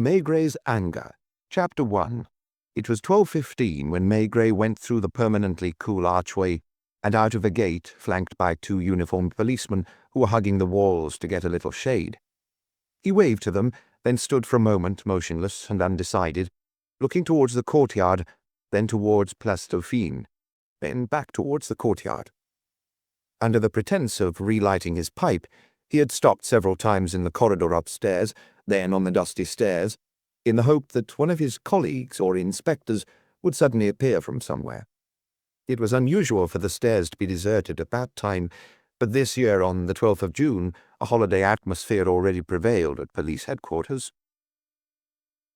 Maigret's Anger. Chapter 1. It was 12:15 when Maigret went through the permanently cool archway and out of a gate flanked by two uniformed policemen who were hugging the walls to get a little shade. He waved to them, then stood for a moment motionless and undecided, looking towards the courtyard, then towards Place Dauphine, then back towards the courtyard. Under the pretense of relighting his pipe, he had stopped several times in the corridor upstairs, then on the dusty stairs, in the hope that one of his colleagues or inspectors would suddenly appear from somewhere. It was unusual for the stairs to be deserted at that time, but this year, on the 12th of June, a holiday atmosphere already prevailed at police headquarters.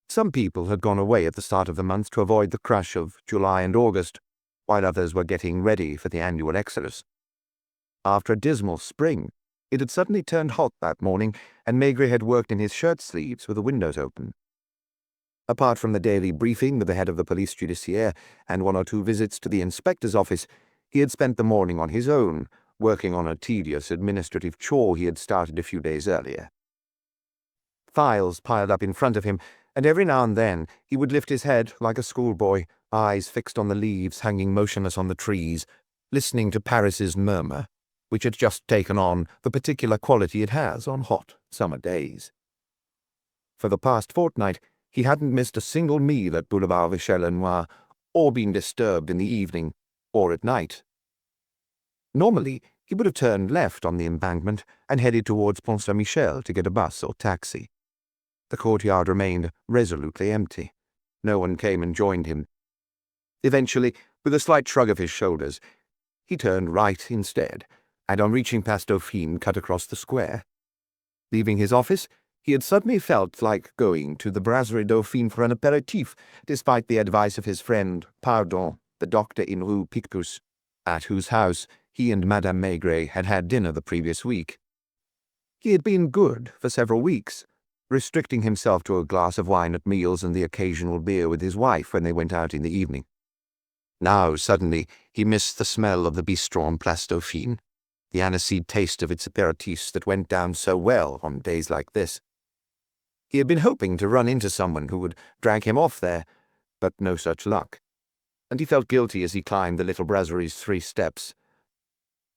Some people had gone away at the start of the month to avoid the crush of July and August, while others were getting ready for the annual exodus. After a dismal spring, it had suddenly turned hot that morning, and Maigret had worked in his shirt sleeves with the windows open. Apart from the daily briefing with the head of the police judiciaire and one or two visits to the inspector's office, he had spent the morning on his own, working on a tedious administrative chore he had started a few days earlier. Files piled up in front of him, and every now and then he would lift his head like a schoolboy, eyes fixed on the leaves hanging motionless on the trees, listening to Paris's murmur, which had just taken on the particular quality it has on hot summer days. For the past fortnight, he hadn't missed a single meal at Boulevard Michel-Lenoir, or been disturbed in the evening, or at night. Normally, he would have turned left on the embankment and headed towards Pont Saint-Michel to get a bus or taxi. The courtyard remained resolutely empty. No one came and joined him. Eventually, with a slight shrug of his shoulders, he turned right instead, and on reaching Place Dauphine cut across the square. Leaving his office, he had suddenly felt like going to the Brasserie Dauphine for an apéritif, despite the advice of his friend, Pardon, the doctor in Rue Picpus, at whose house he and Madame Maigret had had dinner the previous week. He had been good for several weeks, restricting himself to a glass of wine at meals and the occasional beer with his wife when they went out in the evening. Now, suddenly, he missed the smell of the bistrot on Place Dauphine, the aniseed taste of its apéritifs that went down so well on days like this. He had been hoping to run into someone who would drag him off there, but no such luck, and he felt guilty as he climbed the little brasserie's 3 steps.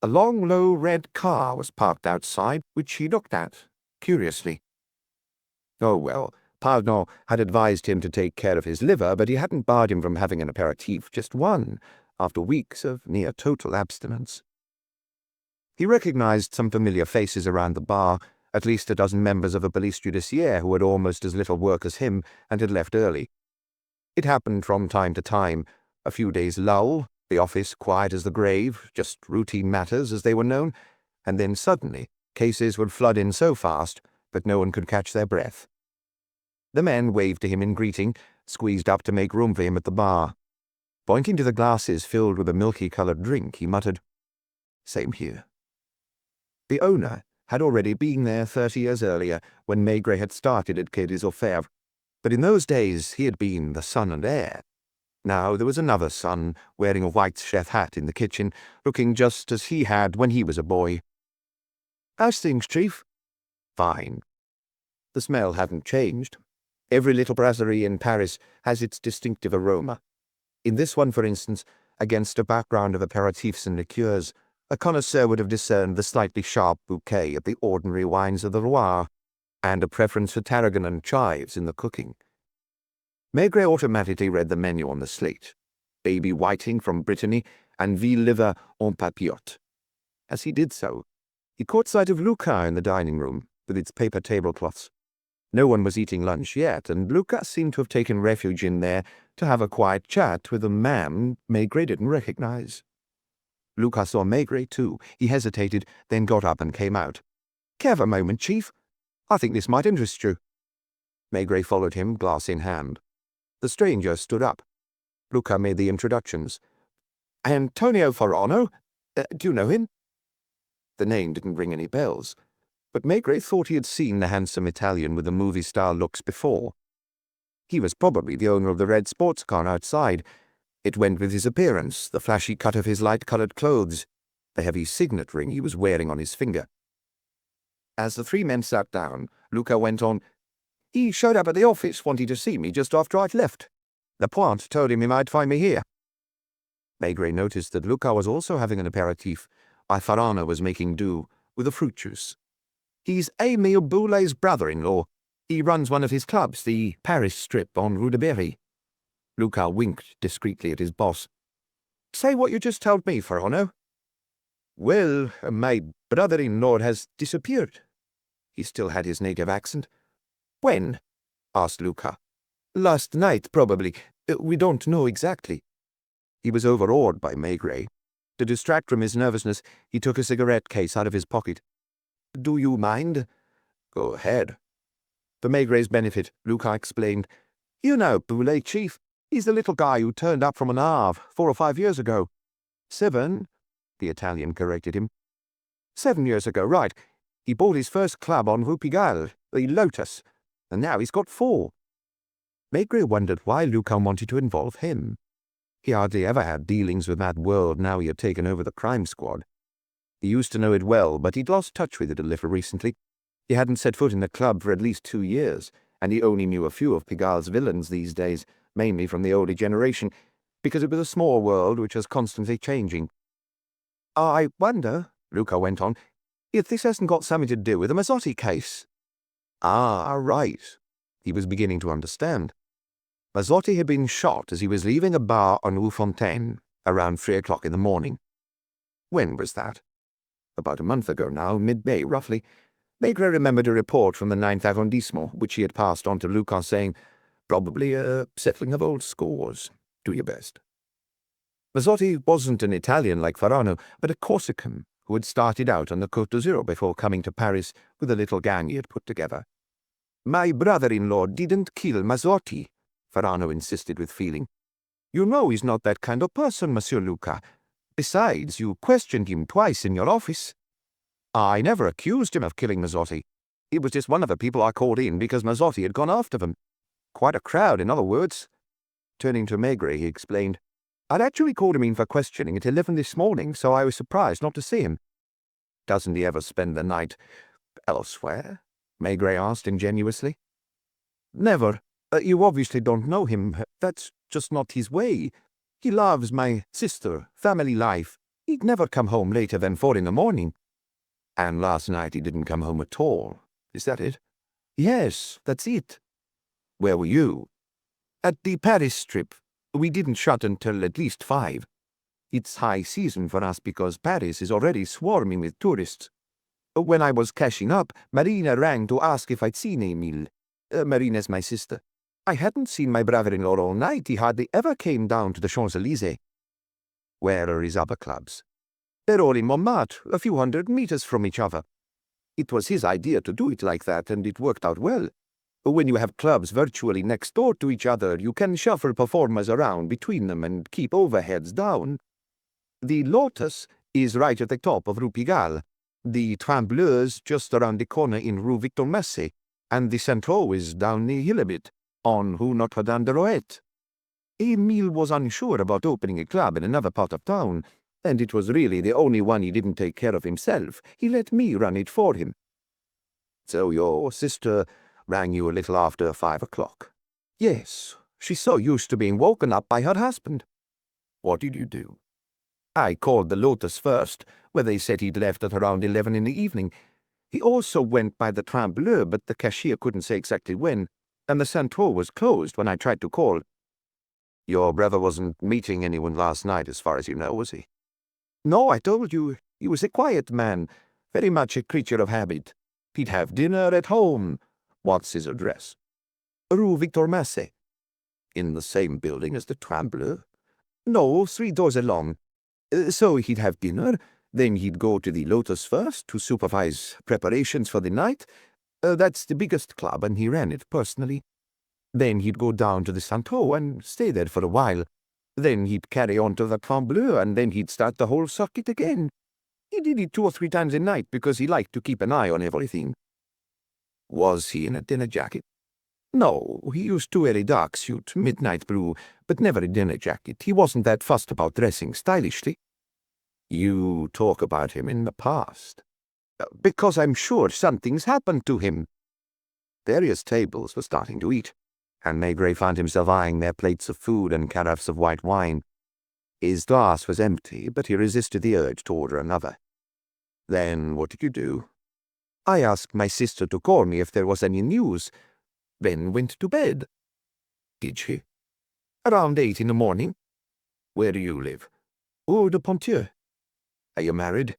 A long, low red car was parked outside, which he looked at, curiously. Oh well, Pardon had advised him to take care of his liver, but he hadn't barred him from having an apéritif, just one, after weeks of near total abstinence. He recognized some familiar faces around the bar, at least a dozen members of the police judiciaire who had almost as little work as him and had left early. It happened from time to time, a few days' lull, the office quiet as the grave, just routine matters as they were known, and then suddenly cases would flood in so fast that no one could catch their breath. The men waved to him in greeting, squeezed up to make room for him at the bar. Pointing to the glasses filled with a milky-coloured drink, he muttered, "Same here." The owner had already been there 30 years earlier when Maigret had started at Quai des Orfèvres, but in those days he had been the son and heir. Now there was another son, wearing a white chef hat in the kitchen, looking just as he had when he was a boy. "How's things, Chief?" "Fine." The smell hadn't changed. Every little brasserie in Paris has its distinctive aroma. In this one, for instance, against a background of apéritifs and liqueurs, a connoisseur would have discerned the slightly sharp bouquet of the ordinary wines of the Loire, and a preference for tarragon and chives in the cooking. Maigret automatically read the menu on the slate: baby whiting from Brittany and veal liver en papillote. As he did so, he caught sight of Lucas in the dining room, with its paper tablecloths. No one was eating lunch yet, and Lucas seemed to have taken refuge in there to have a quiet chat with a man Maigret didn't recognize. Lucas saw Maigret too. He hesitated, then got up and came out. "Have a moment, Chief. I think this might interest you." Maigret followed him, glass in hand. The stranger stood up. Lucas made the introductions. "Antonio Forano? Do you know him?" The name didn't ring any bells, but Maigret thought he had seen the handsome Italian with the movie-star looks before. He was probably the owner of the red sports car outside. It went with his appearance, the flashy cut of his light-coloured clothes, the heavy signet ring he was wearing on his finger. As the 3 men sat down, Lucas went on, He showed up at the office wanting to see me just after I'd left. The Pointe told him he might find me here." Maigret noticed that Luca was also having an aperitif, while Farana was making do with a fruit juice. "He's Émile Boulet's brother-in-law. He runs one of his clubs, the Paris Strip on Rue de Berry." Luca winked discreetly at his boss. "Say what you just told me, Farana." "Well, my brother-in-law has disappeared." He still had his native accent. "When?" asked Luca. "Last night, probably. We don't know exactly." He was overawed by Maigret. To distract from his nervousness, he took a cigarette case out of his pocket. "Do you mind?" "Go ahead." For Maigret's benefit, Luca explained. "You know Boulet, Chief. He's the little guy who turned up from an Havre 4 or 5 years ago." "7," the Italian corrected him. 7 years ago, right. He bought his first club on Rue Pigalle, the Lotus, and now he's got 4. Maigret wondered why Luca wanted to involve him. He hardly ever had dealings with that world now he had taken over the crime squad. He used to know it well, but he'd lost touch with it a little recently. He hadn't set foot in the club for at least 2 years, and he only knew a few of Pigalle's villains these days, mainly from the older generation, because it was a small world which was constantly changing. "I wonder," Luca went on, "if this hasn't got something to do with the Mazzotti case." Ah, right. He was beginning to understand. Mazzotti had been shot as he was leaving a bar on Rue Fontaine around 3 o'clock in the morning. When was that? About a month ago now, mid-May, roughly. Maigret remembered a report from the 9th arrondissement, which he had passed on to Luca, saying, "Probably a settling of old scores. Do your best." Mazzotti wasn't an Italian like Farano, but a Corsican who had started out on the Côte d'Azur before coming to Paris with a little gang he had put together. "My brother-in-law didn't kill Mazzotti," Farano insisted with feeling. "You know he's not that kind of person, Monsieur Luca. Besides, you questioned him twice in your office." "I never accused him of killing Mazzotti. He was just one of the people I called in because Mazzotti had gone after them. Quite a crowd, in other words." Turning to Maigret, he explained, "I'd actually called him in for questioning at 11 this morning, so I was surprised not to see him." "Doesn't he ever spend the night elsewhere?" Maigret asked ingenuously. "Never. You obviously don't know him. That's just not his way. He loves my sister, family life. He'd never come home later than 4 in the morning." "And last night he didn't come home at all. Is that it?" "Yes, that's it." "Where were you?" "At the Paris Strip. We didn't shut until at least 5. It's high season for us because Paris is already swarming with tourists. When I was cashing up, Marina rang to ask if I'd seen Émile. Marina's my sister. I hadn't seen my brother-in-law all night. He hardly ever came down to the Champs-Élysées." "Where are his other clubs?" "They're all in Montmartre, a few 100 meters from each other. It was his idea to do it like that, and it worked out well. When you have clubs virtually next door to each other, you can shuffle performers around between them and keep overheads down. The Lotus is right at the top of Rue Pigalle, the Trembleuse just around the corner in Rue Victor Massé, and the Centraux is down the hill a bit, on Rue Notre-Dame-de-Roette. Émile was unsure about opening a club in another part of town, and it was really the only one he didn't take care of himself. He let me run it for him." "So your sister rang you a little after 5 o'clock?" "Yes. She's so used to being woken up by her husband." "What did you do?" "I called the Lotus first, where they said he'd left at around 11 in the evening. He also went by the Trembleu, but the cashier couldn't say exactly when, and the Centraux was closed when I tried to call." "Your brother wasn't meeting anyone last night, as far as you know, was he?" "No, I told you. He was a quiet man, very much a creature of habit. He'd have dinner at home." "What's his address?" "Rue Victor Massé." "In the same building as the Trembleu?" "No, 3 doors along. So he'd have dinner, then he'd go to the Lotus first to supervise preparations for the night. That's the biggest club, and he ran it personally. Then he'd go down to the Centraux and stay there for a while. Then he'd carry on to the Trembleu, and then he'd start the whole circuit again. He did it 2 or 3 times a night because he liked to keep an eye on everything." "Was he in a dinner jacket?" "No, he used to wear a dark suit, midnight blue, but never a dinner jacket. He wasn't that fussed about dressing stylishly." "You talk about him in the past." "Because I'm sure something's happened to him." Various tables were starting to eat, and Maigret found himself eyeing their plates of food and carafes of white wine. His glass was empty, but he resisted the urge to order another. "Then what did you do?" "I asked my sister to call me if there was any news, then went to bed." "Did she?" "Around 8 in the morning." "Where do you live?" "Eau de Pontieu." "Are you married?"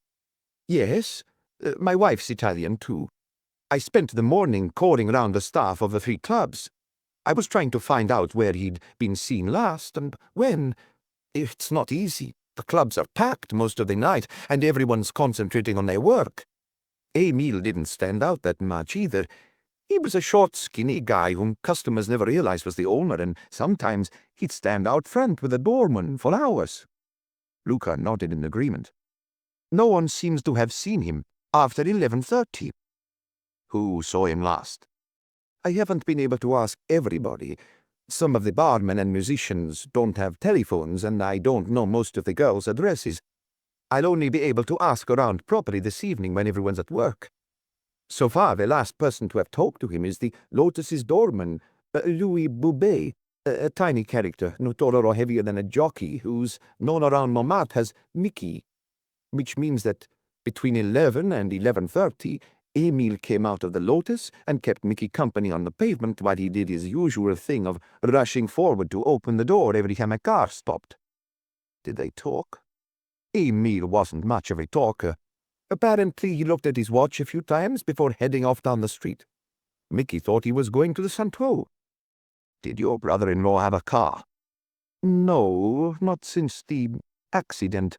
"Yes. My wife's Italian, too. I spent the morning calling round the staff of the 3 clubs. I was trying to find out where he'd been seen last and when. It's not easy. The clubs are packed most of the night, and everyone's concentrating on their work. Emile didn't stand out that much either. He was a short, skinny guy whom customers never realized was the owner, and sometimes he'd stand out front with a doorman for hours." Luca nodded in agreement. "No one seems to have seen him after 11:30. "Who saw him last?" "I haven't been able to ask everybody. Some of the barmen and musicians don't have telephones, and I don't know most of the girls' addresses. I'll only be able to ask around properly this evening when everyone's at work. So far, the last person to have talked to him is the Lotus's doorman, Louis Boubet, a tiny character, no taller or heavier than a jockey, who's known around Montmartre as Mickey, which means that between 11 and 11:30, Emile came out of the Lotus and kept Mickey company on the pavement while he did his usual thing of rushing forward to open the door every time a car stopped." "Did they talk?" "Emile wasn't much of a talker. Apparently he looked at his watch a few times before heading off down the street. Mickey thought he was going to the Santo." "Did your brother-in-law have a car?" "No, not since the accident."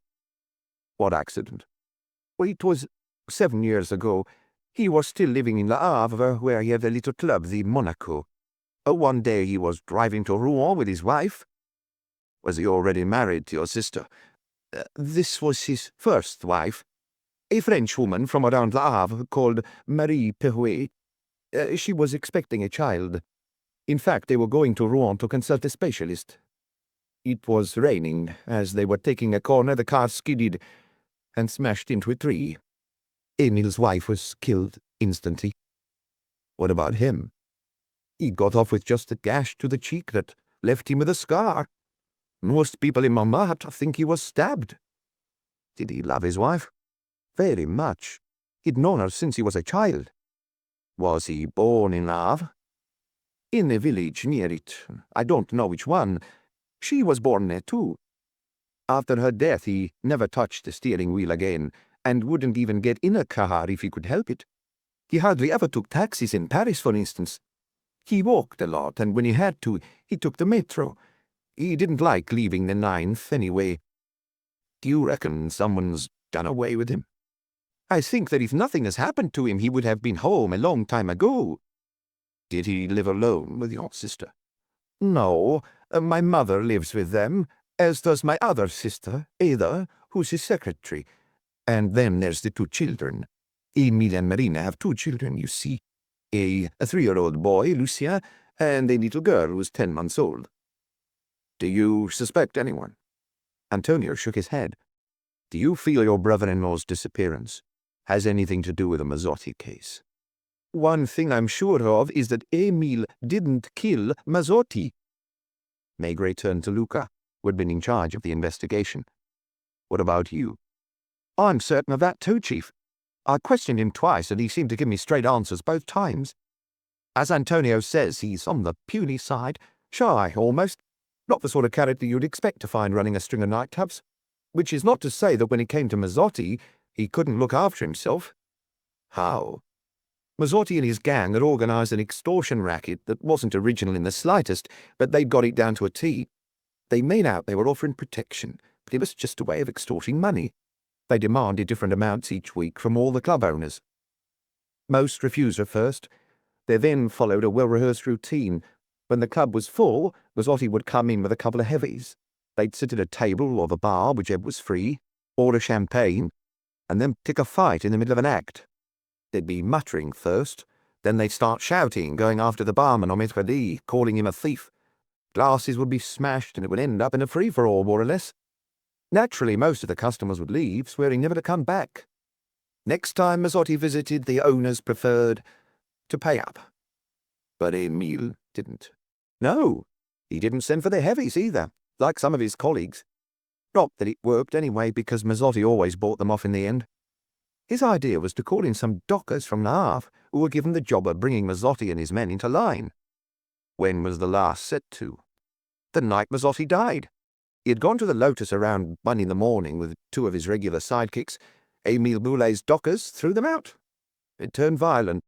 "What accident?" "Well, it was 7 years ago. He was still living in Le Havre, where he had a little club, the Monaco. One day he was driving to Rouen with his wife." "Was he already married to your sister?" "This was his first wife, a French woman from around Le Havre called Marie Perrouet. She was expecting a child. In fact, they were going to Rouen to consult a specialist. It was raining. As they were taking a corner, the car skidded and smashed into a tree. Emile's wife was killed instantly." "What about him?" "He got off with just a gash to the cheek that left him with a scar. Most people in Montmartre think he was stabbed." "Did he love his wife?" "Very much. He'd known her since he was a child." "Was he born in Le Havre?" "In a village near it. I don't know which one. She was born there too. After her death he never touched the steering wheel again, and wouldn't even get in a car if he could help it. He hardly ever took taxis in Paris, for instance. He walked a lot, and when he had to, he took the metro. He didn't like leaving the 9th anyway." "Do you reckon someone's done away with him?" "I think that if nothing has happened to him, he would have been home a long time ago." "Did he live alone with your sister?" "No, my mother lives with them, as does my other sister, Ada, who's his secretary. And then there's the 2 children. Emile and Marina have 2 children, you see. A 3-year-old boy, Lucien, and a little girl who's 10 months old." "Do you suspect anyone?" Antonio shook his head. "Do you feel your brother-in-law's disappearance has anything to do with the Mazzotti case?" "One thing I'm sure of is that Emile didn't kill Mazzotti." Maigret turned to Luca, who had been in charge of the investigation. "What about you?" "I'm certain of that too, Chief. I questioned him twice, and he seemed to give me straight answers both times. As Antonio says, he's on the puny side, shy almost, not the sort of character you'd expect to find running a string of nightclubs. Which is not to say that when it came to Mazzotti, he couldn't look after himself." "How?" "Mazzotti and his gang had organized an extortion racket that wasn't original in the slightest, but they'd got it down to a T. They made out they were offering protection, but it was just a way of extorting money. They demanded different amounts each week from all the club owners. Most refused at first. There then followed a well-rehearsed routine. When the club was full, Mazzotti would come in with a couple of heavies. They'd sit at a table or the bar, whichever was free, order champagne, and then pick a fight in the middle of an act. They'd be muttering first, then they'd start shouting, going after the barman or maître d', calling him a thief. Glasses would be smashed, and it would end up in a free-for-all, more or less. Naturally, most of the customers would leave, swearing never to come back. Next time Mazzotti visited, the owners preferred to pay up. But Emile didn't. No, he didn't send for the heavies either, like some of his colleagues. Not that it worked anyway, because Mazzotti always bought them off in the end. His idea was to call in some dockers from the Havre who were given the job of bringing Mazzotti and his men into line. When was the last set to? The night Mazzotti died. He had gone to the Lotus around 1 in the morning with 2 of his regular sidekicks. Émile Boulet's dockers threw them out. It turned violent.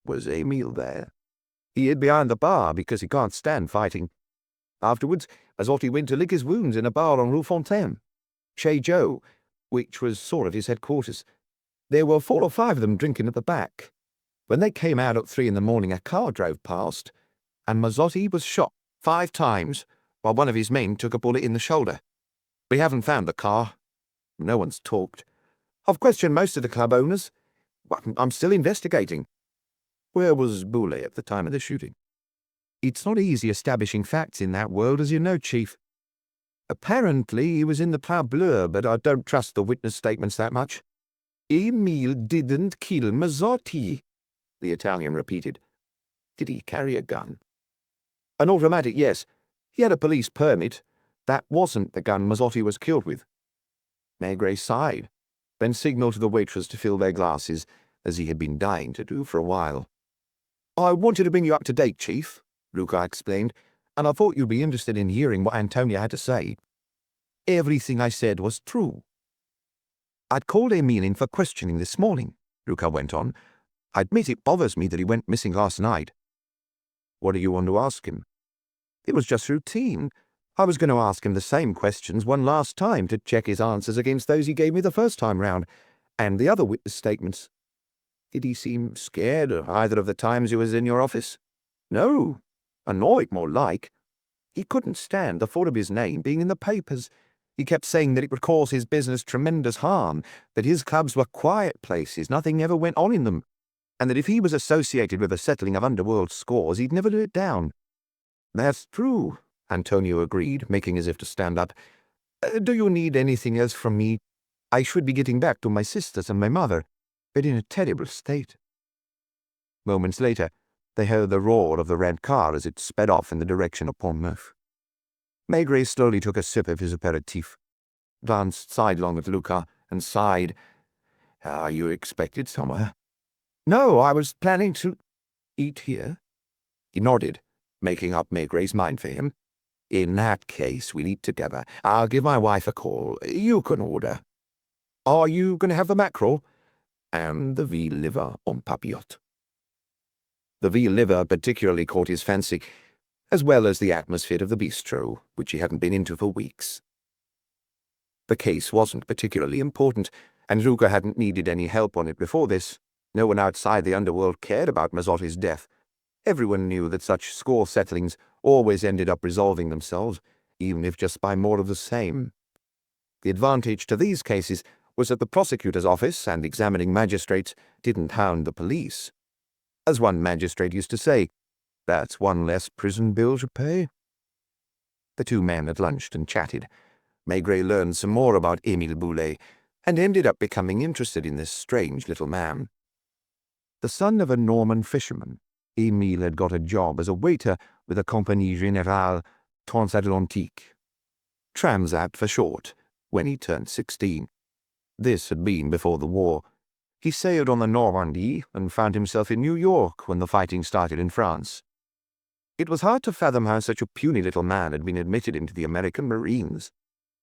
Was Émile there? He hid behind the bar because he can't stand fighting. Afterwards, Mazzotti went to lick his wounds in a bar on Rue Fontaine. Chez Joe, which was sort of his headquarters. There were 4 or 5 of them drinking at the back. When they came out at 3 in the morning, a car drove past, and Mazzotti was shot 5 times, while one of his men took a bullet in the shoulder. We haven't found the car. No one's talked. I've questioned most of the club owners. I'm still investigating. Where was Boulet at the time of the shooting? It's not easy establishing facts in that world, as you know, Chief. Apparently he was in the parbleu, but I don't trust the witness statements that much. Emile didn't kill Mazzotti, the Italian repeated. Did he carry a gun? An automatic, yes. He had a police permit. That wasn't the gun Mazzotti was killed with. Maigret sighed, then signalled to the waitress to fill their glasses, as he had been dying to do for a while. I wanted to bring you up to date, Chief, Luca explained, and I thought you'd be interested in hearing what Antonia had to say. Everything I said was true. I'd called Emile in for questioning this morning, Luca went on. I admit it bothers me that he went missing last night. What do you want to ask him? It was just routine. I was going to ask him the same questions one last time to check his answers against those he gave me the first time round, and the other witness statements. Did he seem scared either of the times he was in your office? No. Annoyed, more like. He couldn't stand the thought of his name being in the papers. He kept saying that it would cause his business tremendous harm, that his clubs were quiet places, nothing ever went on in them, and that if he was associated with the settling of underworld scores, he'd never live it down. That's true, Antonio agreed, making as if to stand up. Do you need anything else from me? I should be getting back to my sisters and my mother, but in a terrible state. Moments later, they heard the roar of the red car as it sped off in the direction of Pont-Neuf. Maigret slowly took a sip of his aperitif, glanced sidelong at Luca, and sighed. Are you expected somewhere? No, I was planning to eat here. He nodded, making up Maigret's mind for him. In that case, we'll eat together. I'll give my wife a call. You can order. Are you going to have the mackerel? And the veal liver en papillote. The veal liver particularly caught his fancy, as well as the atmosphere of the bistro, which he hadn't been into for weeks. The case wasn't particularly important, and Luca hadn't needed any help on it before this. No one outside the underworld cared about Mazzotti's death. Everyone knew that such score settlings always ended up resolving themselves, even if just by more of the same. The advantage to these cases was that the prosecutor's office and examining magistrates didn't hound the police. As one magistrate used to say, that's one less prison bill to pay. The 2 men had lunched and chatted. Maigret learned some more about Émile Boulet, and ended up becoming interested in this strange little man. The son of a Norman fisherman, Émile had got a job as a waiter with the Compagnie Générale Transatlantique, Transat for short, when he turned 16. This had been before the war. He sailed on the Normandie and found himself in New York when the fighting started in France. It was hard to fathom how such a puny little man had been admitted into the American Marines.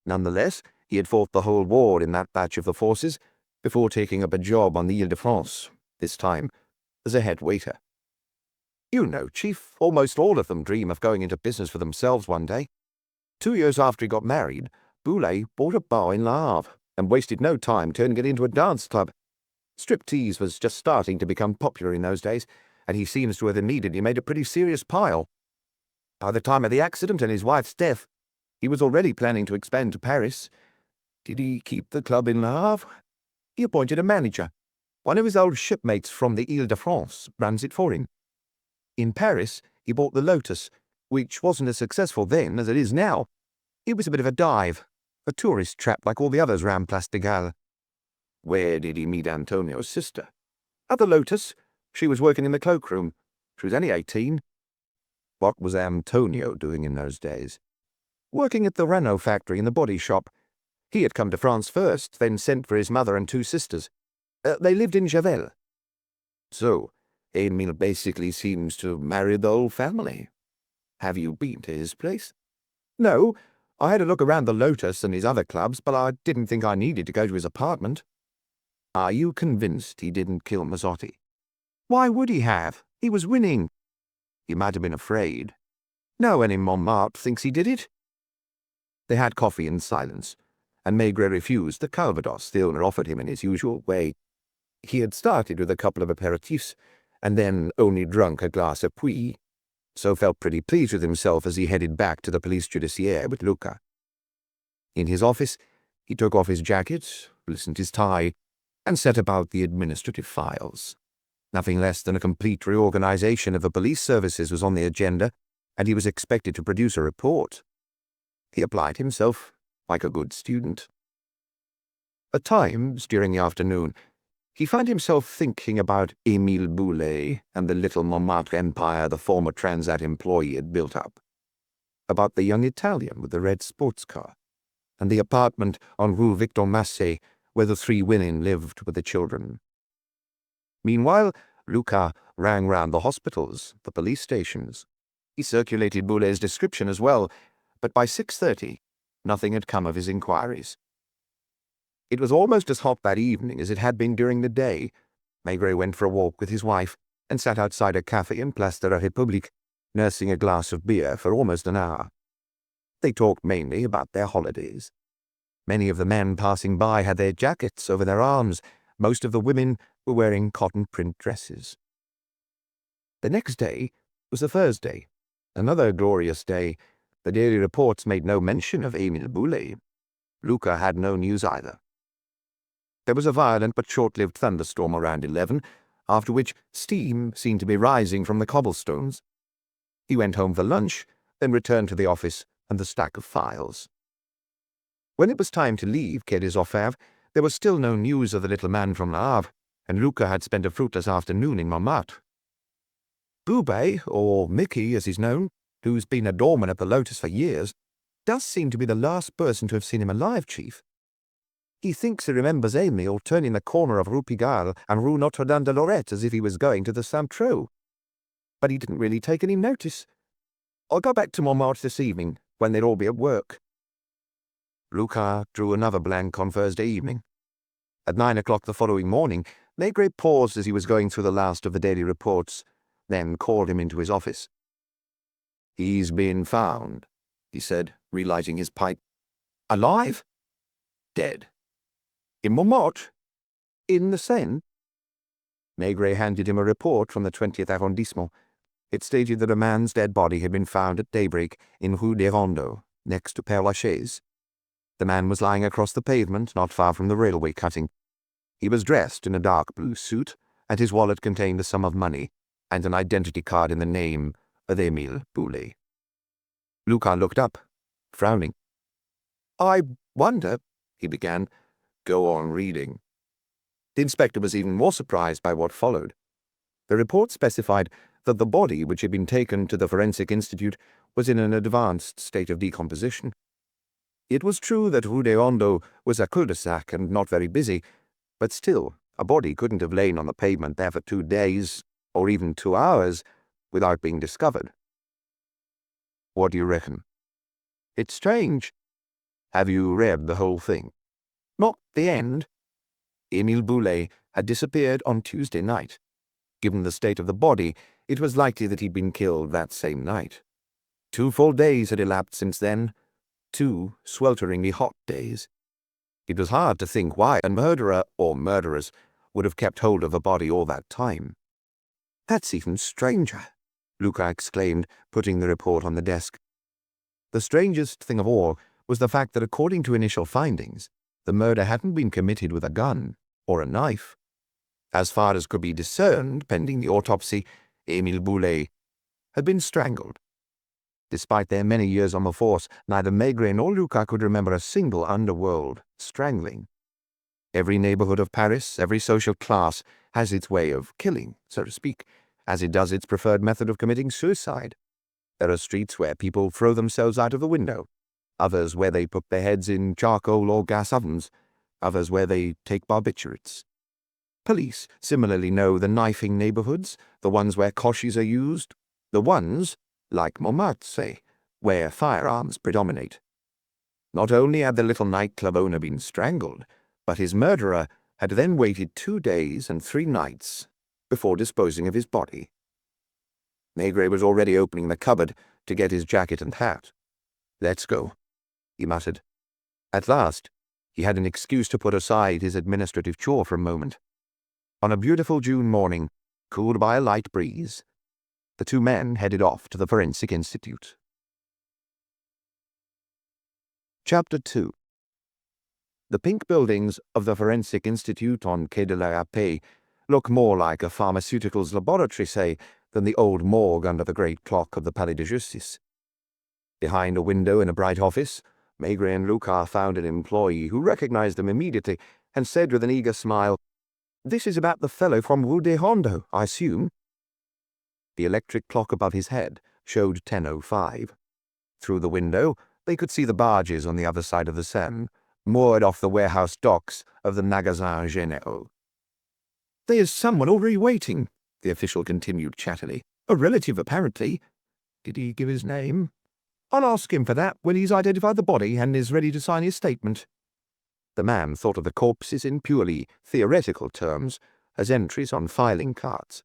Nonetheless, he had fought the whole war in that batch of the forces before taking up a job on the Ile-de-France, this time as a head waiter. You know, Chief, almost all of them dream of going into business for themselves one day. 2 years after he got married, Boulet bought a bar in Le Havre and wasted no time turning it into a dance club. Striptease was just starting to become popular in those days, and he seems to have immediately made a pretty serious pile. By the time of the accident and his wife's death, he was already planning to expand to Paris. Did he keep the club in Le Havre? He appointed a manager. One of his old shipmates from the Ile-de-France runs it for him. In Paris, he bought the Lotus, which wasn't as successful then as it is now. It was a bit of a dive, a tourist trap like all the others round Place de Gaulle. Where did he meet Antonio's sister? At the Lotus. She was working in the cloakroom. She was only 18. What was Antonio doing in those days? Working at the Renault factory in the body shop. He had come to France first, then sent for his mother and two sisters. They lived in Javel. So, Emile basically seems to have married the whole family. Have you been to his place? No, I had a look around the Lotus and his other clubs, but I didn't think I needed to go to his apartment. Are you convinced he didn't kill Mazzotti? Why would he have? He was winning. He might have been afraid. No one in Montmartre thinks he did it. They had coffee in silence, and Maigret refused the calvados the owner offered him in his usual way. He had started with a couple of aperitifs, and then only drunk a glass of Puy, so felt pretty pleased with himself as he headed back to the police judiciaire with Luca. In his office, he took off his jacket, loosened his tie, and set about the administrative files. Nothing less than a complete reorganization of the police services was on the agenda, and he was expected to produce a report. He applied himself like a good student. At times, during the afternoon, he found himself thinking about Émile Boulet and the little Montmartre empire the former Transat employee had built up, about the young Italian with the red sports car, and the apartment on Rue Victor Massé where the three women lived with the children. Meanwhile, Luca rang round the hospitals, the police stations. He circulated Boulet's description as well, but by 6:30, nothing had come of his inquiries. It was almost as hot that evening as it had been during the day. Maigret went for a walk with his wife and sat outside a café in Place de la République, nursing a glass of beer for almost an hour. They talked mainly about their holidays. Many of the men passing by had their jackets over their arms. Most of the women were wearing cotton print dresses. The next day was a Thursday, another glorious day. The daily reports made no mention of Émile Boulet. Luca had no news either. There was a violent but short-lived thunderstorm around 11, after which steam seemed to be rising from the cobblestones. He went home for lunch, then returned to the office and the stack of files. When it was time to leave Quai des Orfèvres, there was still no news of the little man from Le Havre, and Luca had spent a fruitless afternoon in Montmartre. Boubet, or Mickey as he's known, who's been a doorman at the Lotus for years, does seem to be the last person to have seen him alive, Chief. He thinks he remembers Émile turning the corner of Rue Pigalle and Rue Notre-Dame-de-Lorette as if he was going to the Saint-Tro. But he didn't really take any notice. I'll go back to Montmartre this evening, when they'll all be at work. Luca drew another blank on Thursday evening. At 9 o'clock the following morning, Maigret paused as he was going through the last of the daily reports, then called him into his office. "He's been found," he said, relighting his pipe. "Alive?" "Dead." "In Montmartre? In the Seine?" Maigret handed him a report from the 20th arrondissement. It stated that a man's dead body had been found at daybreak in Rue des Rondeaux, next to Père Lachaise. The man was lying across the pavement, not far from the railway cutting. He was dressed in a dark blue suit, and his wallet contained a sum of money and an identity card in the name of Émile Boulet. Luca looked up, frowning. "I wonder," he began. "Go on reading." The inspector was even more surprised by what followed. The report specified that the body, which had been taken to the Forensic Institute, was in an advanced state of decomposition. It was true that Rue des Rondeaux was a cul-de-sac and not very busy, but still, a body couldn't have lain on the pavement there for 2 days, or even 2 hours, without being discovered. "What do you reckon?" "It's strange." "Have you read the whole thing?" "Not the end." Émile Boulet had disappeared on Tuesday night. Given the state of the body, it was likely that he'd been killed that same night. 2 full days had elapsed since then, 2 swelteringly hot days. It was hard to think why a murderer or murderers would have kept hold of a body all that time. "That's even stranger," Luca exclaimed, putting the report on the desk. The strangest thing of all was the fact that according to initial findings, the murder hadn't been committed with a gun or a knife. As far as could be discerned, pending the autopsy, Émile Boulet had been strangled. Despite their many years on the force, neither Maigret nor Luca could remember a single underworld strangling. Every neighborhood of Paris, every social class, has its way of killing, so to speak, as it does its preferred method of committing suicide. There are streets where people throw themselves out of the window, others where they put their heads in charcoal or gas ovens, others where they take barbiturates. Police similarly know the knifing neighborhoods, the ones where koshies are used, the ones, like Montmartre, say, where firearms predominate. Not only had the little nightclub owner been strangled, but his murderer had then waited 2 days and 3 nights before disposing of his body. Maigret was already opening the cupboard to get his jacket and hat. "Let's go," he muttered. At last, he had an excuse to put aside his administrative chore for a moment. On a beautiful June morning, cooled by a light breeze, the 2 men headed off to the Forensic Institute. Chapter 2. The pink buildings of the Forensic Institute on Quai de la Paix look more like a pharmaceuticals laboratory, say, than the old morgue under the great clock of the Palais de Justice. Behind a window in a bright office, Maigret and Lucas found an employee who recognized them immediately and said with an eager smile, "This is about the fellow from Rue des Rondeaux, I assume." The electric clock above his head showed 10:05. Through the window, they could see the barges on the other side of the Seine, moored off the warehouse docks of the Magasins Généraux. "There's someone already waiting," the official continued chattily. "A relative, apparently. Did he give his name? I'll ask him for that when he's identified the body and is ready to sign his statement." The man thought of the corpses in purely theoretical terms, as entries on filing cards.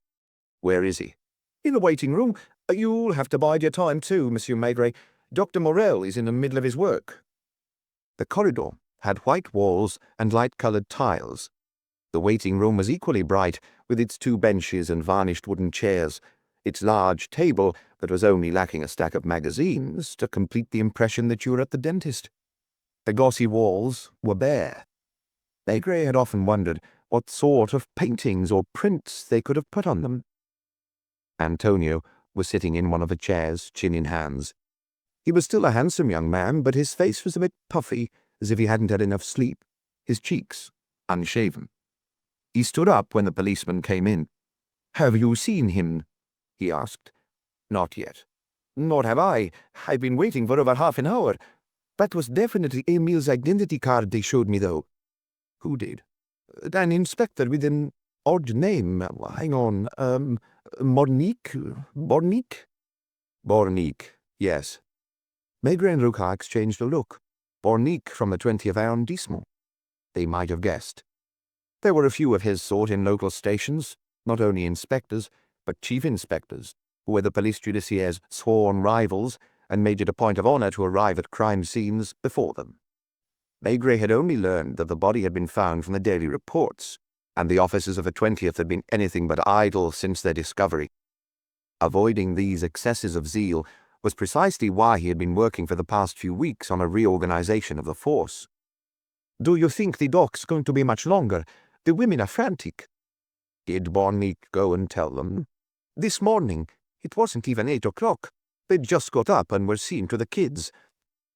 "Where is he?" "In the waiting room. You'll have to bide your time too, Monsieur Maigret. Dr. Morel is in the middle of his work." The corridor had white walls and light-coloured tiles. The waiting room was equally bright, with its 2 benches and varnished wooden chairs, its large table that was only lacking a stack of magazines to complete the impression that you were at the dentist. The glossy walls were bare. Maigret had often wondered what sort of paintings or prints they could have put on them. Antonio was sitting in one of the chairs, chin in hands. He was still a handsome young man, but his face was a bit puffy, as if he hadn't had enough sleep, his cheeks unshaven. He stood up when the policeman came in. "Have you seen him?" he asked. "Not yet." "Nor have I. I've been waiting for over half an hour. That was definitely Emil's identity card they showed me, though." "Who did?" "An inspector with an odd name. Hang on. Bornick? Bornick, yes." Maigret and Lucas exchanged a look. Bornick from the 20th arrondissement. They might have guessed. There were a few of his sort in local stations, not only inspectors, but chief inspectors, who were the police judiciaire's sworn rivals and made it a point of honour to arrive at crime scenes before them. Maigret had only learned that the body had been found from the daily reports, and the officers of the 20th had been anything but idle since their discovery. Avoiding these excesses of zeal was precisely why he had been working for the past few weeks on a reorganization of the force. "Do you think the dock's going to be much longer? The women are frantic." "Did Bornick go and tell them?" "This morning. It wasn't even 8 o'clock. They'd just got up and were seeing to the kids.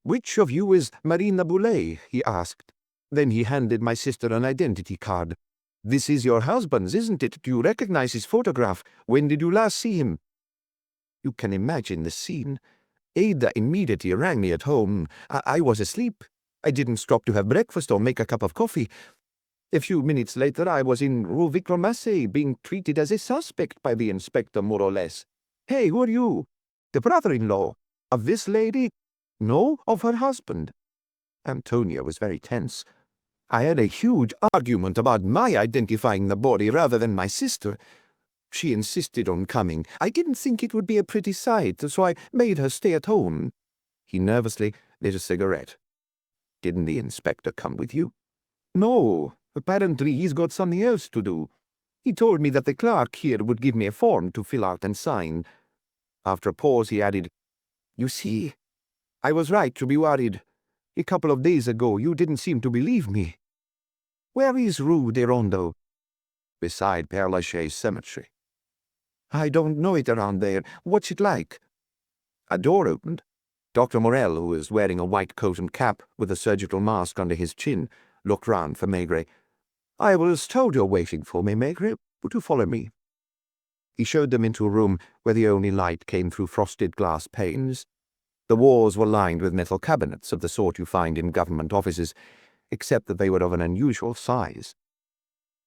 'Which of you is Marina Boulay?' he asked. Then he handed my sister an identity card. 'This is your husband's, isn't it? Do you recognize his photograph? When did you last see him?' You can imagine the scene. Ada immediately rang me at home. I was asleep. I didn't stop to have breakfast or make a cup of coffee. A few minutes later I was in Rue Victor Massé, being treated as a suspect by the inspector, more or less. 'Hey, who are you?' 'The brother-in-law.' 'Of this lady?' 'No, of her husband.' Antonia was very tense. I had a huge argument about my identifying the body rather than my sister. She insisted on coming. I didn't think it would be a pretty sight, so I made her stay at home." He nervously lit a cigarette. "Didn't the inspector come with you?" "No. Apparently he's got something else to do. He told me that the clerk here would give me a form to fill out and sign." After a pause he added, "You see, I was right to be worried. A couple of days ago you didn't seem to believe me." "Where is Rue des Rondeaux?" "Beside Père Lachaise Cemetery." "I don't know it around there. What's it like?" A door opened. Dr. Morel, who was wearing a white coat and cap with a surgical mask under his chin, looked round for Maigret. "I was told you're waiting for me, Maigret. Would you follow me?" He showed them into a room where the only light came through frosted glass panes. The walls were lined with metal cabinets of the sort you find in government offices, except that they were of an unusual size.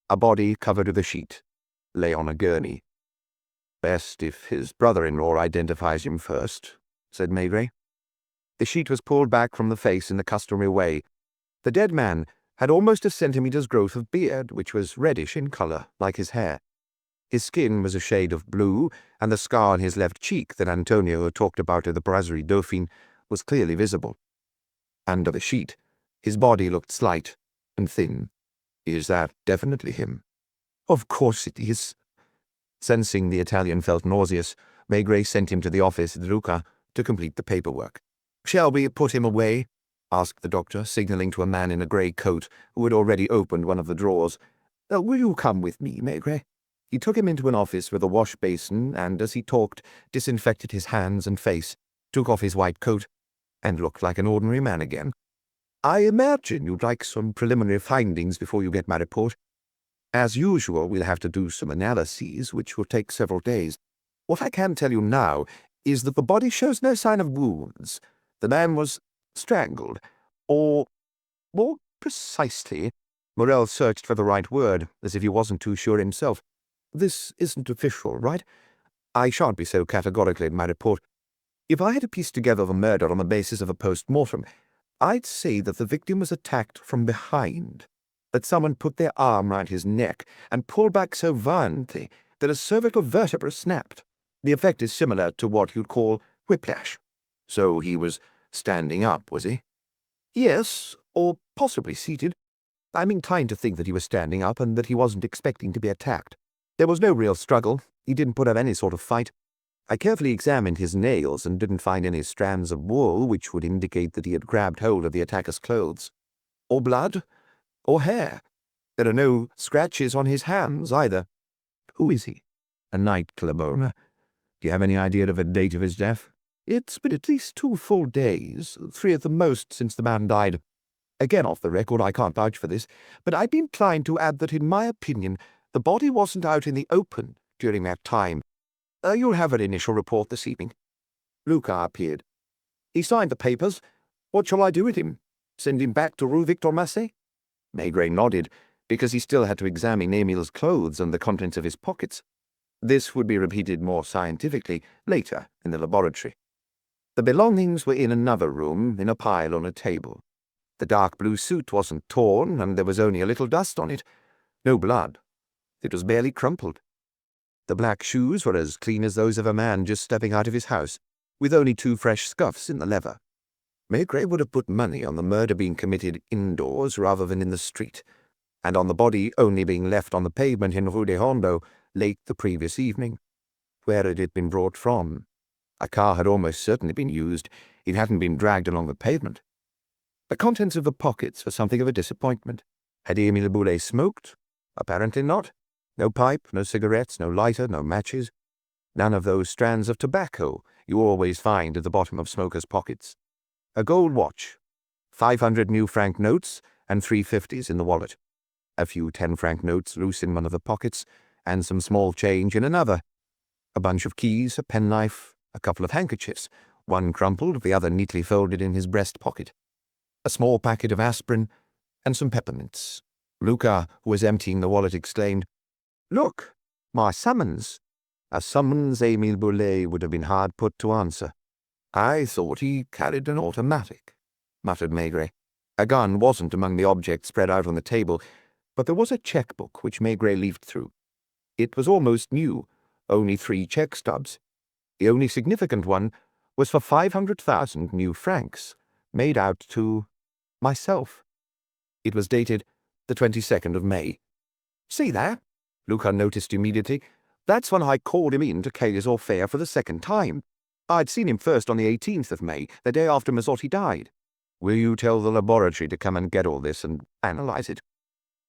A body covered with a sheet lay on a gurney. "Best if his brother-in-law identifies him first," said Maigret. The sheet was pulled back from the face in the customary way. The dead man had almost a centimetre's growth of beard, which was reddish in colour, like his hair. His skin was a shade of blue, and the scar on his left cheek that Antonio had talked about at the Brasserie Dauphine was clearly visible. Under the sheet, his body looked slight and thin. "Is that definitely him?" "Of course it is." Sensing the Italian felt nauseous, Maigret sent him to the office at Lucca to complete the paperwork. "Shall we put him away?" asked the doctor, signalling to a man in a grey coat who had already opened one of the drawers. "Will you come with me, Maigret?" He took him into an office with a wash basin and, as he talked, disinfected his hands and face, took off his white coat, and looked like an ordinary man again. "I imagine you'd like some preliminary findings before you get my report. As usual, we'll have to do some analyses, which will take several days. What I can tell you now is that the body shows no sign of wounds. The man was strangled, or, more precisely—" Morel searched for the right word, as if he wasn't too sure himself. "This isn't official, right? I shan't be so categorically in my report. If I had to piece together the murder on the basis of a post-mortem, I'd say that the victim was attacked from behind, that someone put their arm round his neck and pulled back so violently that a cervical vertebra snapped. The effect is similar to what you'd call whiplash." "So he was standing up, was he?" "Yes, or possibly seated. I'm inclined to think that he was standing up and that he wasn't expecting to be attacked. There was no real struggle. He didn't put up any sort of fight. I carefully examined his nails and didn't find any strands of wool which would indicate that he had grabbed hold of the attacker's clothes. Or blood, or hair. There are no scratches on his hands, either." "Who is he?" "A nightclub owner. Do you have any idea of the date of his death?" "It's been at least 2 full days, 3 at the most since the man died. Again, off the record, I can't vouch for this, but I'd be inclined to add that, in my opinion, the body wasn't out in the open during that time. You'll have an initial report this evening." Lucas appeared. "He signed the papers. What shall I do with him? Send him back to Rue Victor Massé?" Maigret nodded, because he still had to examine Émile's clothes and the contents of his pockets. This would be repeated more scientifically later in the laboratory. The belongings were in another room, in a pile on a table. The dark blue suit wasn't torn, and there was only a little dust on it. No blood. It was barely crumpled. The black shoes were as clean as those of a man just stepping out of his house, with only 2 fresh scuffs in the leather. Maigret would have put money on the murder being committed indoors rather than in the street, and on the body only being left on the pavement in Rue des Rondeaux late the previous evening. Where had it been brought from? A car had almost certainly been used. It hadn't been dragged along the pavement. The contents of the pockets were something of a disappointment. Had Émile Boulet smoked? Apparently not. No pipe, no cigarettes, no lighter, no matches. None of those strands of tobacco you always find at the bottom of smokers' pockets. A gold watch, 500 new franc notes, and 350s in the wallet. A few 10-franc notes loose in one of the pockets, and some small change in another. A bunch of keys, a penknife, a couple of handkerchiefs, one crumpled, the other neatly folded in his breast pocket. A small packet of aspirin, and some peppermints. Lucas, who was emptying the wallet, exclaimed, "Look, my summons." A summons Émile Boulet would have been hard put to answer. "I thought he carried an automatic," muttered Maigret. A gun wasn't among the objects spread out on the table, but there was a checkbook which Maigret leafed through. It was almost new, only 3 check stubs. The only significant one was for 500,000 new francs, made out to myself. It was dated the 22nd of May. "See that?" Lucas noticed immediately. "That's when I called him in to pay his affair for the 2nd time. I'd seen him first on the 18th of May, the day after Mazzotti died." "Will you tell the laboratory to come and get all this and analyze it?"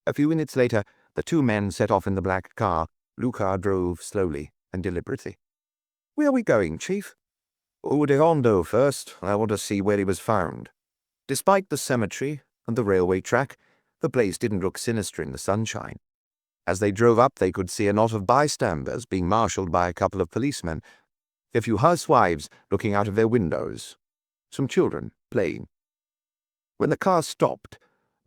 A few minutes later, the 2 men set off in the black car. Lucas drove slowly and deliberately. "Where are we going, Chief?" "Rue des Rondeaux first. I want to see where he was found." Despite the cemetery and the railway track, the place didn't look sinister in the sunshine. As they drove up, they could see a knot of bystanders being marshalled by a couple of policemen, a few housewives looking out of their windows, some children playing. When the car stopped,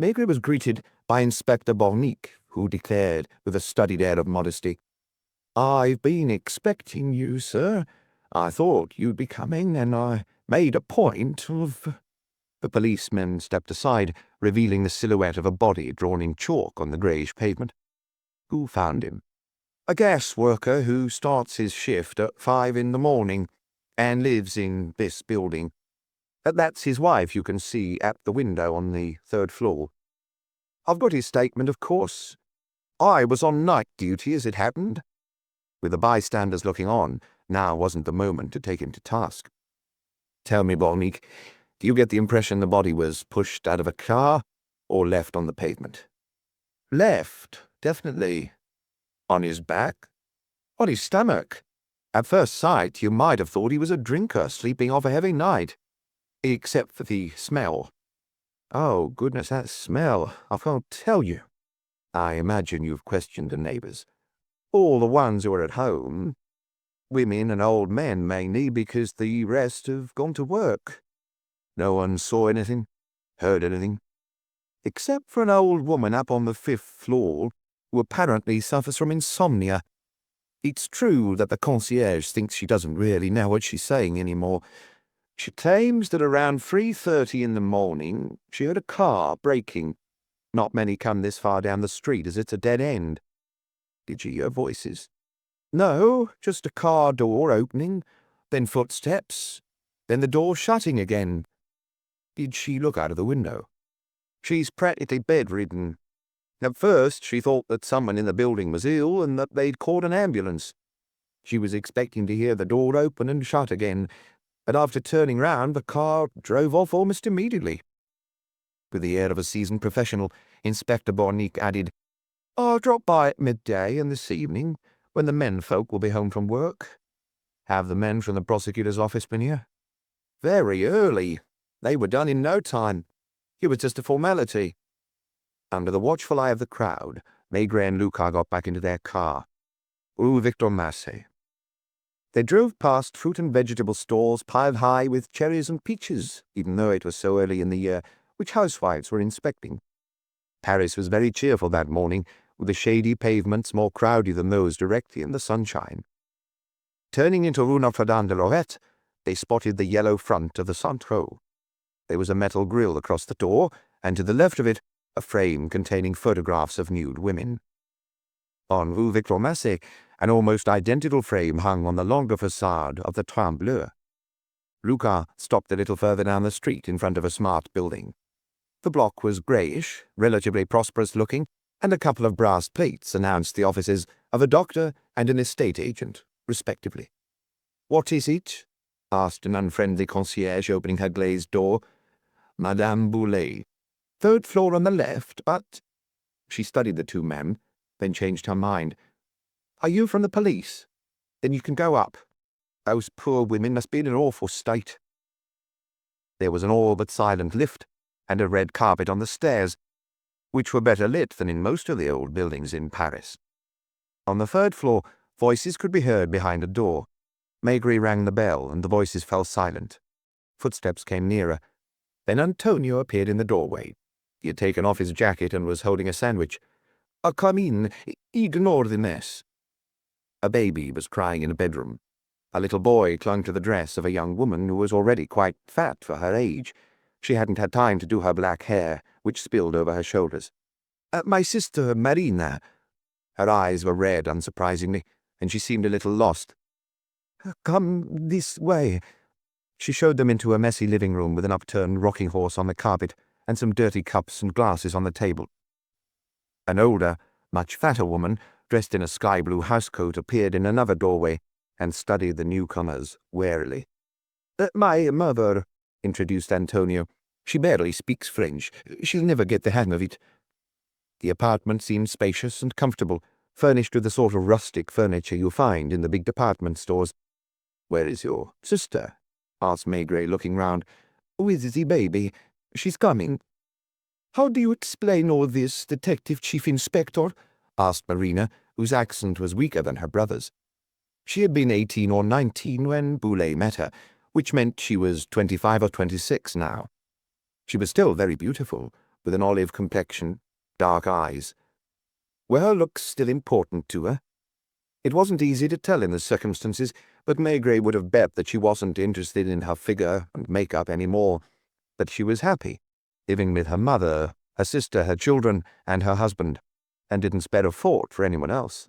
Maigret was greeted by Inspector Bornick, who declared with a studied air of modesty, "I've been expecting you, sir. I thought you'd be coming, and I made a point of—" The policeman stepped aside, revealing the silhouette of a body drawn in chalk on the greyish pavement. "Who found him?" "A gas worker who starts his shift at 5 in the morning and lives in this building. That's his wife you can see at the window on the 3rd floor. I've got his statement, of course. I was on night duty as it happened." With the bystanders looking on, now wasn't the moment to take him to task. "Tell me, Bornick, do you get the impression the body was pushed out of a car or left on the pavement?" "Left, definitely." "On his back?" "On his stomach. At first sight, you might have thought he was a drinker sleeping off a heavy night. Except for the smell." "Oh, goodness, that smell. I can't tell you." "I imagine you've questioned the neighbours." "All the ones who are at home. Women and old men mainly, because the rest have gone to work." "No one saw anything? Heard anything?" "Except for an old woman up on the 5th floor, who apparently suffers from insomnia. It's true that the concierge thinks she doesn't really know what she's saying anymore. She claims that around 3:30 in the morning she heard a car braking. Not many come this far down the street, as it's a dead end." "Did she hear voices?" "No, just a car door opening, then footsteps, then the door shutting again." "Did she look out of the window?" "She's practically bedridden. At first she thought that someone in the building was ill and that they'd called an ambulance. She was expecting to hear the door open and shut again, but after turning round the car drove off almost immediately." With the air of a seasoned professional, Inspector Bornick added, "I'll drop by at midday and this evening, when the menfolk will be home from work." "Have the men from the prosecutor's office been here?" "Very early. They were done in no time. It was just a formality." Under the watchful eye of the crowd, Maigret and Lucas got back into their car. Rue Victor Massé. They drove past fruit and vegetable stalls piled high with cherries and peaches, even though it was so early in the year, which housewives were inspecting. Paris was very cheerful that morning, with the shady pavements more crowded than those directly in the sunshine. Turning into Rue Notre-Dame-de-Lorette, they spotted the yellow front of the Centraux. There was a metal grille across the door, and to the left of it, a frame containing photographs of nude women. On Rue Victor Massé, an almost identical frame hung on the longer façade of the Trembleu. Lucas stopped a little further down the street in front of a smart building. The block was greyish, relatively prosperous-looking, and a couple of brass plates announced the offices of a doctor and an estate agent, respectively. "What is it?" asked an unfriendly concierge, opening her glazed door. "Madame Boulay. 3rd floor on the left, but—" She studied the two men, then changed her mind. "Are you from the police? Then you can go up. Those poor women must be in an awful state." There was an all but silent lift, and a red carpet on the stairs, which were better lit than in most of the old buildings in Paris. On the 3rd floor, voices could be heard behind a door. Maigret rang the bell, and the voices fell silent. Footsteps came nearer. Then Antonio appeared in the doorway. He had taken off his jacket and was holding a sandwich. Come in. Ignore the mess." A baby was crying in a bedroom. A little boy clung to the dress of a young woman who was already quite fat for her age. She hadn't had time to do her black hair, which spilled over her shoulders. My sister, Marina." Her eyes were red, unsurprisingly, and she seemed a little lost. "Come this way." She showed them into a messy living room with an upturned rocking horse on the carpet and some dirty cups and glasses on the table. An older, much fatter woman, dressed in a sky-blue housecoat, appeared in another doorway and studied the newcomers warily. My mother," introduced Antonio. "She barely speaks French. She'll never get the hang of it." The apartment seemed spacious and comfortable, furnished with the sort of rustic furniture you find in the big department stores. "Where is your sister?" asked Maigret, looking round. "With the baby. She's coming." "How do you explain all this, Detective Chief Inspector?" asked Marina, whose accent was weaker than her brother's. She had been 18 or 19 when Boulay met her, which meant she was 25 or 26 now. She was still very beautiful, with an olive complexion, dark eyes. Were her looks still important to her? It wasn't easy to tell in the circumstances, but Maigret would have bet that she wasn't interested in her figure and makeup any more, that she was happy, living with her mother, her sister, her children, and her husband, and didn't spare a thought for anyone else.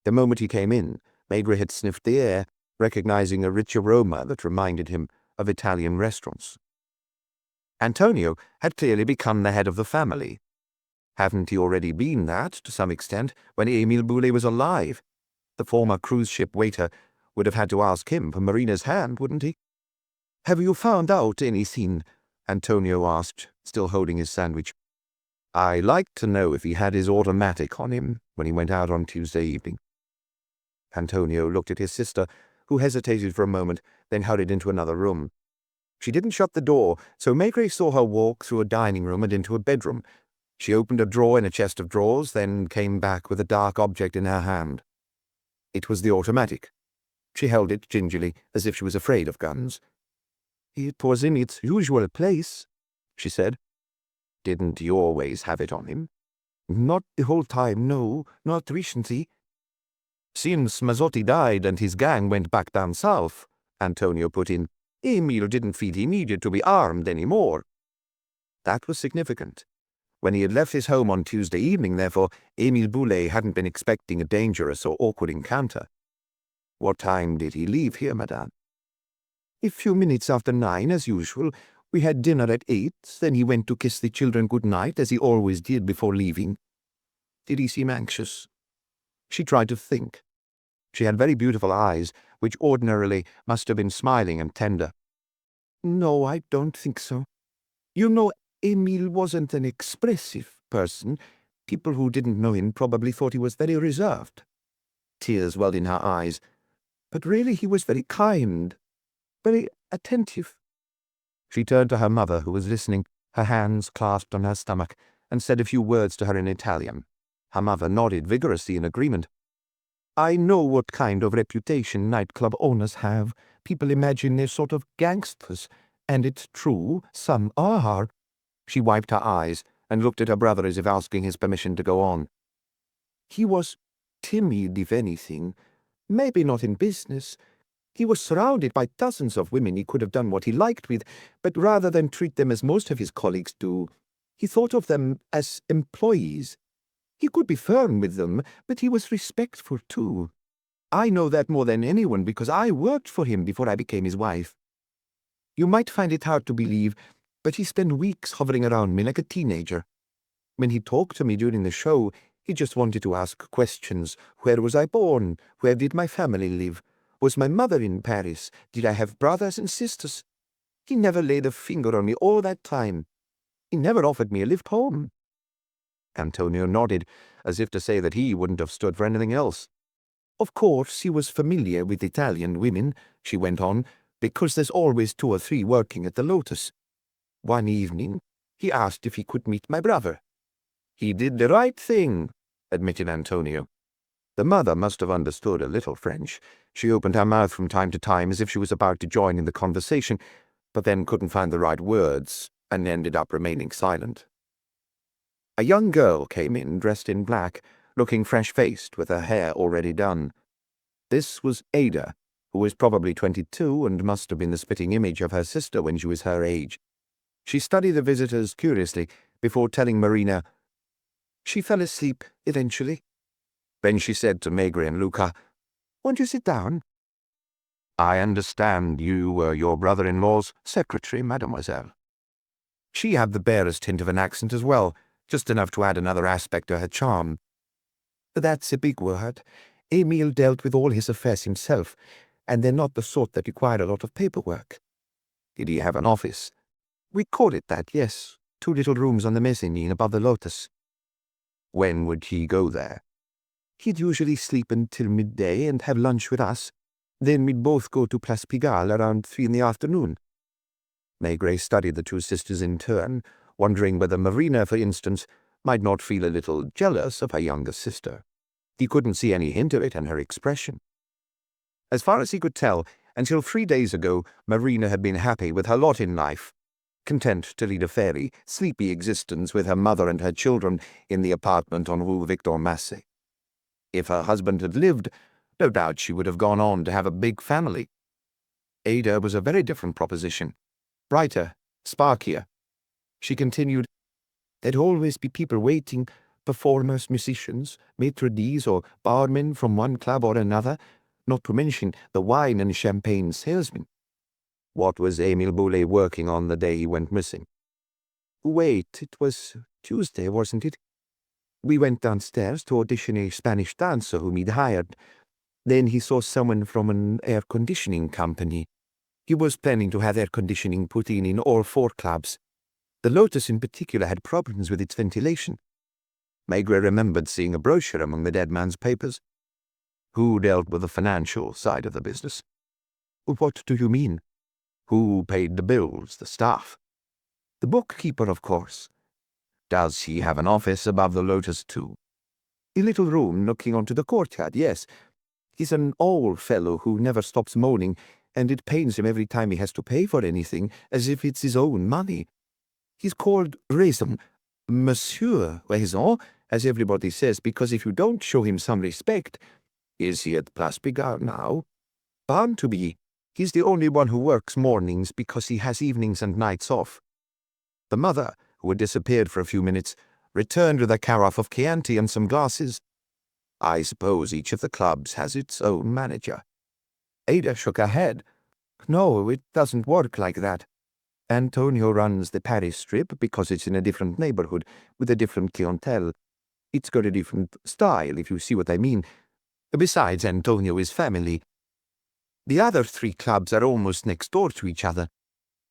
The moment he came in, Maigret had sniffed the air, recognizing a rich aroma that reminded him of Italian restaurants. Antonio had clearly become the head of the family. Hadn't he already been that, to some extent, when Émile Boulay was alive? The former cruise ship waiter would have had to ask him for Marina's hand, wouldn't he? "Have you found out anything?" Antonio asked, still holding his sandwich. "I like to know if he had his automatic on him when he went out on Tuesday evening." Antonio looked at his sister, who hesitated for a moment, then hurried into another room. She didn't shut the door, so Maigret saw her walk through a dining room and into a bedroom. She opened a drawer in a chest of drawers, then came back with a dark object in her hand. It was the automatic. She held it gingerly, as if she was afraid of guns. "It was in its usual place," she said. "Didn't you always have it on him?" "Not the whole time, no, not recently." "Since Mazzotti died and his gang went back down south," Antonio put in, "Émile didn't feel he needed to be armed any more." That was significant. When he had left his home on Tuesday evening, therefore, Émile Boulay hadn't been expecting a dangerous or awkward encounter. "What time did he leave here, madame?" "A few minutes after 9, as usual. We had dinner at 8, then he went to kiss the children good night, as he always did before leaving." "Did he seem anxious?" She tried to think. She had very beautiful eyes, which ordinarily must have been smiling and tender. "No, I don't think so. You know, Émile wasn't an expressive person. People who didn't know him probably thought he was very reserved." Tears welled in her eyes. "But really he was very kind, very attentive." She turned to her mother, who was listening, her hands clasped on her stomach, and said a few words to her in Italian. Her mother nodded vigorously in agreement. "I know what kind of reputation nightclub owners have. People imagine they're sort of gangsters, and it's true, some are." She wiped her eyes and looked at her brother as if asking his permission to go on. "He was timid, if anything. Maybe not in business. He was surrounded by dozens of women he could have done what he liked with, but rather than treat them as most of his colleagues do, he thought of them as employees. He could be firm with them, but he was respectful too. I know that more than anyone because I worked for him before I became his wife. You might find it hard to believe, but he spent weeks hovering around me like a teenager. When he talked to me during the show, he just wanted to ask questions. Where was I born? Where did my family live? Was my mother in Paris? Did I have brothers and sisters? He never laid a finger on me all that time. He never offered me a lift home." Antonio nodded, as if to say that he wouldn't have stood for anything else. "Of course he was familiar with Italian women," she went on, "because there's always 2 or 3 working at the Lotus. One evening, he asked if he could meet my brother." "He did the right thing," admitted Antonio. The mother must have understood a little French. She opened her mouth from time to time as if she was about to join in the conversation, but then couldn't find the right words and ended up remaining silent. A young girl came in, dressed in black, looking fresh-faced, with her hair already done. This was Ada, who was probably 22 and must have been the spitting image of her sister when she was her age. She studied the visitors curiously before telling Marina, "She fell asleep eventually." Then she said to Maigret and Luca, "Won't you sit down?" "I understand you were your brother-in-law's secretary, mademoiselle." She had the barest hint of an accent as well, just enough to add another aspect to her charm. "That's a big word. Émile dealt with all his affairs himself, and they're not the sort that require a lot of paperwork." "Did he have an office?" "We call it that, yes. 2 little rooms on the mezzanine above the Lotus." "When would he go there?" "He'd usually sleep until midday and have lunch with us. Then we'd both go to Place Pigalle around 3 in the afternoon." Maigret studied the 2 sisters in turn, wondering whether Marina, for instance, might not feel a little jealous of her younger sister. He couldn't see any hint of it in her expression. As far as he could tell, until 3 days ago, Marina had been happy with her lot in life, content to lead a fairly sleepy existence with her mother and her children in the apartment on Rue Victor Massé. If her husband had lived, no doubt she would have gone on to have a big family. Ada was a very different proposition, brighter, sparkier. She continued, "There'd always be people waiting, performers, musicians, maitre d's or barmen from one club or another, not to mention the wine and champagne salesmen." What was Émile Boulet working on the day he went missing? "Wait, it was Tuesday, wasn't it? We went downstairs to audition a Spanish dancer whom he'd hired. Then he saw someone from an air-conditioning company. He was planning to have air conditioning put in all 4 clubs. The Lotus in particular had problems with its ventilation." Maigret remembered seeing a brochure among the dead man's papers. "Who dealt with the financial side of the business?" "What do you mean?" "Who paid the bills, the staff?" "The bookkeeper, of course." "Does he have an office above the Lotus too?" "A little room looking onto the courtyard, yes. He's an old fellow who never stops moaning, and it pains him every time he has to pay for anything, as if it's his own money. He's called Raison, Monsieur Raison, as everybody says, because if you don't show him some respect—" "Is he at Place Pigalle now?" "Bound to be. He's the only one who works mornings because he has evenings and nights off." The mother, who had disappeared for a few minutes, returned with a carafe of Chianti and some glasses. "I suppose each of the clubs has its own manager." Ada shook her head. "No, it doesn't work like that. Antonio runs the Paris strip because it's in a different neighborhood with a different clientele. It's got a different style, if you see what I mean. Besides, Antonio is family. The other 3 clubs are almost next door to each other.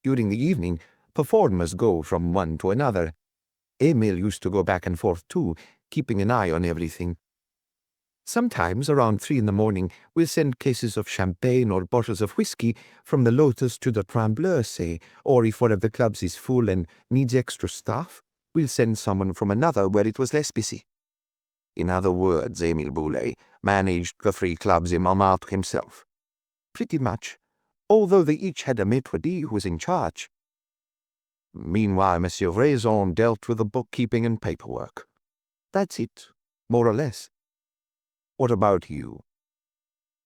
During the evening, performers go from one to another. Émile used to go back and forth too, keeping an eye on everything. Sometimes, around 3 in the morning, we'll send cases of champagne or bottles of whiskey from the Lotus to the Trembleur, say, or if one of the clubs is full and needs extra staff, we'll send someone from another where it was less busy." In other words, Émile Boulet managed the 3 clubs in Montmartre himself. "Pretty much, although they each had a maitre d' who was in charge." "Meanwhile, Monsieur Raison dealt with the bookkeeping and paperwork." "That's it, more or less." "What about you?"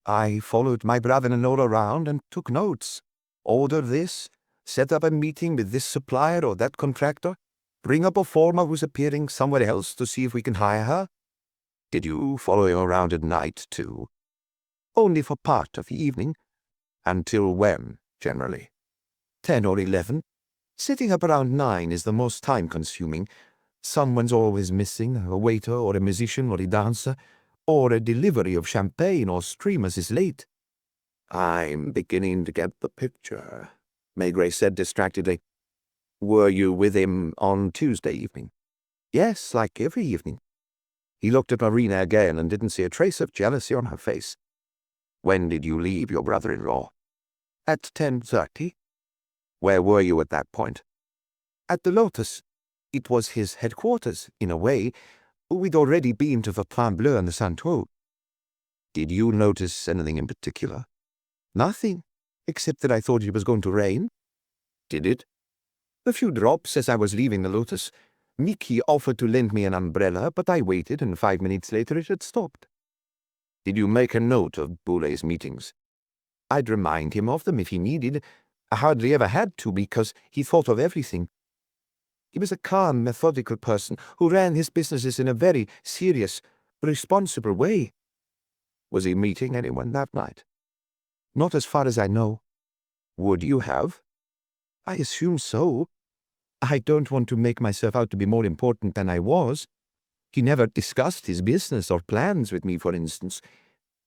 "I followed my brother-in-law around and took notes. Order this, set up a meeting with this supplier or that contractor, bring a performer who's appearing somewhere else to see if we can hire her." "Did you follow him around at night, too?" "Only for part of the evening." "Until when, generally?" 10 or 11. Sitting up around 9 is the most time-consuming. Someone's always missing, a waiter or a musician or a dancer, or a delivery of champagne or streamers is late." "I'm beginning to get the picture," Maigret said distractedly. "Were you with him on Tuesday evening?" "Yes, like every evening." He looked at Marina again and didn't see a trace of jealousy on her face. "When did you leave your brother-in-law?" "At 10:30. "Where were you at that point?" "At the Lotus. It was his headquarters, in a way. We'd already been to the Trembleur and the Saint-Tro." "Did you notice anything in particular?" "Nothing, except that I thought it was going to rain." "Did it?" "A few drops as I was leaving the Lotus. Mickey offered to lend me an umbrella, but I waited, and 5 minutes later it had stopped." "Did you make a note of Boulet's meetings?" "I'd remind him of them if he needed. I hardly ever had to because he thought of everything. He was a calm, methodical person who ran his businesses in a very serious, responsible way." "Was he meeting anyone that night?" "Not as far as I know." "Would you have?" "I assume so. I don't want to make myself out to be more important than I was. He never discussed his business or plans with me, for instance,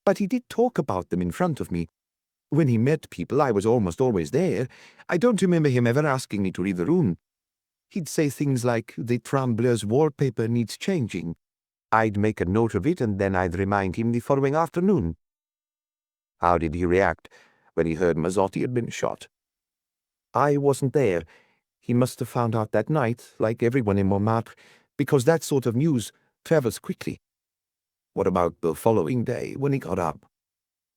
but he did talk about them in front of me. When he met people, I was almost always there. I don't remember him ever asking me to leave the room. He'd say things like, 'The Trembleur's wallpaper needs changing.' I'd make a note of it, and then I'd remind him the following afternoon." "How did he react when he heard Mazzotti had been shot?" "I wasn't there. He must have found out that night, like everyone in Montmartre, because that sort of news travels quickly. What about the following day, when he got up?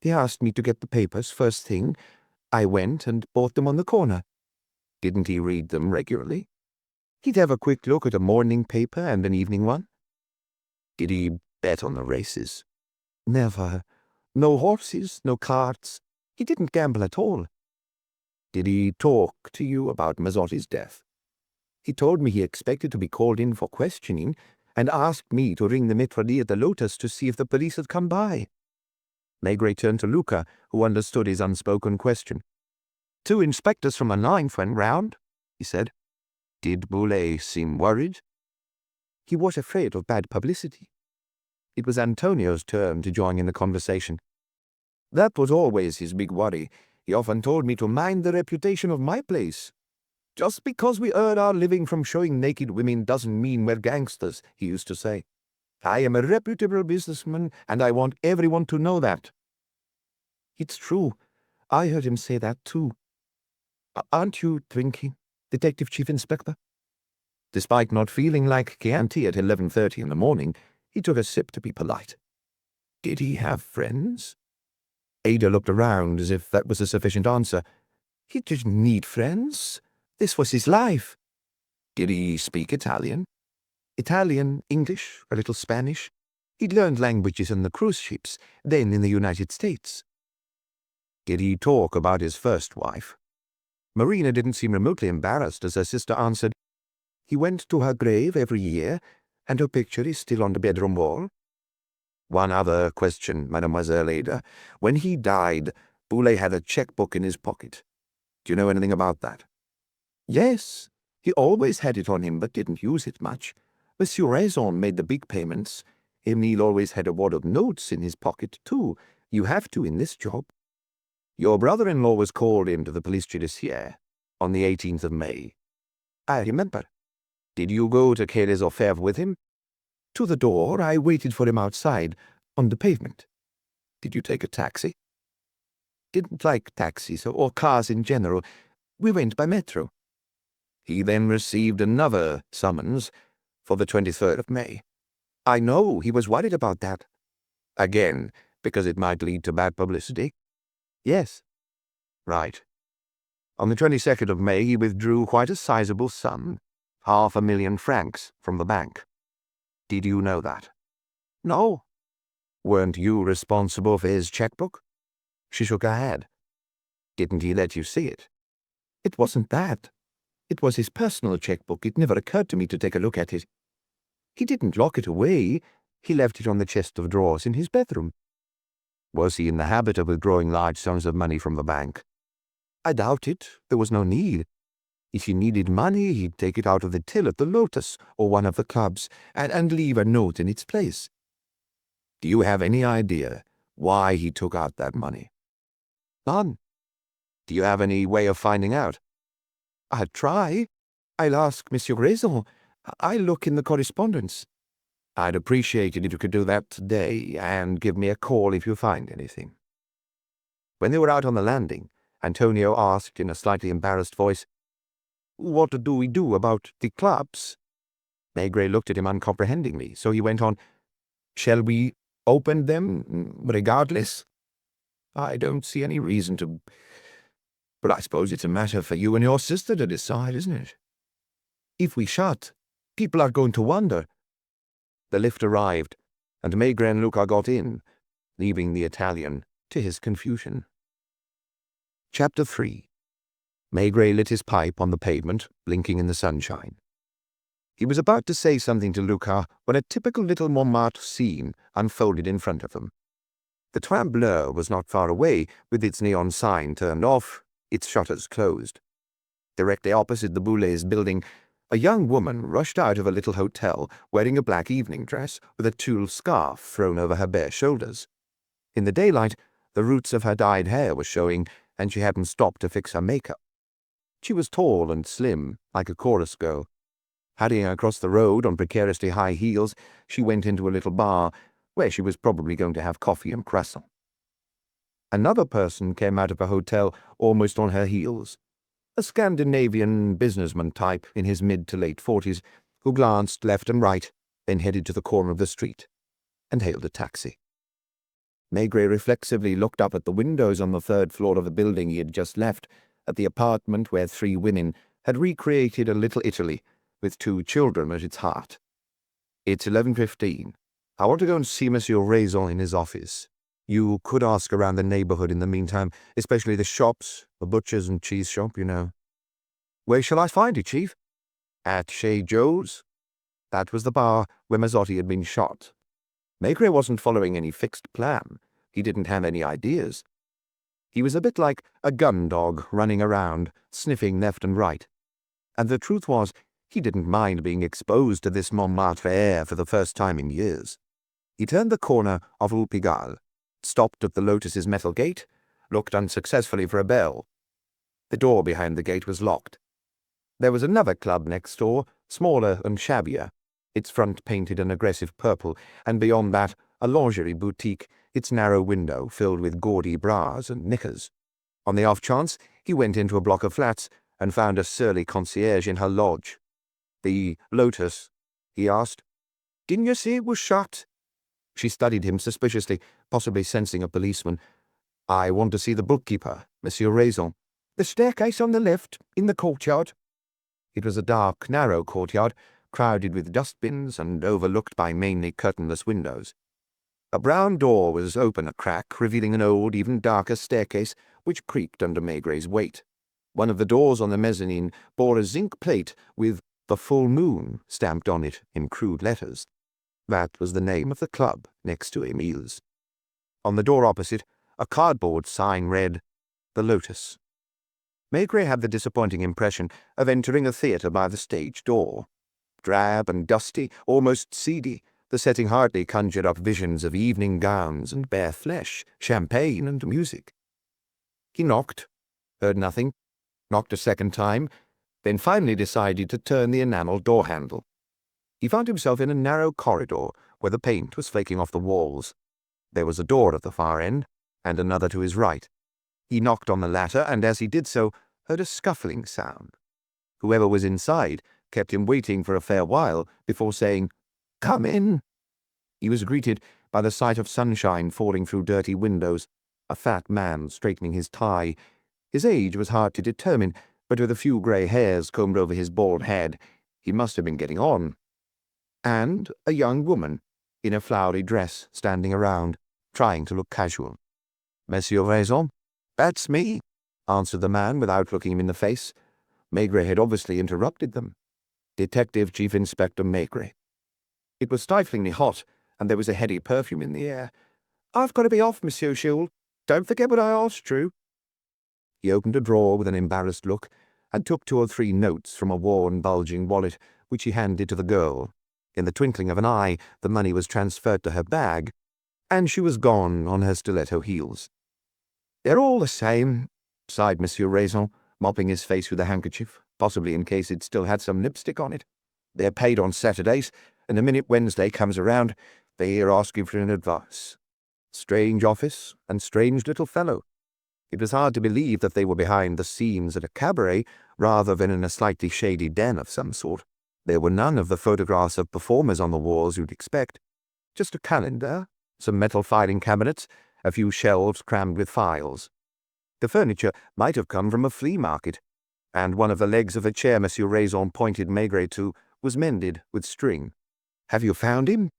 He asked me to get the papers first thing. I went and bought them on the corner. Didn't he read them regularly? He'd have a quick look at a morning paper and an evening one. Did he bet on the races? Never. No horses, no cards. He didn't gamble at all. Did he talk to you about Mazzotti's death? He told me he expected to be called in for questioning and asked me to ring the maitre at the Lotus to see if the police had come by. Maigret turned to Luca, who understood his unspoken question. 2 inspectors from the 9th went round, he said. Did Boulay seem worried? He was afraid of bad publicity. It was Antonio's turn to join in the conversation. That was always his big worry. He often told me to mind the reputation of my place. Just because we earn our living from showing naked women doesn't mean we're gangsters, he used to say. I am a reputable businessman, and I want everyone to know that. It's true. I heard him say that too. Aren't you drinking, Detective Chief Inspector? Despite not feeling like Chianti at 11:30 in the morning, he took a sip to be polite. Did he have friends? Ada looked around as if that was a sufficient answer. He didn't need friends. This was his life. Did he speak Italian? Italian, English, a little Spanish. He'd learned languages on the cruise ships, then in the United States. Did he talk about his first wife? Marina didn't seem remotely embarrassed as her sister answered, He went to her grave every year, and her picture is still on the bedroom wall. One other question, Mademoiselle Ada. When he died, Boulay had a checkbook in his pocket. Do you know anything about that? Yes. He always had it on him, but didn't use it much. Monsieur Raison made the big payments. Emile always had a wad of notes in his pocket, too. You have to in this job. Your brother-in-law was called into the police judiciaire on the 18th of May. I remember. Did you go to Quai des Orfèvres with him? To the door. I waited for him outside, on the pavement. Did you take a taxi? Didn't like taxis or cars in general. We went by metro. He then received another summons for the 23rd of May. I know, he was worried about that. Again, because it might lead to bad publicity? Yes. Right. On the 22nd of May, he withdrew quite a sizable sum, 500,000 francs, from the bank. Did you know that? No. Weren't you responsible for his checkbook? She shook her head. Didn't he let you see it? It wasn't that. It was his personal checkbook. It never occurred to me to take a look at it. He didn't lock it away. He left it on the chest of drawers in his bedroom. Was he in the habit of withdrawing large sums of money from the bank? I doubt it. There was no need. If he needed money, he'd take it out of the till at the Lotus or one of the clubs and leave a note in its place. Do you have any idea why he took out that money? None. Do you have any way of finding out? I'll try. I'll ask Monsieur Raison. I'll look in the correspondence. I'd appreciate it if you could do that today, and give me a call if you find anything. When they were out on the landing, Antonio asked in a slightly embarrassed voice, What do we do about the clubs? Maigret looked at him uncomprehendingly, so he went on, Shall we open them regardless? I don't see any reason to, but I suppose it's a matter for you and your sister to decide, isn't it? If we shut, people are going to wonder. The lift arrived, and Maigret and Luca got in, leaving the Italian to his confusion. Chapter 3. Maigret lit his pipe on the pavement, blinking in the sunshine. He was about to say something to Luca when a typical little Montmartre scene unfolded in front of them. The Train Bleu was not far away, with its neon sign turned off, its shutters closed. Directly opposite the Boulez building, a young woman rushed out of a little hotel wearing a black evening dress with a tulle scarf thrown over her bare shoulders. In the daylight, the roots of her dyed hair were showing, and she hadn't stopped to fix her makeup. She was tall and slim, like a chorus girl. Hurrying across the road on precariously high heels, she went into a little bar, where she was probably going to have coffee and croissant. Another person came out of a hotel almost on her heels. A Scandinavian businessman type in his mid to late 40s, who glanced left and right, then headed to the corner of the street and hailed a taxi. Maigret reflexively looked up at the windows on the third floor of the building he had just left, at the apartment where 3 women had recreated a little Italy with 2 children at its heart. "It's 11:15. I want to go and see Monsieur Raison in his office. You could ask around the neighborhood in the meantime, especially the shops, the butcher's and cheese shop, you know." "Where shall I find you, Chief?" "At Chez Joe's." That was the bar where Mazzotti had been shot. Maigret wasn't following any fixed plan. He didn't have any ideas. He was a bit like a gun dog running around, sniffing left and right. And the truth was, he didn't mind being exposed to this Montmartre air for the first time in years. He turned the corner of Rue Pigalle, stopped at the Lotus's metal gate, looked unsuccessfully for a bell. The door behind the gate was locked. There was another club next door, smaller and shabbier, its front painted an aggressive purple, and beyond that a lingerie boutique, its narrow window filled with gaudy bras and knickers. On the off chance, he went into a block of flats and found a surly concierge in her lodge. "The Lotus?" he asked. "Didn't you see it was shut?" She studied him suspiciously, possibly sensing a policeman. "I want to see the bookkeeper, Monsieur Raison." "The staircase on the left, in the courtyard." It was a dark, narrow courtyard, crowded with dustbins and overlooked by mainly curtainless windows. A brown door was open a crack, revealing an old, even darker staircase, which creaked under Maigret's weight. One of the doors on the mezzanine bore a zinc plate with "The Full Moon" stamped on it in crude letters. That was the name of the club next to Émile's. On the door opposite, a cardboard sign read, "The Lotus." Maigret had the disappointing impression of entering a theatre by the stage door. Drab and dusty, almost seedy, the setting hardly conjured up visions of evening gowns and bare flesh, champagne and music. He knocked, heard nothing, knocked a second time, then finally decided to turn the enamel door handle. He found himself in a narrow corridor where the paint was flaking off the walls. There was a door at the far end, and another to his right. He knocked on the latter, and as he did so, heard a scuffling sound. Whoever was inside kept him waiting for a fair while before saying, "Come in." He was greeted by the sight of sunshine falling through dirty windows, a fat man straightening his tie. His age was hard to determine, but with a few grey hairs combed over his bald head, he must have been getting on. And a young woman, in a flowery dress, standing around, trying to look casual. "Monsieur Raison?" "That's me," answered the man without looking him in the face. Maigret had obviously interrupted them. Detective Chief Inspector Maigret. It was stiflingly hot, and there was a heady perfume in the air. "I've got to be off, Monsieur Jules. Don't forget what I asked you." He opened a drawer with an embarrassed look, and took 2 or 3 notes from a worn, bulging wallet, which he handed to the girl. In the twinkling of an eye, the money was transferred to her bag, and she was gone on her stiletto heels. "They're all the same," sighed Monsieur Raison, mopping his face with a handkerchief, possibly in case it still had some lipstick on it. "They're paid on Saturdays, and the minute Wednesday comes around, they're here asking for an advice. Strange office, and strange little fellow. It was hard to believe that they were behind the scenes at a cabaret, rather than in a slightly shady den of some sort. There were none of the photographs of performers on the walls you'd expect. Just a calendar, some metal filing cabinets, a few shelves crammed with files. The furniture might have come from a flea market, and one of the legs of a chair Monsieur Raison pointed Maigret to was mended with string. "Have you found him?"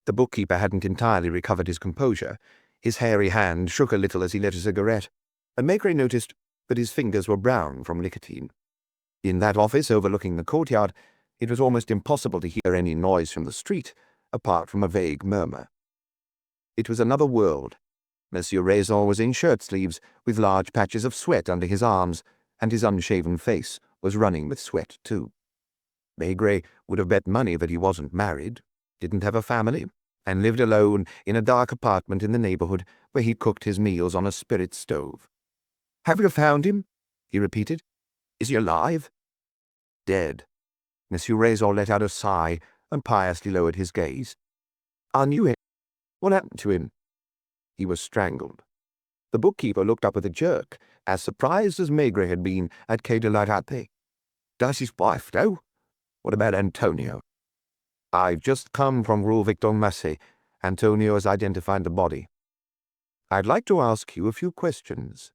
The bookkeeper hadn't entirely recovered his composure. His hairy hand shook a little as he lit a cigarette, and Maigret noticed that his fingers were brown from nicotine. In that office overlooking the courtyard, it was almost impossible to hear any noise from the street, apart from a vague murmur. It was another world. Monsieur Raison was in shirt-sleeves, with large patches of sweat under his arms, and his unshaven face was running with sweat too. Maigret would have bet money that he wasn't married, didn't have a family, and lived alone in a dark apartment in the neighborhood where he cooked his meals on a spirit stove. "Have you found him?" he repeated. "Is he alive?" "Dead." Monsieur Raison let out a sigh and piously lowered his gaze. "I knew it. What happened to him?" "He was strangled." The bookkeeper looked up with a jerk, as surprised as Maigret had been at Quai de la Ratte. "Does his wife know?" What about Antonio? I've just come from Rue Victor Massé. Antonio has identified the body. I'd like to ask you a few questions.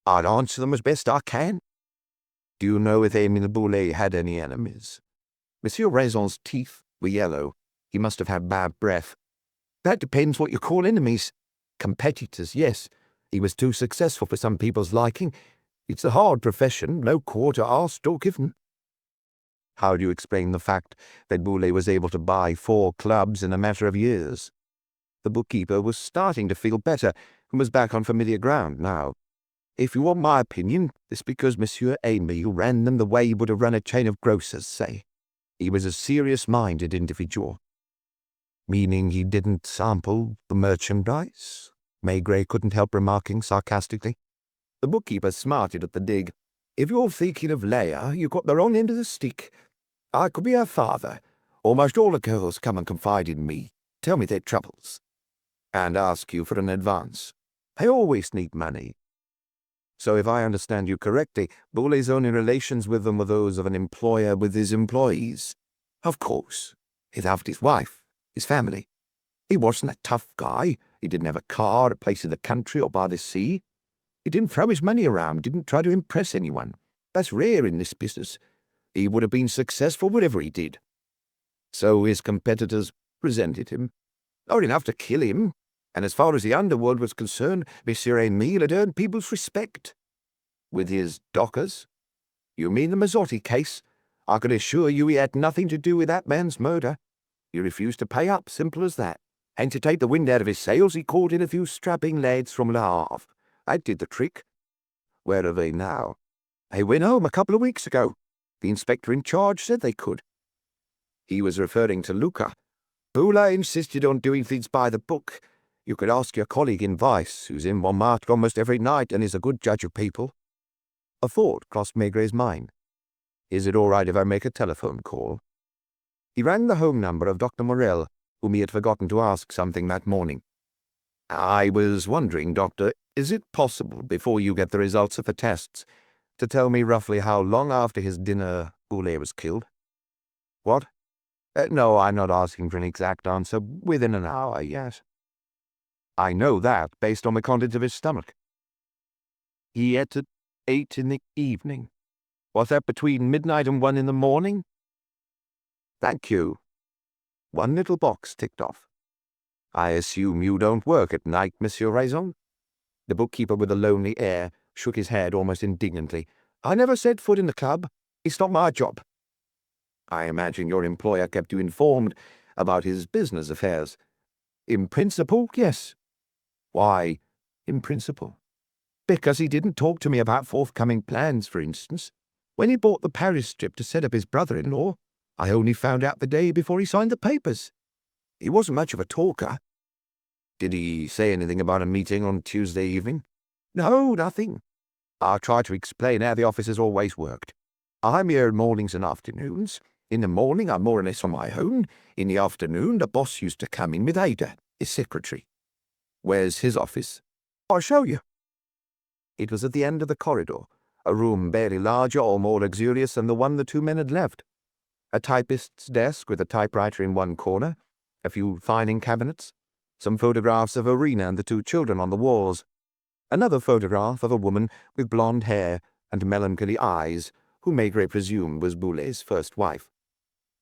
I'll answer them as best I can. Do you know if Émile Boulet had any enemies? Monsieur Raison's teeth were yellow. He must have had bad breath. That depends what you call enemies. Competitors, yes. He was too successful for some people's liking. It's a hard profession, no quarter asked or given. How do you explain the fact that Boulet was able to buy 4 clubs in a matter of years? The bookkeeper was starting to feel better and was back on familiar ground now. If you want my opinion, it's because Monsieur Émile ran them the way he would have run a chain of grocers, say. He was a serious-minded individual. Meaning he didn't sample the merchandise? Maigret couldn't help remarking sarcastically. The bookkeeper smarted at the dig. If you're thinking of Leia, you got the wrong end of the stick. I could be her father. Almost all the girls come and confide in me, tell me their troubles, and ask you for an advance. They always need money. So if I understand you correctly, Boulet's only relations with them were those of an employer with his employees. Of course. He loved his wife, his family. He wasn't a tough guy. He didn't have a car, a place in the country or by the sea. He didn't throw his money around, didn't try to impress anyone. That's rare in this business. He would have been successful whatever he did. So his competitors resented him. Not enough to kill him. And as far as the underworld was concerned, Monsieur Émile had earned people's respect. With his dockers? You mean the Mazzotti case? I can assure you he had nothing to do with that man's murder. He refused to pay up, simple as that. And to take the wind out of his sails, he called in a few strapping lads from Le Havre. That did the trick. Where are they now? They went home a couple of weeks ago. The inspector in charge said they could. He was referring to Lucca. Boulet insisted on doing things by the book. You could ask your colleague in Vice, who's in Montmartre almost every night and is a good judge of people. A thought crossed Maigret's mind. Is it all right if I make a telephone call? He rang the home number of Dr. Morel, whom he had forgotten to ask something that morning. I was wondering, Doctor, is it possible, before you get the results of the tests, to tell me roughly how long after his dinner Boulet was killed? What? No, I'm not asking for an exact answer. Within an hour, yes. I know that, based on the contents of his stomach. He ate at 8 in the evening. Was that between midnight and 1 in the morning? Thank you. One little box ticked off. I assume you don't work at night, Monsieur Raison? The bookkeeper, with a lonely air, shook his head almost indignantly. I never set foot in the club. It's not my job. I imagine your employer kept you informed about his business affairs. In principle, yes. Why, in principle? Because he didn't talk to me about forthcoming plans, for instance. When he bought the Paris strip to set up his brother-in-law, I only found out the day before he signed the papers. He wasn't much of a talker. Did he say anything about a meeting on Tuesday evening? No, nothing. I tried to explain how the office has always worked. I'm here mornings and afternoons. In the morning, I'm more or less on my own. In the afternoon, the boss used to come in with Ada, his secretary. Where's his office? I'll show you. It was at the end of the corridor, a room barely larger or more luxurious than the one the 2 men had left. A typist's desk with a typewriter in one corner, a few filing cabinets, some photographs of Irina and the 2 children on the walls, another photograph of a woman with blonde hair and melancholy eyes, who Maigret presumed was Boulet's first wife.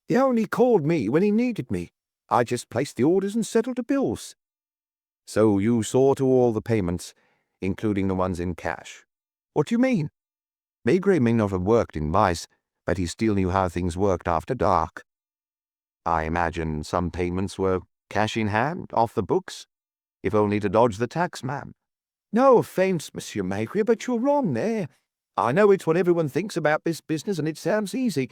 He only called me when he needed me. I just placed the orders and settled the bills. So you saw to all the payments, including the ones in cash. What do you mean? Maigret may not have worked in Vice, but he still knew how things worked after dark. I imagine some payments were cash in hand, off the books, if only to dodge the tax man. No offence, Monsieur Maigret, but you're wrong there. I know it's what everyone thinks about this business, and it sounds easy,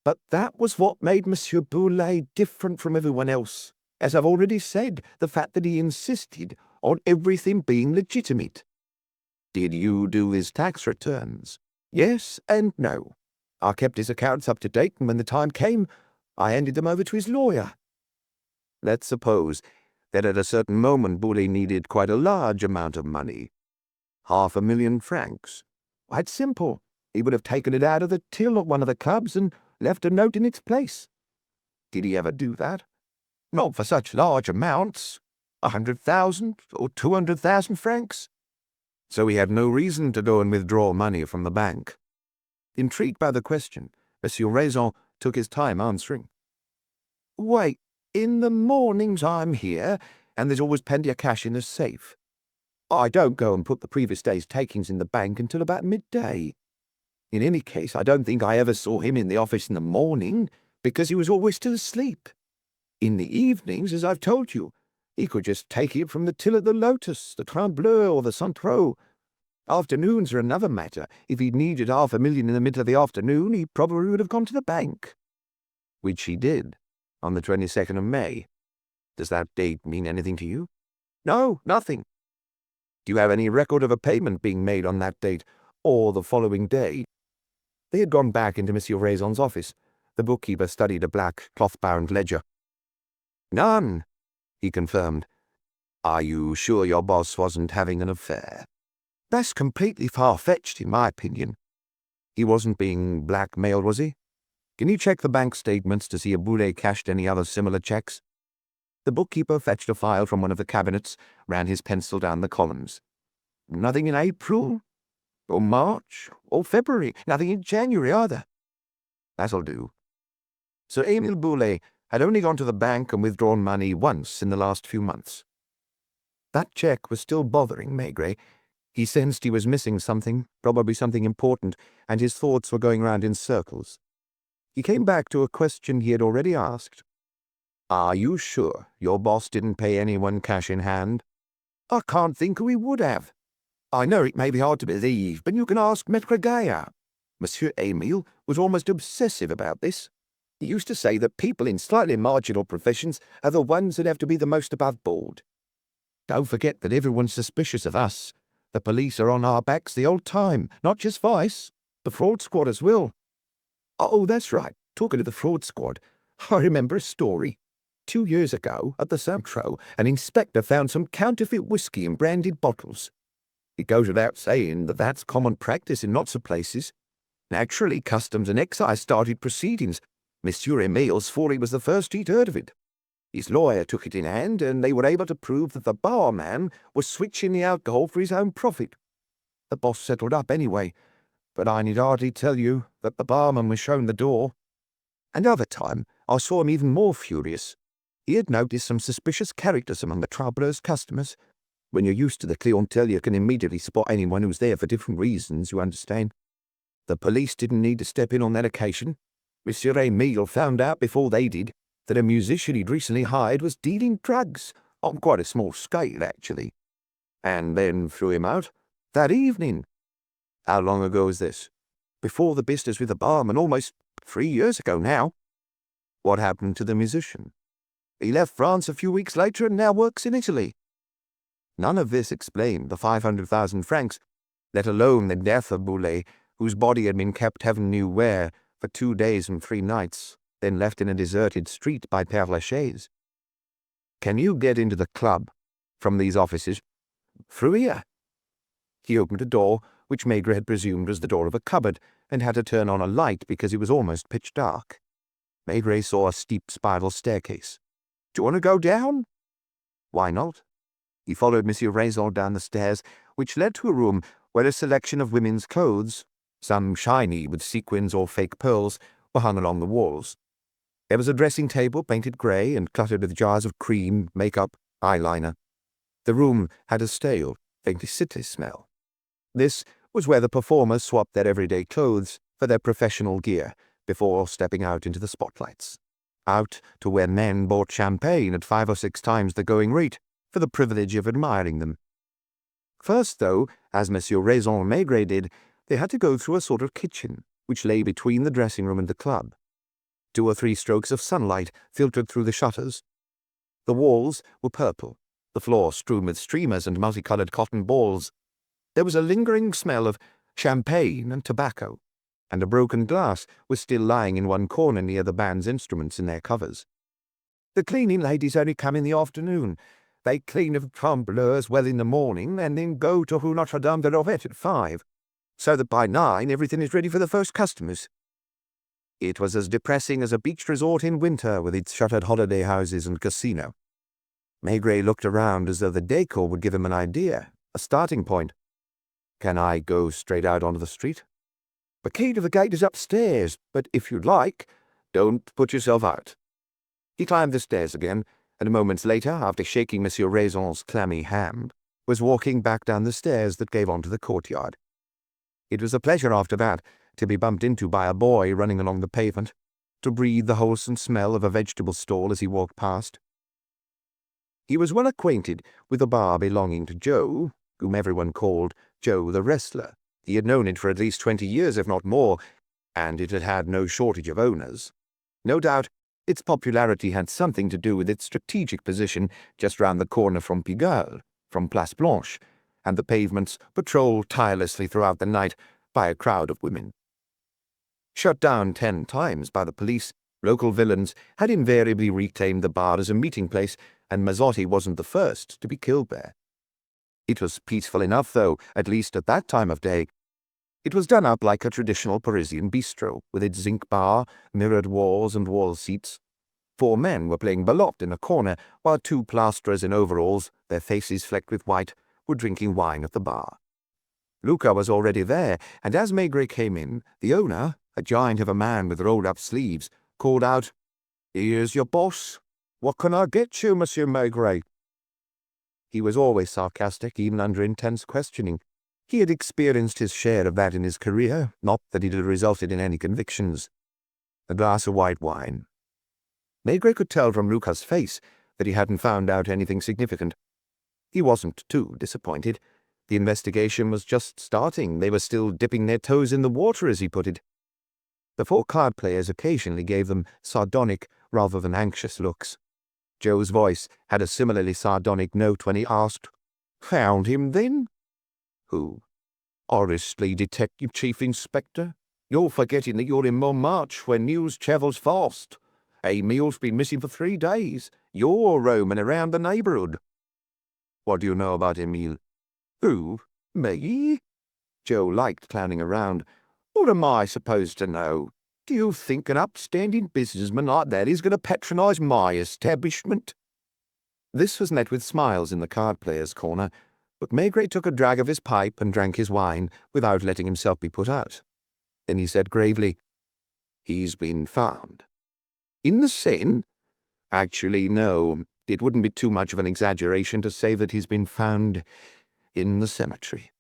but that was what made Monsieur Boulet different from everyone else. As I've already said, the fact that he insisted on everything being legitimate. Did you do his tax returns? Yes and no. I kept his accounts up to date, and when the time came, I handed them over to his lawyer. Let's suppose that at a certain moment Boulet needed quite a large amount of money. 500,000 francs. Quite simple. He would have taken it out of the till at one of the clubs and left a note in its place. Did he ever do that? Not for such large amounts. 100,000 or 200,000 francs. So he had no reason to go and withdraw money from the bank. Intrigued by the question, Monsieur Raison took his time answering. Wait, in the mornings I'm here, and there's always plenty of cash in the safe. I don't go and put the previous day's takings in the bank until about midday. In any case, I don't think I ever saw him in the office in the morning, because he was always still asleep. In the evenings, as I've told you, he could just take it from the till at the Lotus, the Train Bleu, or the Centraux. Afternoons are another matter. If he'd needed 500,000 in the middle of the afternoon, he probably would have gone to the bank. Which he did, on the 22nd of May. Does that date mean anything to you? No, nothing. Do you have any record of a payment being made on that date, or the following day? They had gone back into Monsieur Raison's office. The bookkeeper studied a black, cloth-bound ledger. None, he confirmed. Are you sure your boss wasn't having an affair? That's completely far-fetched, in my opinion. He wasn't being blackmailed, was he? Can you check the bank statements to see if Boulet cashed any other similar checks? The bookkeeper fetched a file from one of the cabinets, ran his pencil down the columns. Nothing in April, or March, or February. Nothing in January either. That'll do. Sir Emile Boulet had only gone to the bank and withdrawn money once in the last few months. That check was still bothering Maigret. He sensed he was missing something, probably something important, and his thoughts were going round in circles. He came back to a question he had already asked. Are you sure your boss didn't pay anyone cash in hand? I can't think who he would have. I know it may be hard to believe, but you can ask Maître Gaillard. Monsieur Emile was almost obsessive about this. He used to say that people in slightly marginal professions are the ones that have to be the most above board. Don't forget that everyone's suspicious of us. The police are on our backs the old time, not just Vice. The fraud squad as well. Oh, that's right. Talking of the fraud squad, I remember a story. 2 years ago, at the Centraux, an inspector found some counterfeit whiskey in branded bottles. It goes without saying that that's common practice in lots of places. Naturally, Customs and Excise started proceedings. Monsieur Emile swore he was the first he'd heard of it. His lawyer took it in hand, and they were able to prove that the barman was switching the alcohol for his own profit. The boss settled up anyway, but I need hardly tell you that the barman was shown the door. Another time, I saw him even more furious. He had noticed some suspicious characters among the Traveller's customers. When you're used to the clientele, you can immediately spot anyone who's there for different reasons, you understand. The police didn't need to step in on that occasion. Monsieur Emile found out before they did that a musician he'd recently hired was dealing drugs, on quite a small scale, actually, and then threw him out that evening. How long ago was this? Before the business with the barman, almost 3 years ago now. What happened to the musician? He left France a few weeks later and now works in Italy. None of this explained the 500,000 francs, let alone the death of Boulet, whose body had been kept heaven knew where for 2 days and 3 nights, then left in a deserted street by Père Lachaise. Can you get into the club from these offices? Through here. He opened a door, which Maigret had presumed was the door of a cupboard, and had to turn on a light because it was almost pitch dark. Maigret saw a steep spiral staircase. Do you want to go down? Why not? He followed Monsieur Raison down the stairs, which led to a room where a selection of women's clothes, some shiny with sequins or fake pearls, were hung along the walls. There was a dressing table painted grey and cluttered with jars of cream, makeup, eyeliner. The room had a stale, faintly citrus smell. This was where the performers swapped their everyday clothes for their professional gear before stepping out into the spotlights. Out to where men bought champagne at 5 or 6 times the going rate for the privilege of admiring them. First, though, as Monsieur Raison Maigret did, they had to go through a sort of kitchen, which lay between the dressing room and the club. 2 or 3 strokes of sunlight filtered through the shutters. The walls were purple, the floor strewn with streamers and multicolored cotton balls. There was a lingering smell of champagne and tobacco, and a broken glass was still lying in one corner near the band's instruments in their covers. The cleaning ladies only come in the afternoon. They clean of trombleurs well in the morning, and then go to Rue Notre-Dame de Lorette at 5, so that by 9 everything is ready for the first customers. It was as depressing as a beach resort in winter with its shuttered holiday houses and casino. Maigret looked around as though the decor would give him an idea, a starting point. Can I go straight out onto the street? The key to the gate is upstairs, but if you'd like, don't put yourself out. He climbed the stairs again, and moments later, after shaking Monsieur Raison's clammy hand, was walking back down the stairs that gave onto the courtyard. It was a pleasure after that to be bumped into by a boy running along the pavement, to breathe the wholesome smell of a vegetable stall as he walked past. He was well acquainted with a bar belonging to Joe, whom everyone called Joe the Wrestler. He had known it for at least 20 years, if not more, and it had had no shortage of owners. No doubt, its popularity had something to do with its strategic position just round the corner from Pigalle, from Place Blanche, and the pavements patrolled tirelessly throughout the night by a crowd of women. Shut down 10 times by the police, local villains had invariably reclaimed the bar as a meeting place, and Mazzotti wasn't the first to be killed there. It was peaceful enough, though, at least at that time of day. It was done up like a traditional Parisian bistro, with its zinc bar, mirrored walls and wall seats. 4 men were playing belote in a corner, while 2 plasterers in overalls, their faces flecked with white, were drinking wine at the bar. Luca was already there, and as Maigret came in, the owner, a giant of a man with rolled-up sleeves, called out, "Here's your boss. What can I get you, Monsieur Maigret?" He was always sarcastic, even under intense questioning. He had experienced his share of that in his career, not that it had resulted in any convictions. A glass of white wine. Maigret could tell from Luca's face that he hadn't found out anything significant. He wasn't too disappointed. The investigation was just starting. They were still dipping their toes in the water, as he put it. The 4 card players occasionally gave them sardonic rather than anxious looks. Joe's voice had a similarly sardonic note when he asked, "Found him, then?" "Who?" "Honestly, Detective Chief Inspector, you're forgetting that you're in Montmartre where news travels fast. Emil's been missing for 3 days. You're roaming around the neighborhood." "What do you know about Emile?" "Who? Me?" Joe liked clowning around. "What am I supposed to know? Do you think an upstanding businessman like that is going to patronize my establishment?" This was met with smiles in the card players' corner, but Maigret took a drag of his pipe and drank his wine without letting himself be put out. Then he said gravely, "He's been found." "In the Seine?" "Actually, no. It wouldn't be too much of an exaggeration to say that he's been found in the cemetery."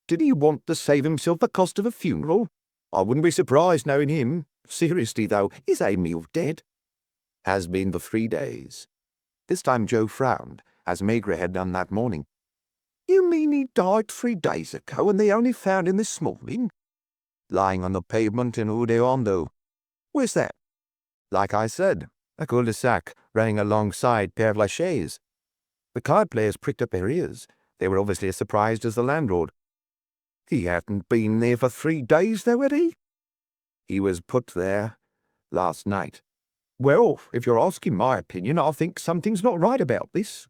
"Did he want to save himself the cost of a funeral? I wouldn't be surprised knowing him. Seriously, though, is Emile dead?" "Has been for 3 days. This time Joe frowned, as Maigret had done that morning. "You mean he died 3 days ago and they only found him this morning?" "Lying on the pavement in Rue des Rondeaux." "Where's that?" "Like I said, a cul-de-sac running alongside Père Lachaise." The card players pricked up their ears. They were obviously as surprised as the landlord. "He hadn't been there for 3 days, though, had he?" "He was put there last night." "Well, if you're asking my opinion, I think something's not right about this.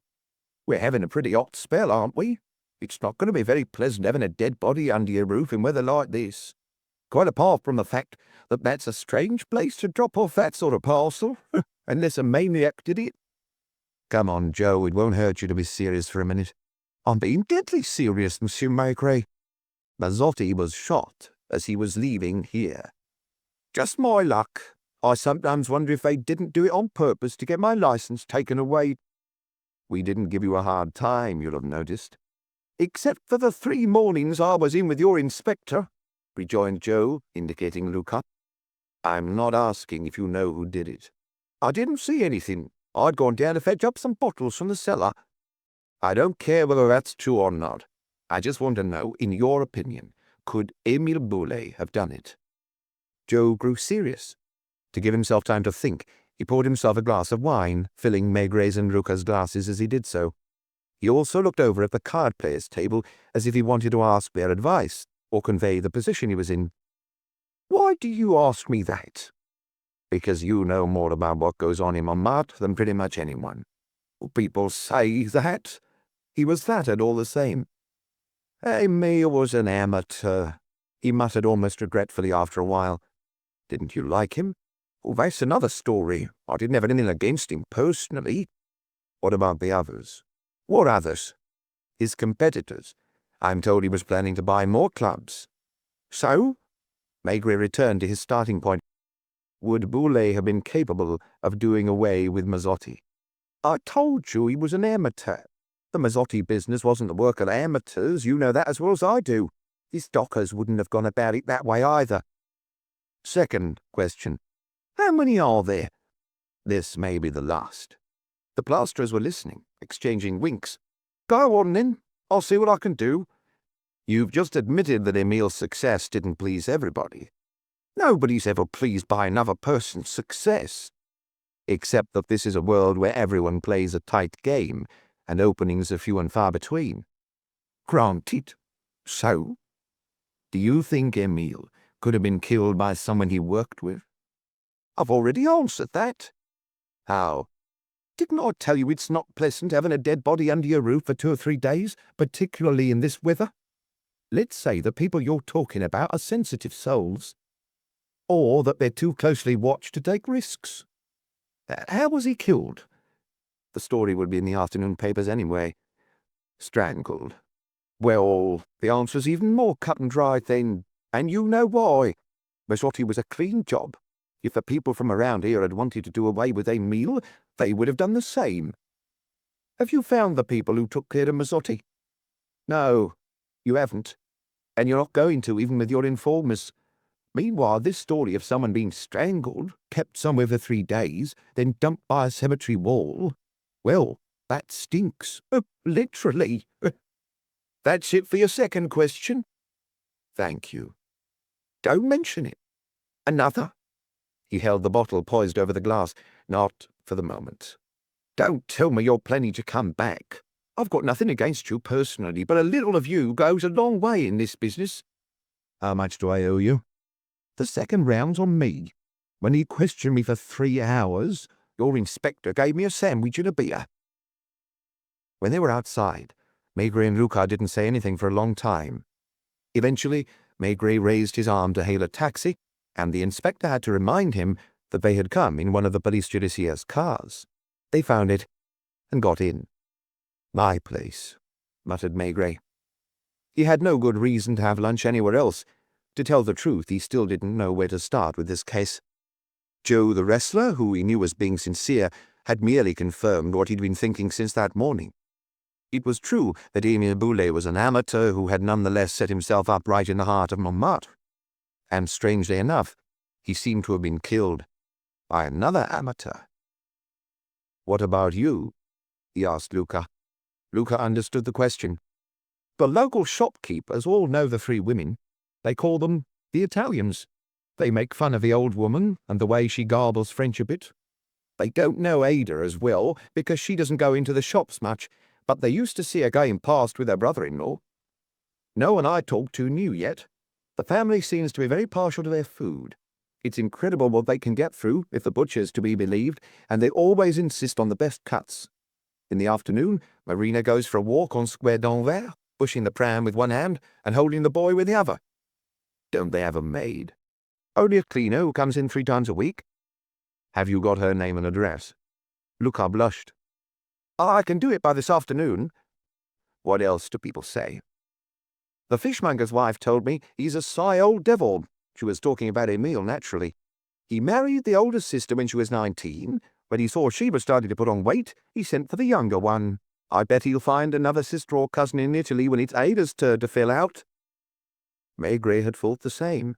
We're having a pretty hot spell, aren't we? It's not going to be very pleasant having a dead body under your roof in weather like this. Quite apart from the fact that that's a strange place to drop off that sort of parcel, unless a maniac did it." "Come on, Joe, it won't hurt you to be serious for a minute." "I'm being deadly serious, Monsieur Maigret." Mazzotti was shot as he was leaving here. "Just my luck. I sometimes wonder if they didn't do it on purpose to get my license taken away." "We didn't give you a hard time, you'll have noticed." "Except for the 3 mornings I was in with your inspector," rejoined Joe, indicating Luca. "I'm not asking if you know who did it." "I didn't see anything. I'd gone down to fetch up some bottles from the cellar." "I don't care whether that's true or not. I just want to know, in your opinion, could Émile Boulet have done it?" Joe grew serious. To give himself time to think, he poured himself a glass of wine, filling Maigret's and Luca's glasses as he did so. He also looked over at the card players' table as if he wanted to ask their advice or convey the position he was in. "Why do you ask me that?" "Because you know more about what goes on in Montmartre than pretty much anyone." "People say that." He was flattered all the same. "Emile was an amateur," he muttered almost regretfully after a while. Didn't you like him? Oh, that's another story. I didn't have anything against him personally. What about the others? What others? His competitors. I'm told he was planning to buy more clubs. So? Maigret returned to his starting point. Would Boulay have been capable of doing away with Mazzotti? I told you he was an amateur. The Mazzotti business wasn't the work of amateurs, you know that as well as I do. His dockers wouldn't have gone about it that way either. Second question. How many are there? This may be the last. The plasterers were listening, exchanging winks. Go on then, I'll see what I can do. You've just admitted that Emil's success didn't please everybody. Nobody's ever pleased by another person's success. Except that this is a world where everyone plays a tight game, and openings are few and far between. Granted. So? Do you think Emil could have been killed by someone he worked with? I've already answered that. How? Didn't I tell you it's not pleasant having a dead body under your roof for 2 or 3 days, particularly in this weather? Let's say the people you're talking about are sensitive souls. Or that they're too closely watched to take risks. How was he killed? The story would be in the afternoon papers anyway. Strangled. Well, the answer's even more cut and dried then, and you know why. Mazzotti was a clean job. If the people from around here had wanted to do away with Emile, they would have done the same. Have you found the people who took care of Mazzotti? No, you haven't. And you're not going to, even with your informers. Meanwhile, this story of someone being strangled, kept somewhere for 3 days, then dumped by a cemetery wall, well, that stinks. Literally. That's it for your second question. Thank you. Don't mention it. Another? He held the bottle poised over the glass. Not for the moment. Don't tell me you're planning to come back. I've got nothing against you personally, but a little of you goes a long way in this business. How much do I owe you? The second round's on me. When he questioned me for 3 hours, your inspector gave me a sandwich and a beer. When they were outside, Maigret and Lucas didn't say anything for a long time. Eventually, Maigret raised his arm to hail a taxi, and the inspector had to remind him that they had come in one of the police judiciaire's cars. They found it and got in. My place, muttered Maigret. He had no good reason to have lunch anywhere else. To tell the truth, he still didn't know where to start with this case. Joe the wrestler, who he knew was being sincere, had merely confirmed what he'd been thinking since that morning. It was true that Emile Boulay was an amateur who had nonetheless set himself up right in the heart of Montmartre. And strangely enough, he seemed to have been killed by another amateur. What about you? He asked Lucas. Lucas understood the question. The local shopkeepers all know the 3 women. They call them the Italians. They make fun of the old woman and the way she garbles French a bit. They don't know Ada as well because she doesn't go into the shops much, but they used to see her going past with her brother-in-law. No one I talked to knew yet. The family seems to be very partial to their food. It's incredible what they can get through, if the butcher's to be believed, and they always insist on the best cuts. In the afternoon, Marina goes for a walk on Square d'Anvers, pushing the pram with one hand and holding the boy with the other. Don't they have a maid? Only a cleaner who comes in 3 times a week. Have you got her name and address? Lucas blushed. I can do it by this afternoon. What else do people say? The fishmonger's wife told me he's a sly old devil. She was talking about Emile, naturally. He married the older sister when she was 19. When he saw she was starting to put on weight, he sent for the younger one. I bet he'll find another sister or cousin in Italy when it's Ada's turn to fill out. Maigret had thought the same.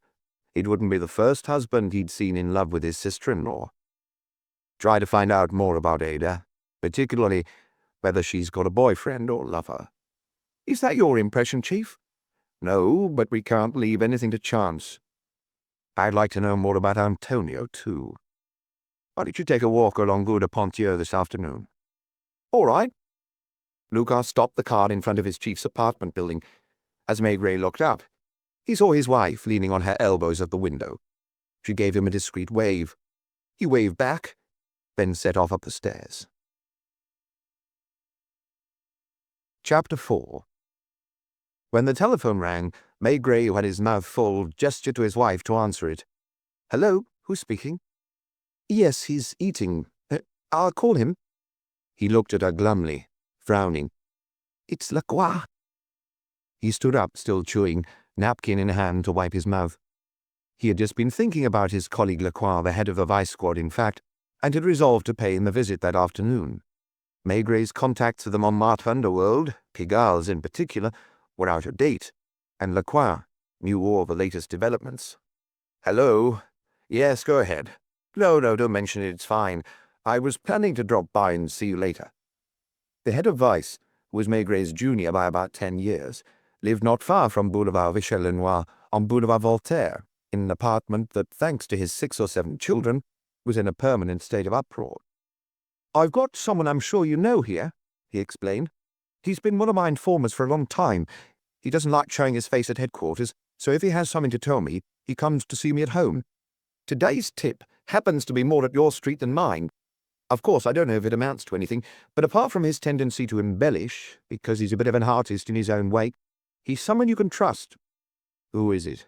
It wouldn't be the first husband he'd seen in love with his sister-in-law. Try to find out more about Ada, particularly whether she's got a boyfriend or lover. Is that your impression, Chief? No, but we can't leave anything to chance. I'd like to know more about Antonio, too. Why don't you take a walk along Rue de Pontier this afternoon? All right. Lucas stopped the car in front of his chief's apartment building. As Maigret looked up, he saw his wife leaning on her elbows at the window. She gave him a discreet wave. He waved back, then set off up the stairs. Chapter 4. When the telephone rang, Maigret, who had his mouth full, gestured to his wife to answer it. Hello, who's speaking? Yes, he's eating. I'll call him. He looked at her glumly, frowning. It's Lacroix. He stood up, still chewing, napkin in hand to wipe his mouth. He had just been thinking about his colleague Lacroix, the head of the vice squad, in fact, and had resolved to pay him a visit that afternoon. Maigret's contacts with the Montmartre underworld, Pigalle in particular, were out of date, and Lacroix knew all the latest developments. Hello? Yes, go ahead. No, don't mention it, it's fine. I was planning to drop by and see you later. The head of vice, who was Maigret's junior by about 10 years, lived not far from Boulevard Michel-Lenoir on Boulevard Voltaire, in an apartment that, thanks to his 6 or 7 children, was in a permanent state of uproar. I've got someone I'm sure you know here, he explained. He's been one of my informers for a long time. He doesn't like showing his face at headquarters, so if he has something to tell me, he comes to see me at home. Today's tip happens to be more at your street than mine. Of course, I don't know if it amounts to anything, but apart from his tendency to embellish, because he's a bit of an artist in his own way, he's someone you can trust. Who is it?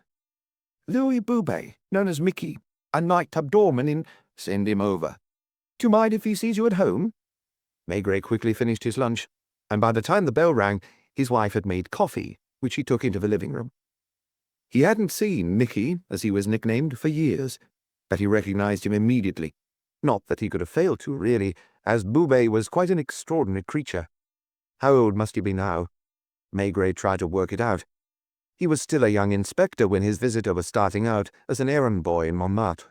Louis Boubet, known as Mickey, a nightclub doorman in... Send him over. Do you mind if he sees you at home? Maigret quickly finished his lunch, and by the time the bell rang, his wife had made coffee, which he took into the living room. He hadn't seen Mickey, as he was nicknamed, for years, but he recognized him immediately. Not that he could have failed to, really, as Boubet was quite an extraordinary creature. How old must he be now? Maigret tried to work it out. He was still a young inspector when his visitor was starting out as an errand boy in Montmartre.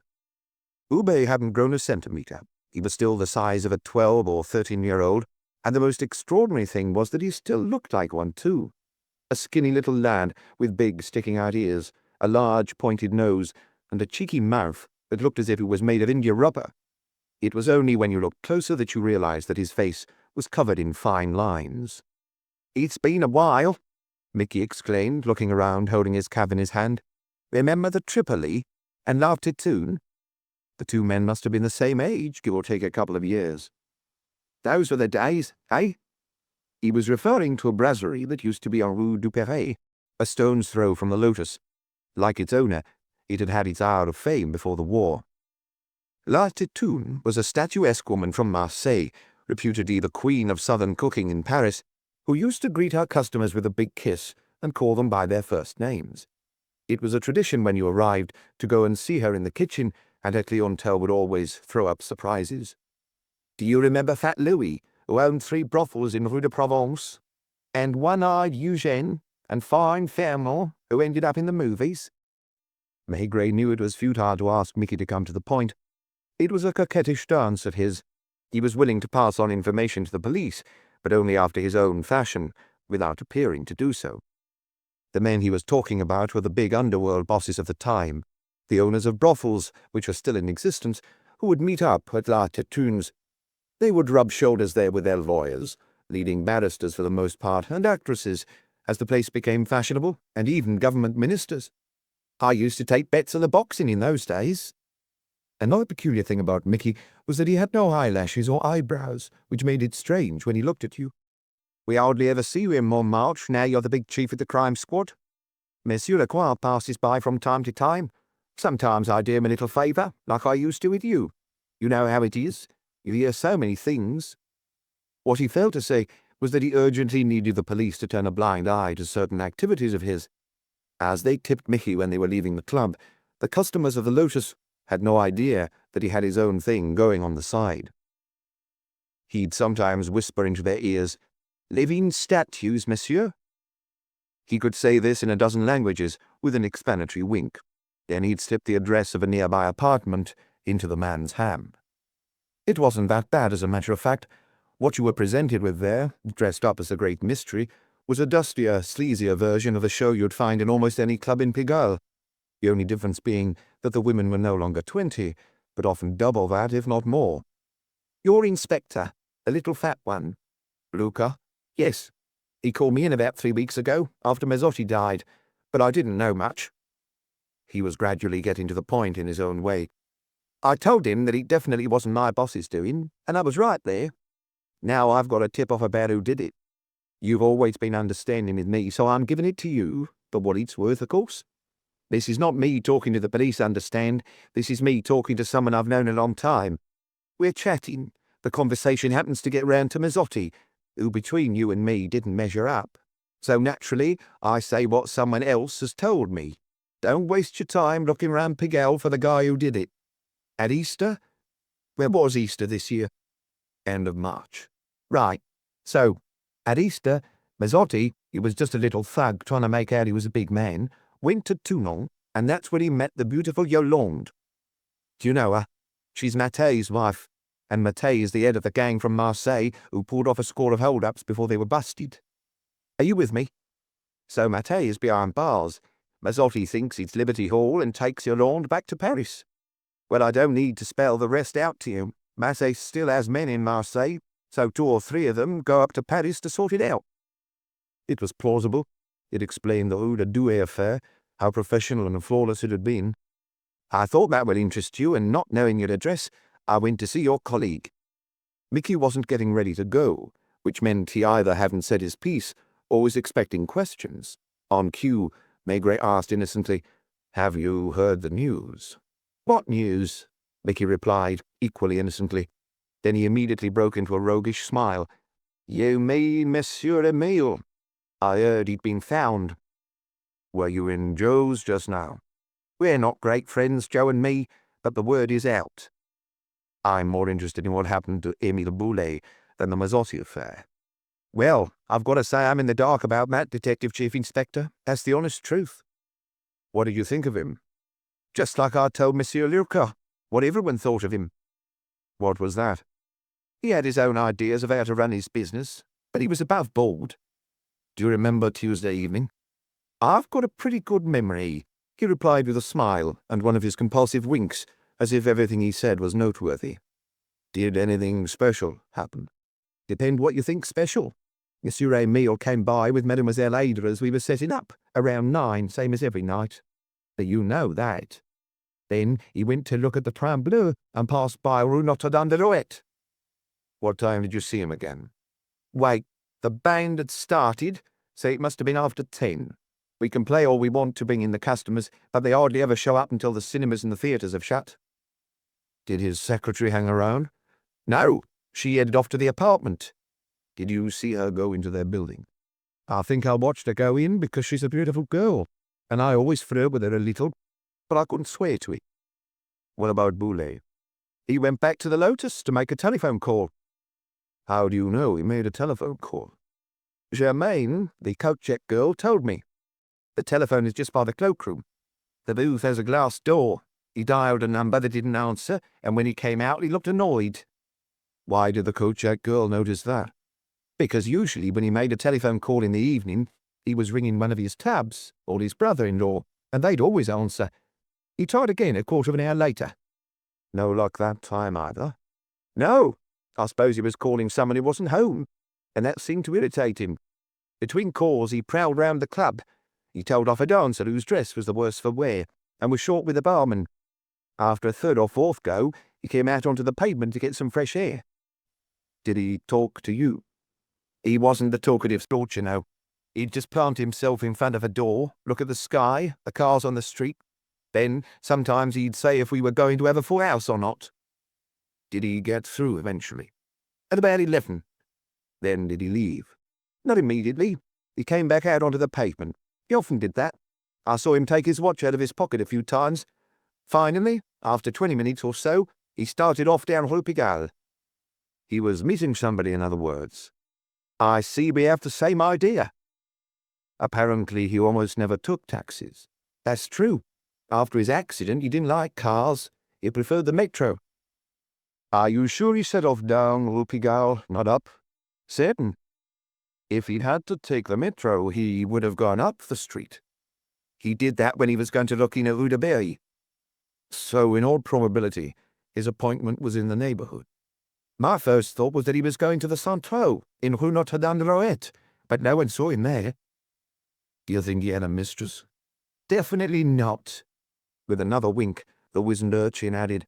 Boubet hadn't grown a centimetre. He was still the size of a 12 or 13-year-old, and the most extraordinary thing was that he still looked like one, too. A skinny little lad with big sticking-out ears, a large pointed nose, and a cheeky mouth that looked as if it was made of India rubber. It was only when you looked closer that you realized that his face was covered in fine lines. It's been a while, Mickey exclaimed, looking around, holding his cap in his hand. Remember the Tripoli and La Titoune? The two men must have been the same age, give or take a couple of years. Those were the days, eh? He was referring to a brasserie that used to be on Rue du Perret, a stone's throw from the Lotus. Like its owner, it had had its hour of fame before the war. La Titoune was a statuesque woman from Marseille, reputedly the queen of southern cooking in Paris, who used to greet her customers with a big kiss and call them by their first names. It was a tradition when you arrived to go and see her in the kitchen, and her clientele would always throw up surprises. Do you remember Fat Louis, who owned 3 brothels in Rue de Provence? And One-Eyed Eugène, and Fine Fermont, who ended up in the movies? Maigret knew it was futile to ask Mickey to come to the point. It was a coquettish dance of his. He was willing to pass on information to the police, but only after his own fashion, without appearing to do so. The men he was talking about were the big underworld bosses of the time, the owners of brothels, which were still in existence, who would meet up at La Titoune's. They would rub shoulders there with their lawyers, leading barristers for the most part, and actresses, as the place became fashionable, and even government ministers. I used to take bets on the boxing in those days. Another peculiar thing about Mickey was that he had no eyelashes or eyebrows, which made it strange when he looked at you. We hardly ever see you in Montmartre, now you're the big chief of the crime squad. Monsieur Lacroix passes by from time to time. Sometimes I do him a little favour, like I used to with you. You know how it is. You hear so many things. What he failed to say was that he urgently needed the police to turn a blind eye to certain activities of his. As they tipped Mickey when they were leaving the club, the customers of the Lotus had no idea that he had his own thing going on the side. He'd sometimes whisper into their ears, "Living statues, monsieur." He could say this in a dozen languages with an explanatory wink. Then he'd slip the address of a nearby apartment into the man's hand. It wasn't that bad, as a matter of fact. What you were presented with there, dressed up as a great mystery, was a dustier, sleazier version of the show you'd find in almost any club in Pigalle. The only difference being that the women were no longer 20, but often double that, if not more. Your inspector, the little fat one. Luca? Yes. He called me in about 3 weeks ago, after Mazzotti died, but I didn't know much. He was gradually getting to the point in his own way. I told him that it definitely wasn't my boss's doing, and I was right there. Now I've got a tip off about who did it. You've always been understanding with me, so I'm giving it to you, for what it's worth, of course. This is not me talking to the police, understand? This is me talking to someone I've known a long time. We're chatting. The conversation happens to get round to Mazzotti, who between you and me didn't measure up. So naturally, I say what someone else has told me. Don't waste your time looking round Pigalle for the guy who did it. At Easter? Where was Easter this year? End of March. Right. So, at Easter, Mazzotti, he was just a little thug trying to make out he was a big man, went to Toulon, and that's where he met the beautiful Yolande. Do you know her? She's Mattei's wife, and Mattei is the head of the gang from Marseille who pulled off a score of hold-ups before they were busted. Are you with me? So Mattei is behind bars. Mazzotti thinks it's Liberty Hall and takes Yolande back to Paris. Well, I don't need to spell the rest out to you. Mattei still has men in Marseille, so 2 or 3 of them go up to Paris to sort it out. It was plausible. It explained the Rue de Douai affair, how professional and flawless it had been. I thought that would interest you, and not knowing your address, I went to see your colleague. Mickey wasn't getting ready to go, which meant he either hadn't said his piece or was expecting questions. On cue, Maigret asked innocently, "Have you heard the news?" "What news?" Mickey replied, equally innocently. Then he immediately broke into a roguish smile. "You mean Monsieur Emile? I heard he'd been found." "Were you in Joe's just now?" "We're not great friends, Joe and me, but the word is out." "I'm more interested in what happened to Émile Boulet than the Mazzotti affair." "Well, I've got to say I'm in the dark about that, Detective Chief Inspector. That's the honest truth." "What did you think of him?" "Just like I told Monsieur Lurca, what everyone thought of him." "What was that?" "He had his own ideas of how to run his business, but he was above board." "Do you remember Tuesday evening?" "I've got a pretty good memory," he replied with a smile and one of his compulsive winks, as if everything he said was noteworthy. "Did anything special happen?" "Depend what you think special. Monsieur Emile came by with Mademoiselle Ada as we were setting up, around 9, same as every night. But you know that. Then he went to look at the Train Bleu and passed by Rue Notre-Dame-de-Rouet." "What time did you see him again?" "Wait, the band had started, so it must have been after 10. We can play all we want to bring in the customers, but they hardly ever show up until the cinemas and the theatres have shut." "Did his secretary hang around?" "No, she headed off to the apartment." "Did you see her go into their building?" "I think I watched her go in because she's a beautiful girl, and I always flirt with her a little, but I couldn't swear to it." "What about Boulet?" "He went back to the Lotus to make a telephone call." "How do you know he made a telephone call?" "Germaine, the coat check girl, told me. The telephone is just by the cloakroom. The booth has a glass door. He dialed a number that didn't answer, and when he came out he looked annoyed." "Why did the coat check girl notice that?" "Because usually when he made a telephone call in the evening, he was ringing one of his tabs, or his brother-in-law, and they'd always answer. He tried again a quarter of an hour later." "No luck that time either?" "No. I suppose he was calling someone who wasn't home, and that seemed to irritate him. Between calls he prowled round the club. He told off a dancer whose dress was the worse for wear, and was short with the barman. After a 3rd or 4th go, he came out onto the pavement to get some fresh air." "Did he talk to you?" "He wasn't the talkative sort, you know. He'd just plant himself in front of a door, look at the sky, the cars on the street. Then, sometimes he'd say if we were going to have a full house or not." "Did he get through eventually?" "At about 11. "Then did he leave?" "Not immediately. He came back out onto the pavement. He often did that. I saw him take his watch out of his pocket a few times. Finally, after 20 minutes or so, he started off down Rue Pigalle." "He was meeting somebody, in other words." "I see we have the same idea." "Apparently he almost never took taxis." "That's true. After his accident he didn't like cars. He preferred the metro." "Are you sure he set off down Rue Pigalle, not up?" "Certain." "If he'd had to take the metro, he would have gone up the street." "He did that when he was going to look in at Rue de Berry." "So, in all probability, his appointment was in the neighbourhood." "My first thought was that he was going to the Centraux, in Rue Notre-Dame-de-Rouet, but no one saw him there." "Do you think he had a mistress?" "Definitely not." With another wink, the wizened urchin added,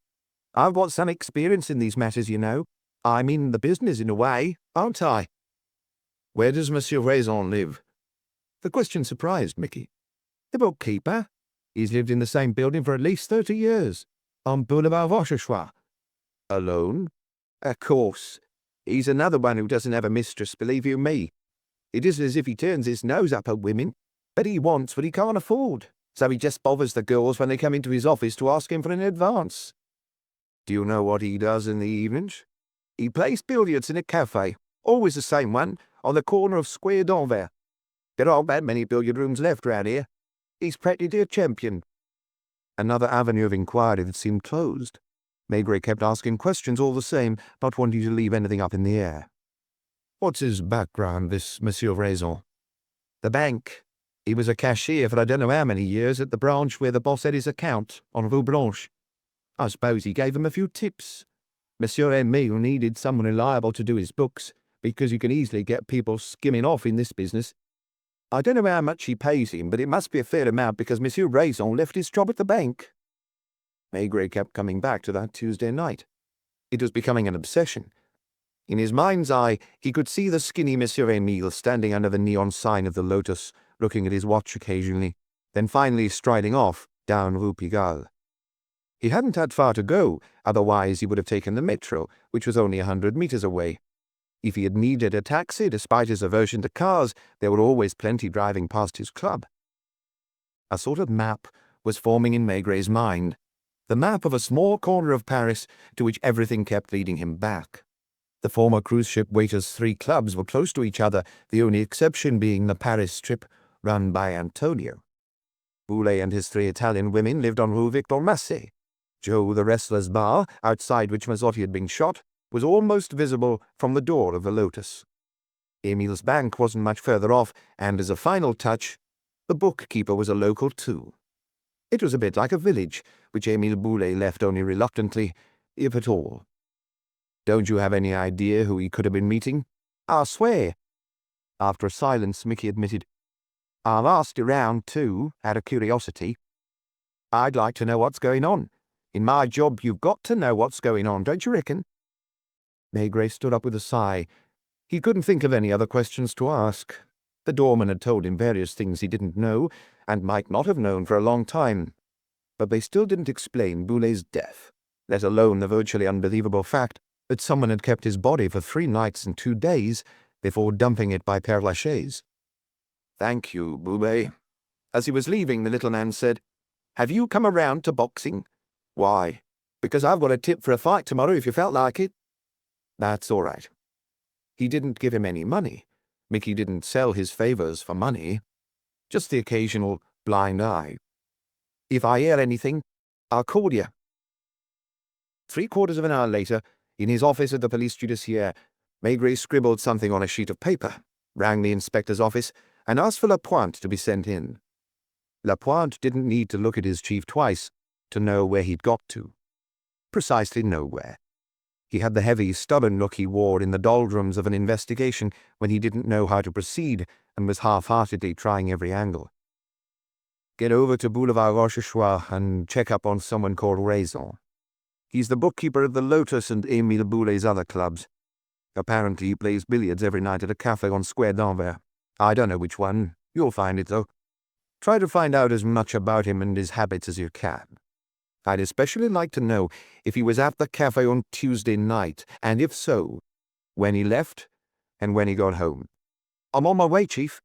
"I've got some experience in these matters, you know. I'm in the business in a way, aren't I?" "Where does Monsieur Raison live?" The question surprised Mickey. "The bookkeeper. He's lived in the same building for at least 30 years, on Boulevard Rochechouart. Alone? Of course. He's another one who doesn't have a mistress, believe you me. It isn't as if he turns his nose up at women, but he wants what he can't afford, so he just bothers the girls when they come into his office to ask him for an advance. Do you know what he does in the evenings? He plays billiards in a cafe, always the same one, on the corner of Square d'Anvers. There aren't that many billiard rooms left round here. He's practically a champion. Another avenue of inquiry that seemed closed. Maigret kept asking questions all the same, not wanting to leave anything up in the air. What's his background, this Monsieur Raison? The bank. He was a cashier for I don't know how many years at the branch where the boss had his account, on Rue Blanche. I suppose he gave him a few tips. Monsieur Emile needed someone reliable to do his books, because you can easily get people skimming off in this business. I don't know how much he pays him, but it must be a fair amount because Monsieur Raison left his job at the bank. Maigret kept coming back to that Tuesday night. It was becoming an obsession. In his mind's eye, he could see the skinny Monsieur Emile standing under the neon sign of the Lotus, looking at his watch occasionally, then finally striding off down Rue Pigalle. He hadn't had far to go, otherwise he would have taken the metro, which was only 100 meters away. If he had needed a taxi, despite his aversion to cars, there were always plenty driving past his club. A sort of map was forming in Maigret's mind, the map of a small corner of Paris to which everything kept leading him back. The former cruise ship waiters' 3 clubs were close to each other, the only exception being the Paris strip run by Antonio. Boulet and his 3 Italian women lived on Rue Victor Massé. Joe, the wrestler's bar, outside which Mazzotti had been shot, was almost visible from the door of the Lotus. Emile's bank wasn't much further off, and as a final touch, the bookkeeper was a local too. It was a bit like a village, which Emile Boulet left only reluctantly, if at all. Don't you have any idea who he could have been meeting? I swear. After a silence, Mickey admitted, I've asked around too, out of curiosity. I'd like to know what's going on. In my job, you've got to know what's going on, don't you reckon? Maigret stood up with a sigh. He couldn't think of any other questions to ask. The doorman had told him various things he didn't know, and might not have known for a long time. But they still didn't explain Boulet's death, let alone the virtually unbelievable fact that someone had kept his body for 3 nights and 2 days before dumping it by Père Lachaise. Thank you, Boulet. As he was leaving, the little man said, Have you come around to boxing? Why? Because I've got a tip for a fight tomorrow if you felt like it. That's all right. He didn't give him any money. Mickey didn't sell his favors for money. Just the occasional blind eye. If I hear anything, I'll call you. 3/4 of an hour later, in his office at the Police Judiciaire, Maigret scribbled something on a sheet of paper, rang the inspector's office, and asked for Lapointe to be sent in. Lapointe didn't need to look at his chief twice to know where he'd got to. Precisely nowhere. He had the heavy, stubborn look he wore in the doldrums of an investigation when he didn't know how to proceed and was half-heartedly trying every angle. Get over to Boulevard Rochechouart and check up on someone called Raison. He's the bookkeeper of the Lotus and Emile Boulet's other clubs. Apparently he plays billiards every night at a cafe on Square d'Anvers. I don't know which one. You'll find it, though. Try to find out as much about him and his habits as you can. I'd especially like to know if he was at the cafe on Tuesday night, and if so, when he left and when he got home. I'm on my way, Chief.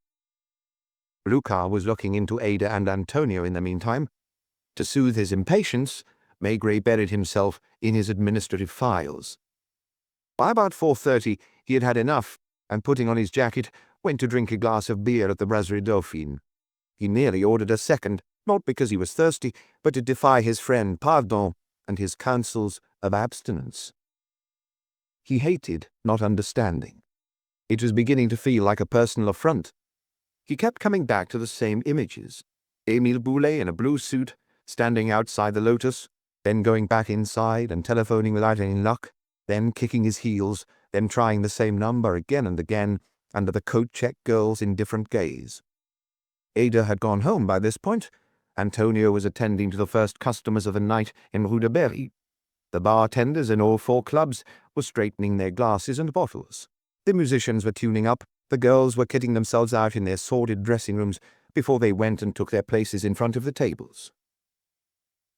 Lucas was looking into Ada and Antonio in the meantime. To soothe his impatience, Maigret buried himself in his administrative files. By about 4:30, he had had enough, and putting on his jacket, went to drink a glass of beer at the Brasserie Dauphine. He nearly ordered a second, not because he was thirsty, but to defy his friend Pardon and his counsels of abstinence. He hated not understanding. It was beginning to feel like a personal affront. He kept coming back to the same images. Emile Boulet in a blue suit, standing outside the Lotus, then going back inside and telephoning without any luck, then kicking his heels, then trying the same number again and again, under the coat-check girls in different gaze. Ada had gone home by this point. Antonio was attending to the first customers of the night in Rue de Berry. The bartenders in all 4 clubs were straightening their glasses and bottles. The musicians were tuning up. The girls were kitting themselves out in their sordid dressing rooms before they went and took their places in front of the tables.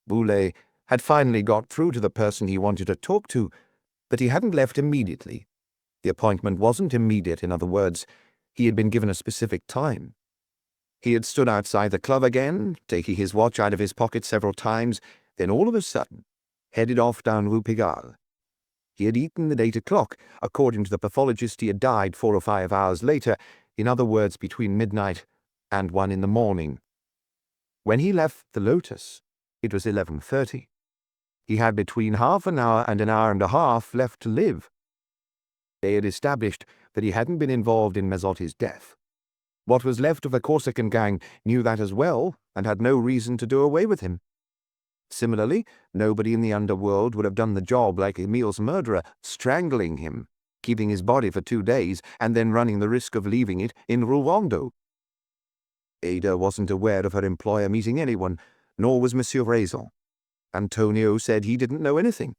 Boulay had finally got through to the person he wanted to talk to, but he hadn't left immediately. The appointment wasn't immediate, in other words. He had been given a specific time. He had stood outside the club again, taking his watch out of his pocket several times, then all of a sudden headed off down Rue Pigalle. He had eaten at 8 o'clock. According to the pathologist, he had died 4 or 5 hours later, in other words, between midnight and 1 in the morning. When he left the Lotus, it was 11:30. He had between half an hour and an hour and a half left to live. They had established that he hadn't been involved in Mazzotti's death. What was left of the Corsican gang knew that as well, and had no reason to do away with him. Similarly, nobody in the underworld would have done the job like Emil's murderer, strangling him, keeping his body for 2 days, and then running the risk of leaving it in Rouen. Ada wasn't aware of her employer meeting anyone, nor was Monsieur Raison. Antonio said he didn't know anything.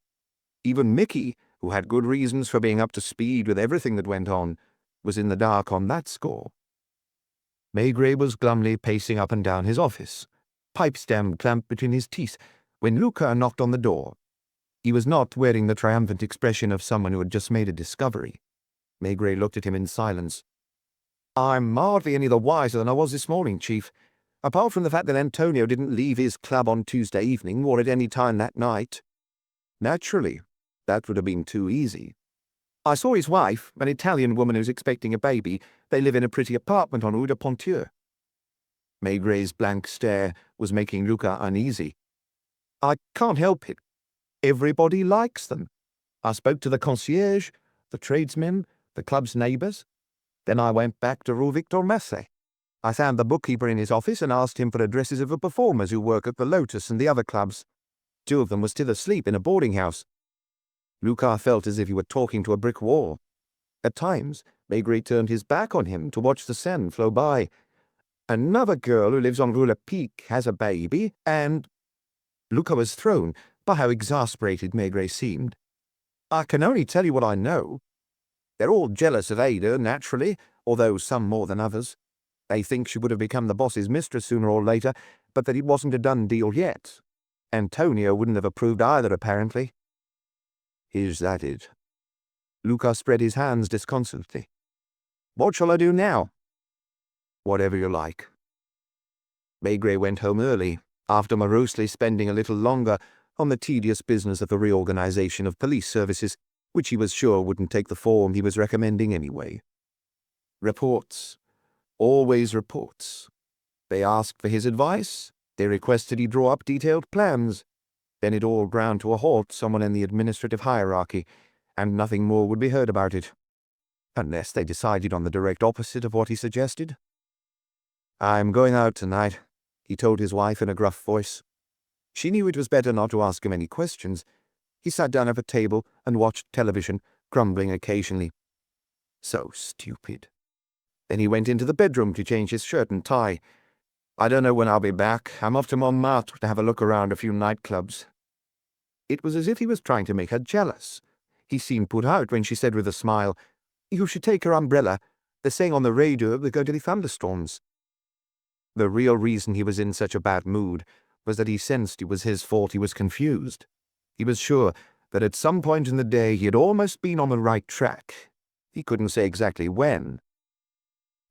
Even Mickey, who had good reasons for being up to speed with everything that went on, was in the dark on that score. Maigret was glumly pacing up and down his office, pipe-stem clamped between his teeth, when Luca knocked on the door. He was not wearing the triumphant expression of someone who had just made a discovery. Maigret looked at him in silence. "I'm hardly any the wiser than I was this morning, Chief, apart from the fact that Antonio didn't leave his club on Tuesday evening or at any time that night. Naturally, that would have been too easy. I saw his wife, an Italian woman who's expecting a baby. They live in a pretty apartment on Rue de Ponthieu." Maigret's blank stare was making Luca uneasy. "I can't help it. Everybody likes them. I spoke to the concierge, the tradesmen, the club's neighbours. Then I went back to Rue Victor Massé. I found the bookkeeper in his office and asked him for addresses of the performers who work at the Lotus and the other clubs. 2 of them were still asleep in a boarding house." Luca felt as if he were talking to a brick wall. At times, Maigret turned his back on him to watch the Seine flow by. "Another girl who lives on Rue Le Pic has a baby, and—" Luca was thrown by how exasperated Maigret seemed. "I can only tell you what I know. They're all jealous of Ada, naturally, although some more than others. They think she would have become the boss's mistress sooner or later, but that it wasn't a done deal yet. Antonio wouldn't have approved either, apparently." "Is that it?" Luca spread his hands disconsolately. "What shall I do now?" "Whatever you like." Maigret went home early, after morosely spending a little longer on the tedious business of the reorganization of police services, which he was sure wouldn't take the form he was recommending anyway. Reports. Always reports. They asked for his advice. They requested he draw up detailed plans. Then it all ground to a halt somewhere in the administrative hierarchy, and nothing more would be heard about it. Unless they decided on the direct opposite of what he suggested. "I'm going out tonight," he told his wife in a gruff voice. She knew it was better not to ask him any questions. He sat down at a table and watched television, grumbling occasionally. So stupid. Then he went into the bedroom to change his shirt and tie. "I don't know when I'll be back. I'm off to Montmartre to have a look around a few nightclubs." It was as if he was trying to make her jealous. He seemed put out when she said with a smile, "You should take her umbrella. They're saying on the radio they're going to be thunderstorms." The real reason he was in such a bad mood was that he sensed it was his fault he was confused. He was sure that at some point in the day he had almost been on the right track. He couldn't say exactly when.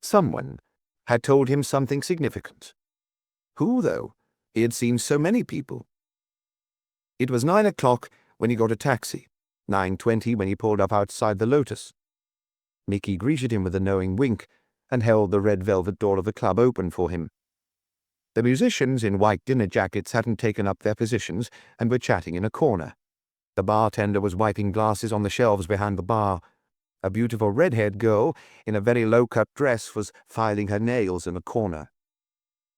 Someone had told him something significant. Who, though? He had seen so many people. It was 9 o'clock when he got a taxi, 9:20 when he pulled up outside the Lotus. Mickey greeted him with a knowing wink and held the red velvet door of the club open for him. The musicians in white dinner jackets hadn't taken up their positions and were chatting in a corner. The bartender was wiping glasses on the shelves behind the bar. A beautiful red-haired girl in a very low-cut dress was filing her nails in a corner.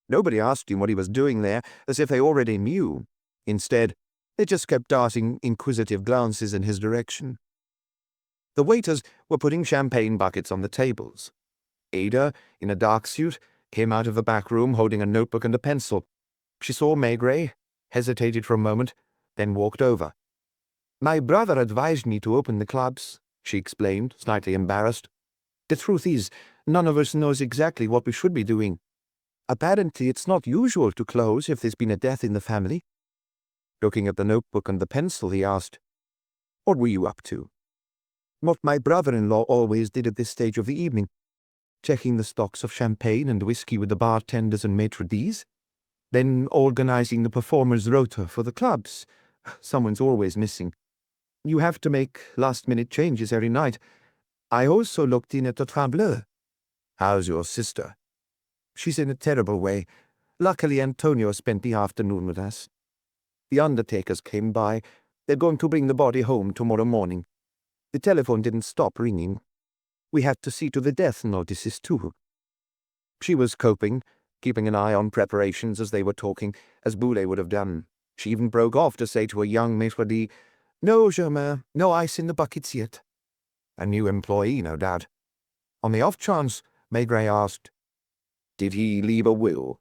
Nobody asked him what he was doing there, as if they already knew. Instead, they just kept darting inquisitive glances in his direction. The waiters were putting champagne buckets on the tables. Ada, in a dark suit, came out of the back room holding a notebook and a pencil. She saw Maigret, hesitated for a moment, then walked over. "My brother advised me to open the clubs," she explained, slightly embarrassed. "The truth is, none of us knows exactly what we should be doing. Apparently it's not usual to close if there's been a death in the family." Looking at the notebook and the pencil, he asked, "What were you up to?" "What my brother-in-law always did at this stage of the evening. Checking the stocks of champagne and whiskey with the bartenders and maitre d's. Then organizing the performers' rota for the clubs. Someone's always missing. You have to make last-minute changes every night. I also looked in at the Trembleur." "How's your sister?" "She's in a terrible way. Luckily, Antonio spent the afternoon with us. The undertakers came by. They're going to bring the body home tomorrow morning. The telephone didn't stop ringing. We had to see to the death notices, too." She was coping, keeping an eye on preparations as they were talking, as Boulay would have done. She even broke off to say to a young maitre d', "No, Germain, no ice in the buckets yet." A new employee, no doubt. On the off chance, Maigret asked, "Did he leave a will?"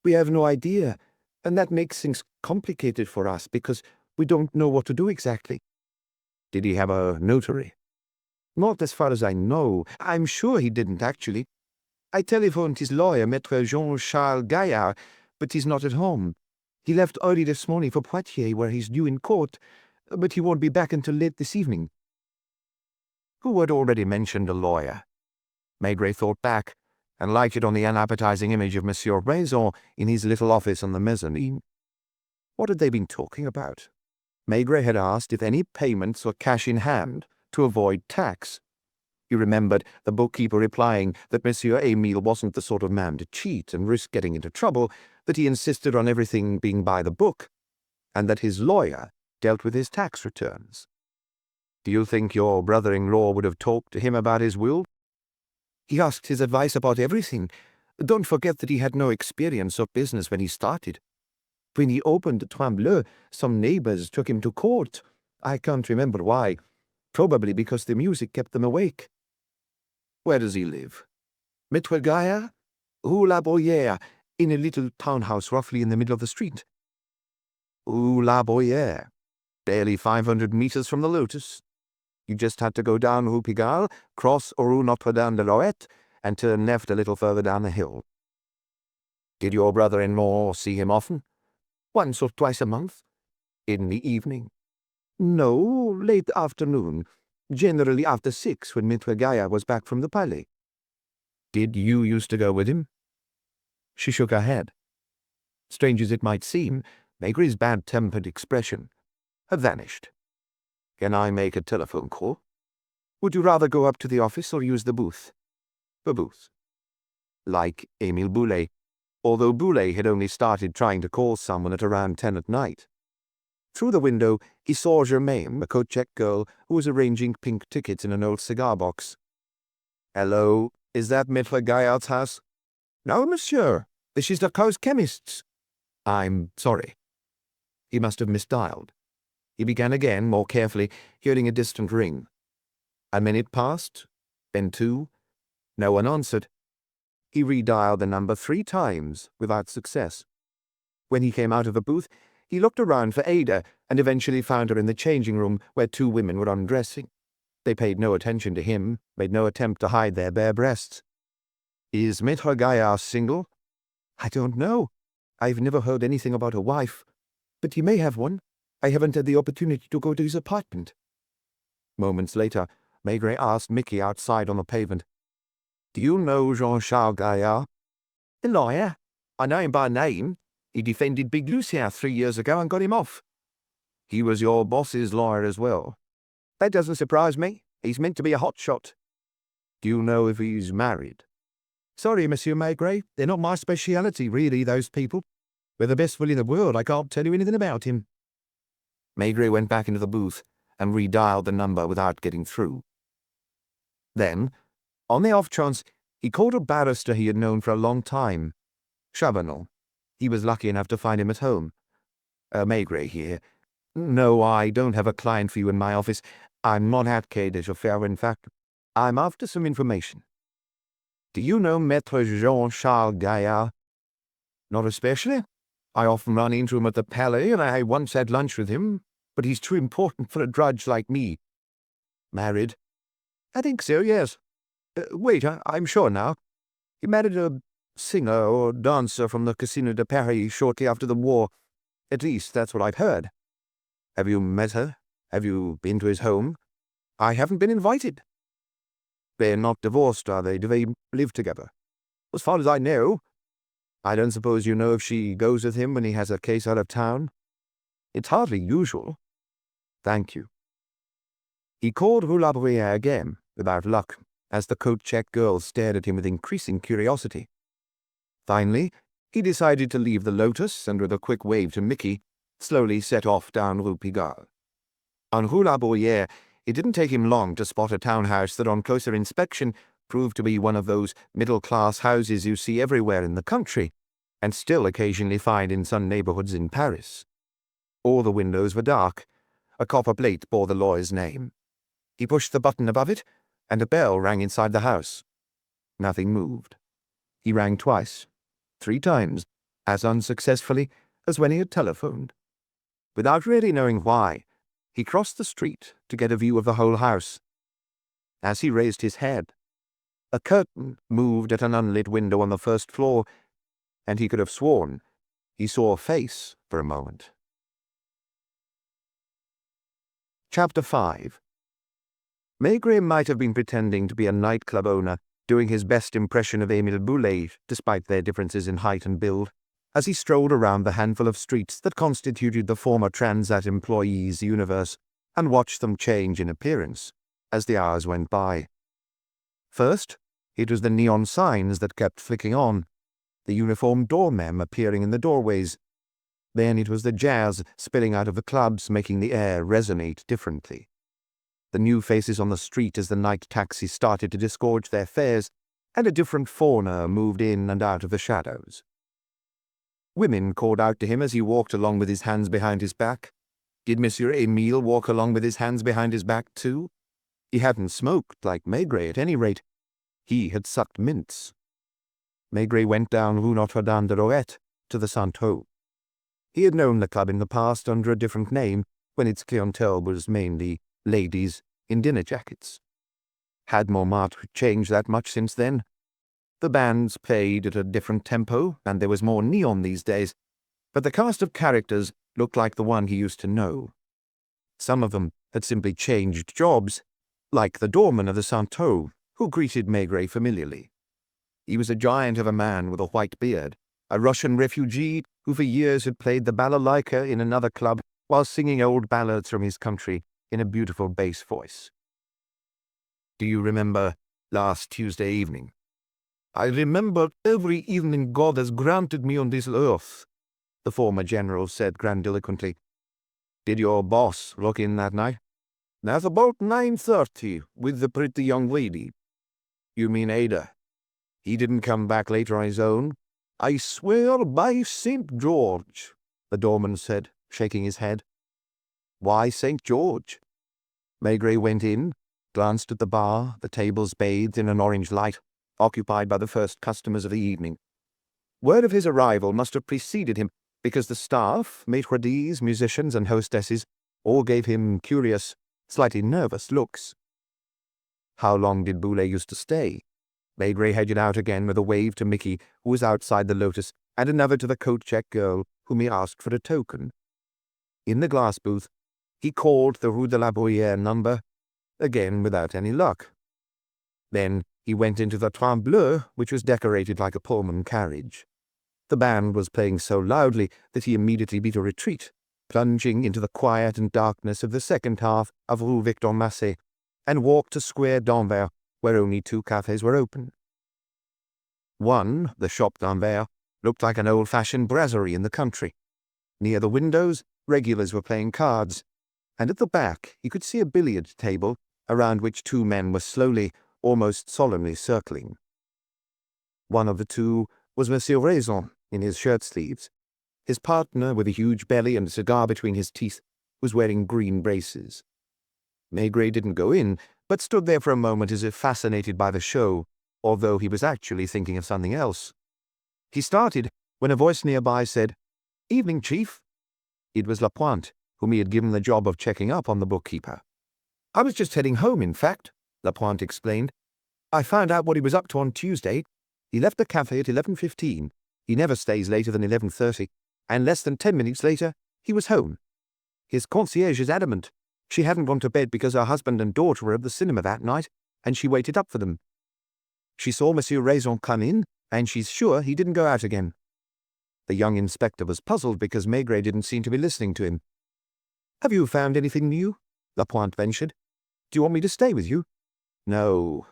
"We have no idea, and that makes things complicated for us because we don't know what to do exactly." "Did he have a notary?" "Not as far as I know. I'm sure he didn't, actually. I telephoned his lawyer, Maître Jean-Charles Gaillard, but he's not at home. He left early this morning for Poitiers, where he's due in court, but he won't be back until late this evening." Who had already mentioned a lawyer? Maigret thought back, and lighted on the unappetizing image of Monsieur Raison in his little office on the mezzanine. What had they been talking about? Maigret had asked if any payments were cash in hand, to avoid tax. He remembered the bookkeeper replying that Monsieur Émile wasn't the sort of man to cheat and risk getting into trouble, that he insisted on everything being by the book, and that his lawyer dealt with his tax returns. "Do you think your brother-in-law would have talked to him about his will?" "He asked his advice about everything. Don't forget that he had no experience of business when he started. When he opened the Trembleu, some neighbors took him to court. I can't remember why. Probably because the music kept them awake." "Where does he live?" "Maître Gaillard? Rue La Bruyère, in a little townhouse roughly in the middle of the street." "Rue La Bruyère, barely 500 meters from the Lotus. You just had to go down Rue Pigalle, cross Rue Notre-Dame-de-Lorette, and turn left a little further down the hill." "Did your brother-in-law see him often?" "Once or twice a month." "In the evening?" "No, late afternoon. Generally after 6, when Maître Gaillard was back from the Palais." "Did you used to go with him?" She shook her head. Strange as it might seem, Maigret's bad-tempered expression had vanished. "Can I make a telephone call?" "Would you rather go up to the office or use the booth?" "The booth." Like Émile Boulay, although Boulay had only started trying to call someone at around 10 at night. Through the window, he saw Germaine, a coat-check girl who was arranging pink tickets in an old cigar box. "Hello, is that Maître Gaillard's house?" "No, monsieur. This is the coast chemist's." "I'm sorry." He must have misdialed. He began again, more carefully, hearing a distant ring. A minute passed, then 2. No one answered. He redialed the number 3 times, without success. When he came out of the booth, he looked around for Ada, and eventually found her in the changing room where 2 women were undressing. They paid no attention to him, made no attempt to hide their bare breasts. "Is Maître Gaillard single?" "I don't know. I've never heard anything about a wife. But he may have one. I haven't had the opportunity to go to his apartment." Moments later, Maigret asked Mickey outside on the pavement, "Do you know Jean-Charles Gaillard?" "The lawyer? I know him by name. He defended Big Lucien 3 years ago and got him off." "He was your boss's lawyer as well?" "That doesn't surprise me. He's meant to be a hotshot." "Do you know if he's married?" "Sorry, Monsieur Maigret. They're not my speciality, really, those people. With the best will in the world, I can't tell you anything about him." Maigret went back into the booth and redialed the number without getting through. Then, on the off chance, he called a barrister he had known for a long time, Simenon. He was lucky enough to find him at home. "Maigret here. No, I don't have a client for you in my office. I'm not at Quai des Chauffeurs, in fact. I'm after some information. Do you know Maître Jean-Charles Gaillard?" "Not especially. I often run into him at the Palais, and I once had lunch with him, but he's too important for a drudge like me." "Married?" "I think so, yes. Wait, I'm sure now. He married a singer or dancer from the Casino de Paris shortly after the war. At least that's what I've heard. Have you met her? Have you been to his home? I haven't been invited. They're not divorced, are they? Do they live together? As far as I know. I don't suppose you know if she goes with him when he has a case out of town? It's hardly usual. Thank you. He called Rue La Bruyère again, without luck, as the coat-check girl stared at him with increasing curiosity. Finally, he decided to leave the Lotus and with a quick wave to Mickey, slowly set off down Rue Pigalle. On Rue La Bruyère, it didn't take him long to spot a townhouse that on closer inspection proved to be one of those middle-class houses you see everywhere in the country, and still occasionally find in some neighborhoods in Paris. All the windows were dark. A copper plate bore the lawyer's name. He pushed the button above it, and a bell rang inside the house. Nothing moved. He rang twice, 3 times, as unsuccessfully as when he had telephoned. Without really knowing why, he crossed the street to get a view of the whole house. As he raised his head, a curtain moved at an unlit window on the first floor, and he could have sworn he saw a face for a moment. Chapter 5. Maigret might have been pretending to be a nightclub owner, doing his best impression of Émile Boulet, despite their differences in height and build, as he strolled around the handful of streets that constituted the former Transat employees' universe, and watched them change in appearance as the hours went by. First, it was the neon signs that kept flicking on, the uniformed doormen appearing in the doorways. Then it was the jazz spilling out of the clubs, making the air resonate differently. The new faces on the street as the night taxis started to disgorge their fares, and a different fauna moved in and out of the shadows. Women called out to him as he walked along with his hands behind his back. Did Monsieur Émile walk along with his hands behind his back too? He hadn't smoked like Maigret, at any rate. He had sucked mints. Maigret went down Rue Notre-Dame-de-Lorette to the Santeau. He had known the club in the past under a different name, when its clientele was mainly ladies in dinner jackets. Had Montmartre changed that much since then? The bands played at a different tempo, and there was more neon these days, but the cast of characters looked like the one he used to know. Some of them had simply changed jobs, like the doorman of the Santeau, who greeted Maigret familiarly. He was a giant of a man with a white beard, a Russian refugee who for years had played the balalaika in another club while singing old ballads from his country in a beautiful bass voice. "Do you remember last Tuesday evening?" "I remember every evening God has granted me on this earth," the former general said grandiloquently. "Did your boss look in that night?" "At about 9:30, with the pretty young lady." "You mean Ada? He didn't come back later on his own?" "I swear by St. George," the doorman said, shaking his head. "Why St. George?" Maigret went in, glanced at the bar, the tables bathed in an orange light, occupied by the first customers of the evening. Word of his arrival must have preceded him, because the staff, maîtres, musicians, and hostesses all gave him curious, slightly nervous looks. How long did Boulet used to stay? Maigret headed out again with a wave to Mickey, who was outside the Lotus, and another to the coat-check girl, whom he asked for a token. In the glass booth, he called the Rue de la Bruyère number, again without any luck. Then he went into the Train Bleu, which was decorated like a Pullman carriage. The band was playing so loudly that he immediately beat a retreat, plunging into the quiet and darkness of the second half of Rue Victor Massé, and walked to Square d'Anvers, where only 2 cafes were open. One, the Shop d'Anvers, looked like an old-fashioned brasserie in the country. Near the windows, regulars were playing cards, and at the back he could see a billiard table, around which 2 men were slowly, almost solemnly circling. One of the 2 was Monsieur Raison, in his shirt-sleeves. His partner, with a huge belly and a cigar between his teeth, was wearing green braces. Maigret didn't go in, but stood there for a moment as if fascinated by the show, although he was actually thinking of something else. He started when a voice nearby said, "Evening, Chief." It was Lapointe, whom he had given the job of checking up on the bookkeeper. "I was just heading home, in fact," Lapointe explained. "I found out what he was up to on Tuesday. He left the cafe at 11:15. He never stays later than 11:30, and less than 10 minutes later, he was home. His concierge is adamant. She hadn't gone to bed because her husband and daughter were at the cinema that night, and she waited up for them. She saw Monsieur Raison come in, and she's sure he didn't go out again. The young inspector was puzzled because Maigret didn't seem to be listening to him. "Have you found anything new?" Lapointe ventured. "Do you want me to stay with you?" "No.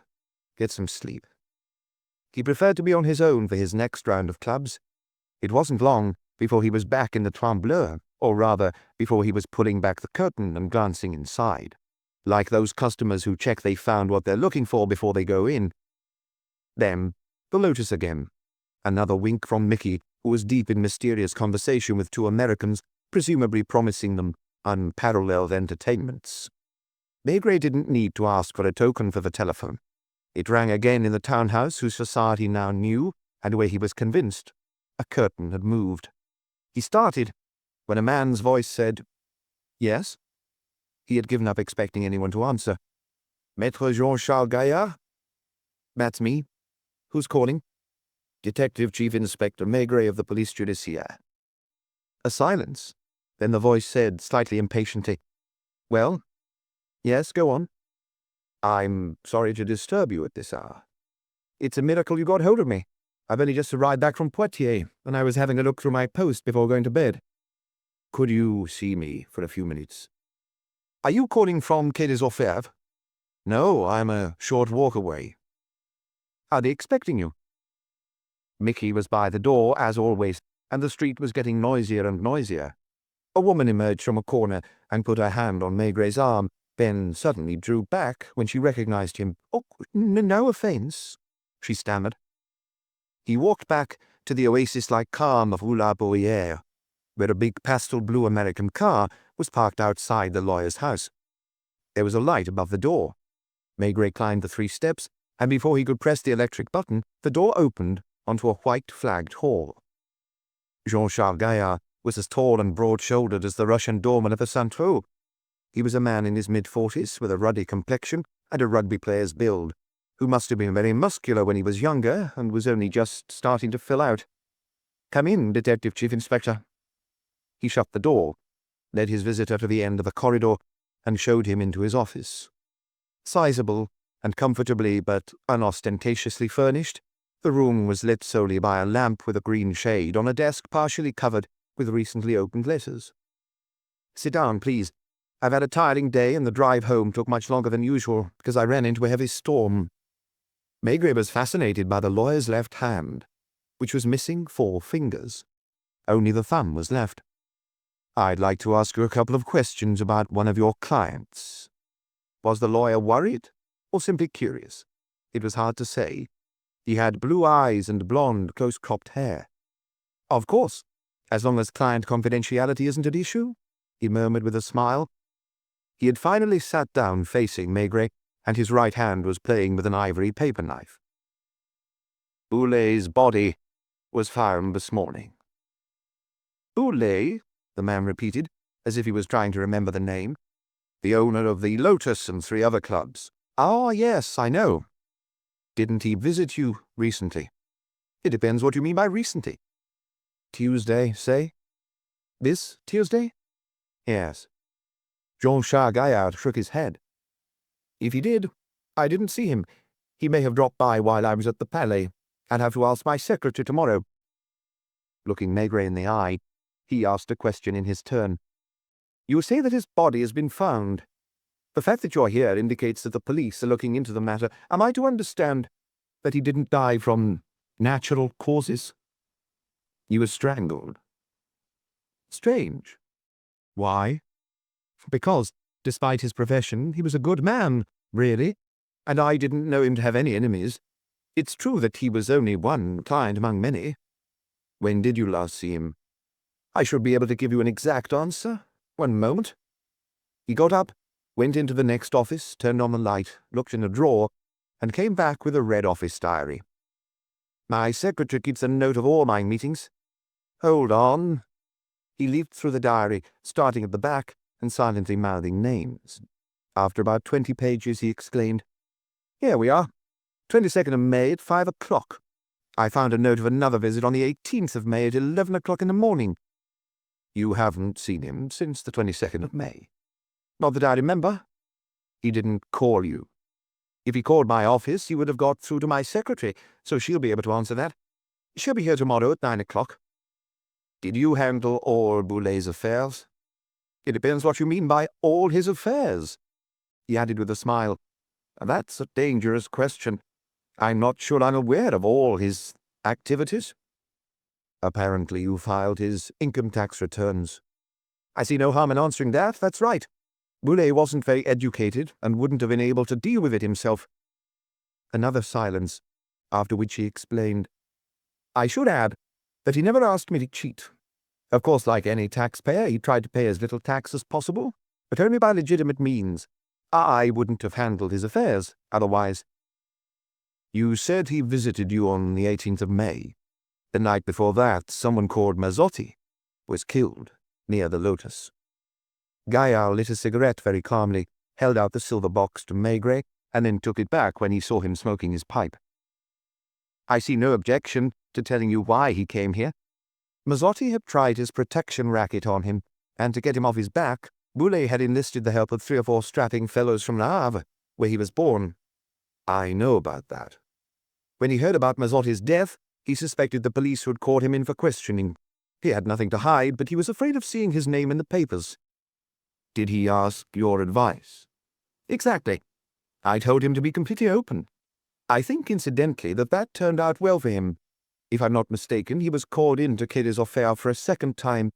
Get some sleep." He preferred to be on his own for his next round of clubs. It wasn't long before he was back in the Trembleur, or rather, before he was pulling back the curtain and glancing inside, like those customers who check they found what they're looking for before they go in. Then, the Lotus again. Another wink from Mickey, who was deep in mysterious conversation with two Americans, presumably promising them unparalleled entertainments. Maigret didn't need to ask for a token for the telephone. It rang again in the townhouse whose society now knew, and where he was convinced a curtain had moved. He started when a man's voice said, "Yes?" He had given up expecting anyone to answer. "Maître Jean-Charles Gaillard?" "That's me. Who's calling?" "Detective Chief Inspector Maigret of the Police Judiciaire." A silence. Then the voice said, slightly impatiently, "Well? Yes, go on." "I'm sorry to disturb you at this hour." "It's a miracle you got hold of me. I've only just arrived back from Poitiers, and I was having a look through my post before going to bed." "Could you see me for a few minutes?" "Are you calling from Quai des Orfèvres?" "No, I'm a short walk away." "Are they expecting you?" Mickey was by the door, as always, and the street was getting noisier and noisier. A woman emerged from a corner and put her hand on Maigret's arm, then suddenly drew back when she recognized him. "Oh, no offense," she stammered. He walked back to the oasis-like calm of Rue La Bruyère, where a big pastel blue American car was parked outside the lawyer's house. There was a light above the door. Maigret climbed the 3 steps, and before he could press the electric button, the door opened onto a white-flagged hall. Jean-Charles Gaillard was as tall and broad-shouldered as the Russian doorman of the Saint-Tropez. He was a man in his mid-40s with a ruddy complexion and a rugby player's build, who must have been very muscular when he was younger and was only just starting to fill out. "Come in, Detective Chief Inspector." He shut the door, led his visitor to the end of the corridor, and showed him into his office. Sizable and comfortably but unostentatiously furnished, the room was lit solely by a lamp with a green shade on a desk partially covered with recently opened letters. "Sit down, please. I've had a tiring day, and the drive home took much longer than usual because I ran into a heavy storm." Maigret was fascinated by the lawyer's left hand, which was missing 4 fingers. Only the thumb was left. "I'd like to ask you a couple of questions about one of your clients." Was the lawyer worried or simply curious? It was hard to say. He had blue eyes and blonde, close-cropped hair. "Of course, as long as client confidentiality isn't at issue," he murmured with a smile. He had finally sat down facing Maigret, and his right hand was playing with an ivory paper knife. "Boulet's body was found this morning." "Boulet?" the man repeated, as if he was trying to remember the name. "The owner of the Lotus and 3 other clubs." "Ah, yes, I know." "Didn't he visit you recently?" "It depends what you mean by recently." "Tuesday, say?" "This Tuesday?" "Yes." Jean-Charles Gaillard shook his head. "If he did, I didn't see him. He may have dropped by while I was at the Palais. I'd have to ask my secretary tomorrow." Looking Maigret in the eye, he asked a question in his turn. "You say that his body has been found. The fact that you're here indicates that the police are looking into the matter. Am I to understand that he didn't die from natural causes?" "He was strangled." "Strange. Why?" "Because, despite his profession, he was a good man, really, and I didn't know him to have any enemies. It's true that he was only one client among many." "When did you last see him?" "I should be able to give you an exact answer. One moment." He got up, went into the next office, turned on the light, looked in a drawer, and came back with a red office diary. "My secretary keeps a note of all my meetings." "Hold on." He leafed through the diary, starting at the back and silently mouthing names. After about 20 pages, he exclaimed, "Here we are. 22nd of May at 5 o'clock. I found a note of another visit on the 18th of May at 11 o'clock in the morning. You haven't seen him since the 22nd of May. Not that I remember. He didn't call you. If he called my office, you would have got through to my secretary, so she'll be able to answer that. She'll be here tomorrow at 9 o'clock. Did you handle all Boulet's affairs? It depends what you mean by all his affairs, he added with a smile. That's a dangerous question. I'm not sure I'm aware of all his activities. Apparently you filed his income tax returns. I see no harm in answering that, that's right. Boulet wasn't very educated and wouldn't have been able to deal with it himself. Another silence, after which he explained, I should add that he never asked me to cheat. Of course, like any taxpayer, he tried to pay as little tax as possible, but only by legitimate means. I wouldn't have handled his affairs otherwise. You said he visited you on the 18th of May. The night before that, someone called Mazzotti was killed near the Lotus. Gaillard lit a cigarette very calmly, held out the silver box to Maigret, and then took it back when he saw him smoking his pipe. I see no objection to telling you why he came here. Mazzotti had tried his protection racket on him, and to get him off his back, Boulet had enlisted the help of 3 or 4 strapping fellows from Le Havre, where he was born. I know about that. When he heard about Mazzotti's death, he suspected the police would call him in for questioning. He had nothing to hide, but he was afraid of seeing his name in the papers. Did he ask your advice? Exactly. I told him to be completely open. I think, incidentally, that turned out well for him. If I'm not mistaken, he was called in to Quai Affaires for a second time,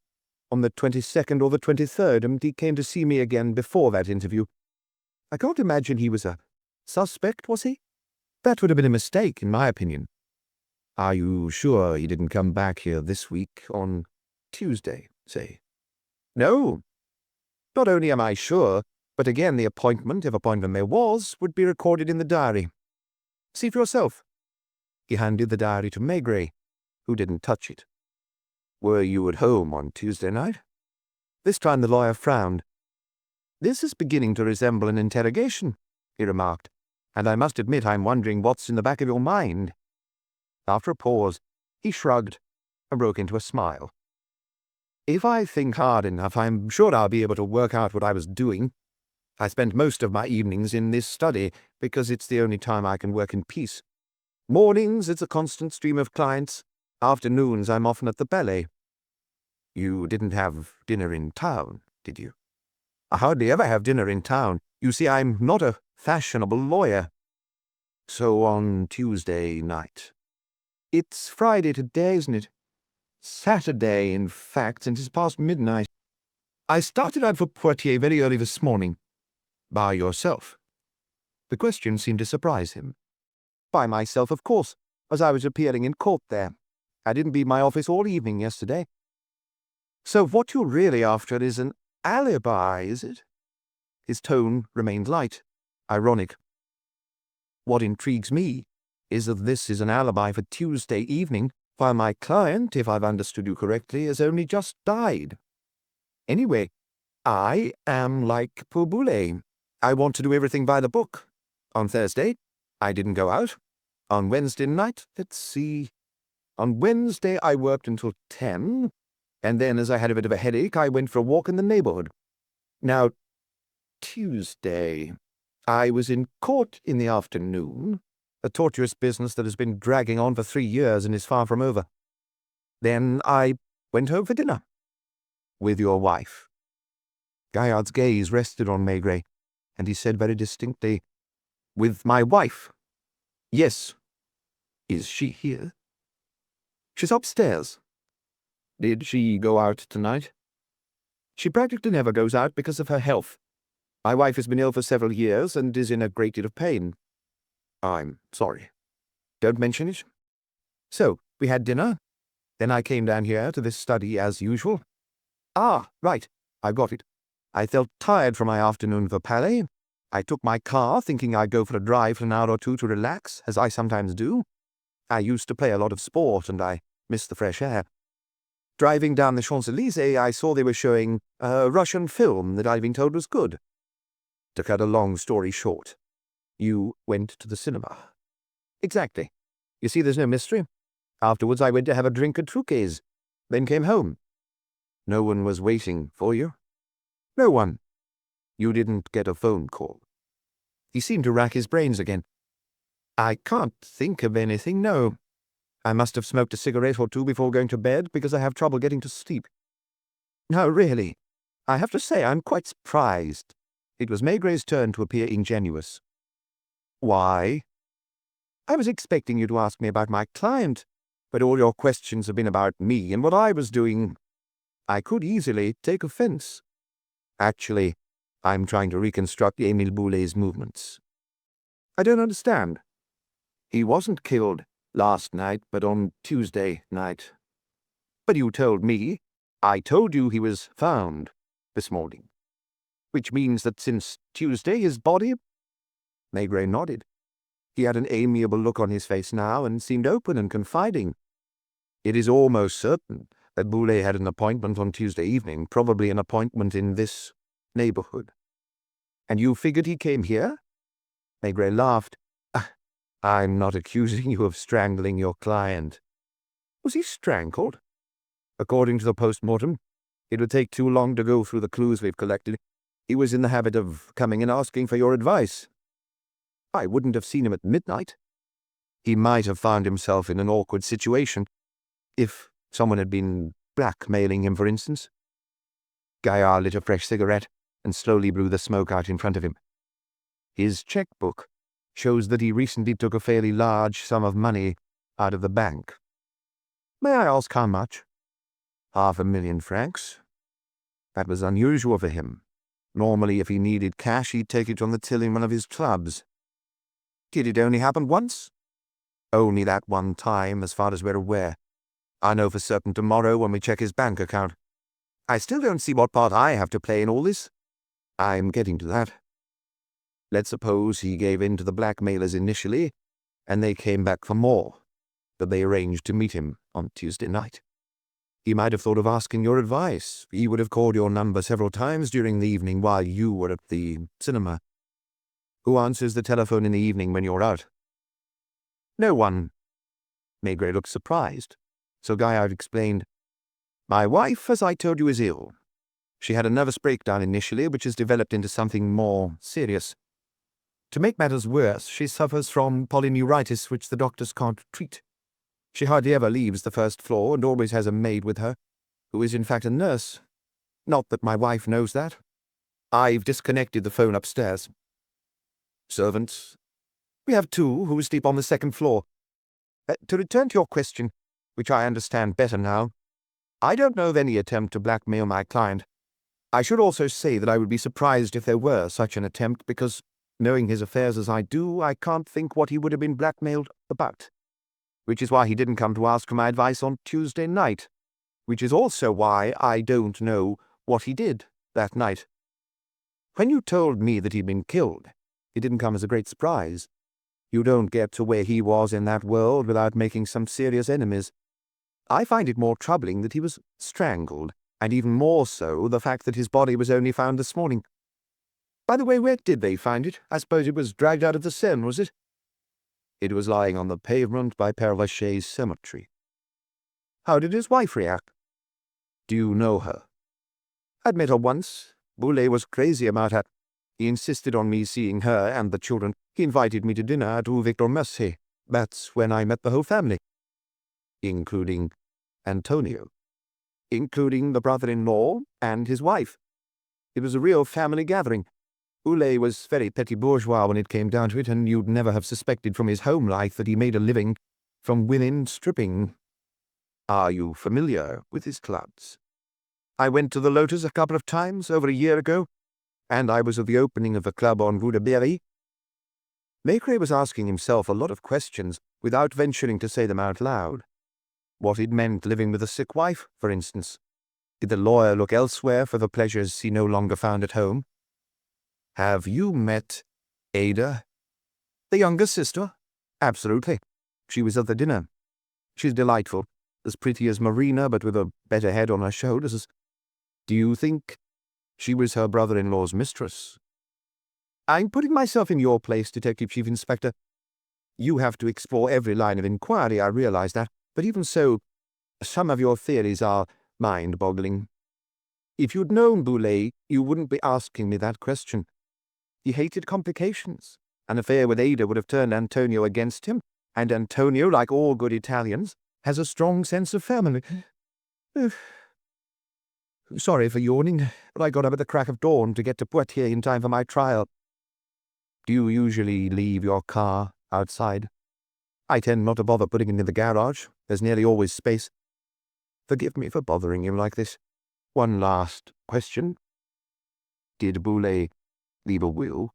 on the 22nd or the 23rd, and he came to see me again before that interview. I can't imagine he was a suspect, was he? That would have been a mistake, in my opinion. Are you sure he didn't come back here this week, on Tuesday, say? No. Not only am I sure, but again the appointment, if appointment there was, would be recorded in the diary. See for yourself. He handed the diary to Maigret, who didn't touch it. Were you at home on Tuesday night? This time the lawyer frowned. This is beginning to resemble an interrogation, he remarked, and I must admit I'm wondering what's in the back of your mind. After a pause, he shrugged and broke into a smile. If I think hard enough, I'm sure I'll be able to work out what I was doing. I spend most of my evenings in this study because it's the only time I can work in peace. Mornings, it's a constant stream of clients. Afternoons, I'm often at the ballet. You didn't have dinner in town, did you? I hardly ever have dinner in town. You see, I'm not a fashionable lawyer. So on Tuesday night. It's Friday today, isn't it? Saturday, in fact, and it's past midnight. I started out for Poitiers very early this morning. By yourself? The question seemed to surprise him. By myself, of course, as I was appearing in court there. I didn't leave my office all evening yesterday. So what you're really after is an alibi, is it? His tone remained light, ironic. What intrigues me is that this is an alibi for Tuesday evening, while my client, if I've understood you correctly, has only just died. Anyway, I am like poor Boulet. I want to do everything by the book. On Thursday, I didn't go out. On Wednesday night, let's see. On Wednesday, I worked until 10, and then, as I had a bit of a headache, I went for a walk in the neighborhood. Now, Tuesday, I was in court in the afternoon, a tortuous business that has been dragging on for 3 years and is far from over. Then I went home for dinner. With your wife. Gaillard's gaze rested on Maigret, and he said very distinctly, With my wife? Yes. Is she here? She's upstairs. Did she go out tonight? She practically never goes out because of her health. My wife has been ill for several years and is in a great deal of pain. I'm sorry. Don't mention it. So, we had dinner. Then I came down here to this study as usual. Ah, right. I've got it. I felt tired from my afternoon of the Palais. I took my car, thinking I'd go for a drive for an hour or two to relax, as I sometimes do. I used to play a lot of sport, and I missed the fresh air. Driving down the Champs-Élysées, I saw they were showing a Russian film that I'd been told was good. To cut a long story short, you went to the cinema. Exactly. You see, there's no mystery. Afterwards, I went to have a drink at Truquet's, then came home. No one was waiting for you? No one. You didn't get a phone call? He seemed to rack his brains again. I can't think of anything, no. I must have smoked a cigarette or two before going to bed because I have trouble getting to sleep. No, really. I have to say I'm quite surprised. It was Maigret's turn to appear ingenuous. Why? I was expecting you to ask me about my client, but all your questions have been about me and what I was doing. I could easily take offense. Actually, I'm trying to reconstruct Émile Boulet's movements. I don't understand. He wasn't killed last night, but on Tuesday night. But you told me. I told you he was found this morning. Which means that since Tuesday his body... Maigret nodded. He had an amiable look on his face now and seemed open and confiding. It is almost certain that Boulet had an appointment on Tuesday evening, probably an appointment in this neighborhood. And you figured he came here? Maigret laughed. I'm not accusing you of strangling your client. Was he strangled? According to the post-mortem, it would take too long to go through the clues we've collected. He was in the habit of coming and asking for your advice. I wouldn't have seen him at midnight. He might have found himself in an awkward situation, if someone had been blackmailing him, for instance. Gaillard lit a fresh cigarette and slowly blew the smoke out in front of him. His checkbook shows that he recently took a fairly large sum of money out of the bank. May I ask how much? 500,000 francs. That was unusual for him. Normally, if he needed cash, he'd take it on the till in one of his clubs. Did it only happen once? Only that one time, as far as we're aware. I know for certain tomorrow when we check his bank account. I still don't see what part I have to play in all this. I'm getting to that. Let's suppose he gave in to the blackmailers initially, and they came back for more, but they arranged to meet him on Tuesday night. He might have thought of asking your advice. He would have called your number several times during the evening while you were at the cinema. Who answers the telephone in the evening when you're out? No one. Maigret looked surprised, so Gaillard explained. My wife, as I told you, is ill. She had a nervous breakdown initially, which has developed into something more serious. To make matters worse, she suffers from polyneuritis, which the doctors can't treat. She hardly ever leaves the first floor and always has a maid with her, who is in fact a nurse. Not that my wife knows that. I've disconnected the phone upstairs. Servants? We have two who sleep on the second floor. To return to your question, which I understand better now, I don't know of any attempt to blackmail my client. I should also say that I would be surprised if there were such an attempt because, knowing his affairs as I do, I can't think what he would have been blackmailed about. Which is why he didn't come to ask for my advice on Tuesday night. Which is also why I don't know what he did that night. When you told me that he'd been killed, it didn't come as a great surprise. You don't get to where he was in that world without making some serious enemies. I find it more troubling that he was strangled, and even more so the fact that his body was only found this morning. By the way, where did they find it? I suppose it was dragged out of the Seine, was it? It was lying on the pavement by Père Lachaise cemetery. How did his wife react? Do you know her? I'd met her once. Boulet was crazy about her. He insisted on me seeing her and the children. He invited me to dinner at Rue Victor Mercier. That's when I met the whole family. Including Antonio. Including the brother-in-law and his wife. It was a real family gathering. Boulet was very petit bourgeois when it came down to it, and you'd never have suspected from his home life that he made a living from women stripping. Are you familiar with his clubs? I went to the Lotus a couple of times over a year ago, and I was at the opening of the club on Rue de Berry. Maigret was asking himself a lot of questions without venturing to say them out loud. What it meant living with a sick wife, for instance. Did the lawyer look elsewhere for the pleasures he no longer found at home? Have you met Ada? The younger sister? Absolutely. She was at the dinner. She's delightful, as pretty as Marina, but with a better head on her shoulders. Do you think she was her brother-in-law's mistress? I'm putting myself in your place, Detective Chief Inspector. You have to explore every line of inquiry, I realize that, but even so, some of your theories are mind-boggling. If you'd known Boulay, you wouldn't be asking me that question. He hated complications. An affair with Ada would have turned Antonio against him, and Antonio, like all good Italians, has a strong sense of family. Sorry for yawning, but I got up at the crack of dawn to get to Poitiers in time for my trial. Do you usually leave your car outside? I tend not to bother putting it in the garage. There's nearly always space. Forgive me for bothering you like this. One last question. Did Boulay leave a will?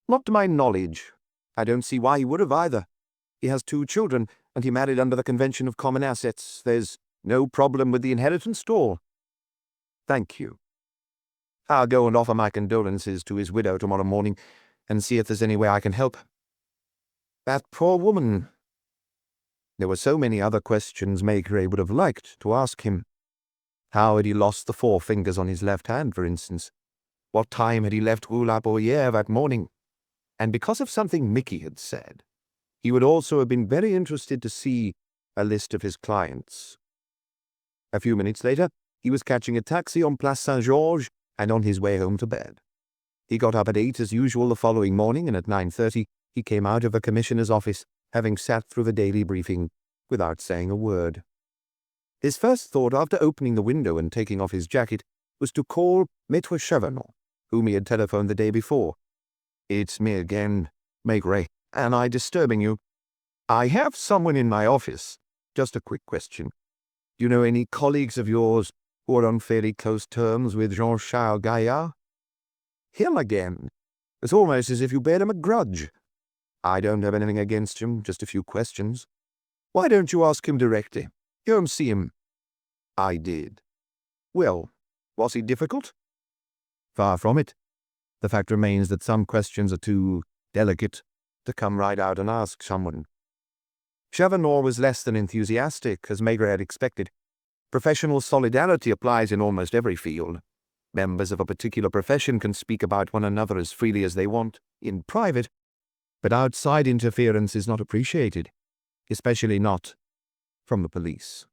Not to my knowledge. I don't see why he would have either. He has 2 children, and he married under the convention of common assets. There's no problem with the inheritance at all. Thank you. I'll go and offer my condolences to his widow tomorrow morning and see if there's any way I can help. That poor woman. There were so many other questions Maigret would have liked to ask him. How had he lost the 4 fingers on his left hand, for instance? What time had he left Rue La Bruyère that morning? And because of something Mickey had said, he would also have been very interested to see a list of his clients. A few minutes later, he was catching a taxi on Place Saint-Georges and on his way home to bed. He got up at 8 as usual the following morning, and at 9:30 he came out of the commissioner's office, having sat through the daily briefing without saying a word. His first thought after opening the window and taking off his jacket was to call Maître Simenon, whom he had telephoned the day before. "It's me again, Maigret. Am I disturbing you? I have someone in my office. Just a quick question. Do you know any colleagues of yours who are on fairly close terms with Jean-Charles Gaillard?" "Him again? It's almost as if you bear him a grudge." "I don't have anything against him, just a few questions." "Why don't you ask him directly? Go and see him." "I did." "Well, was he difficult?" "Far from it. The fact remains that some questions are too delicate to come right out and ask someone." Simenon was less than enthusiastic, as Maigret had expected. Professional solidarity applies in almost every field. Members of a particular profession can speak about one another as freely as they want, in private, but outside interference is not appreciated, especially not from the police.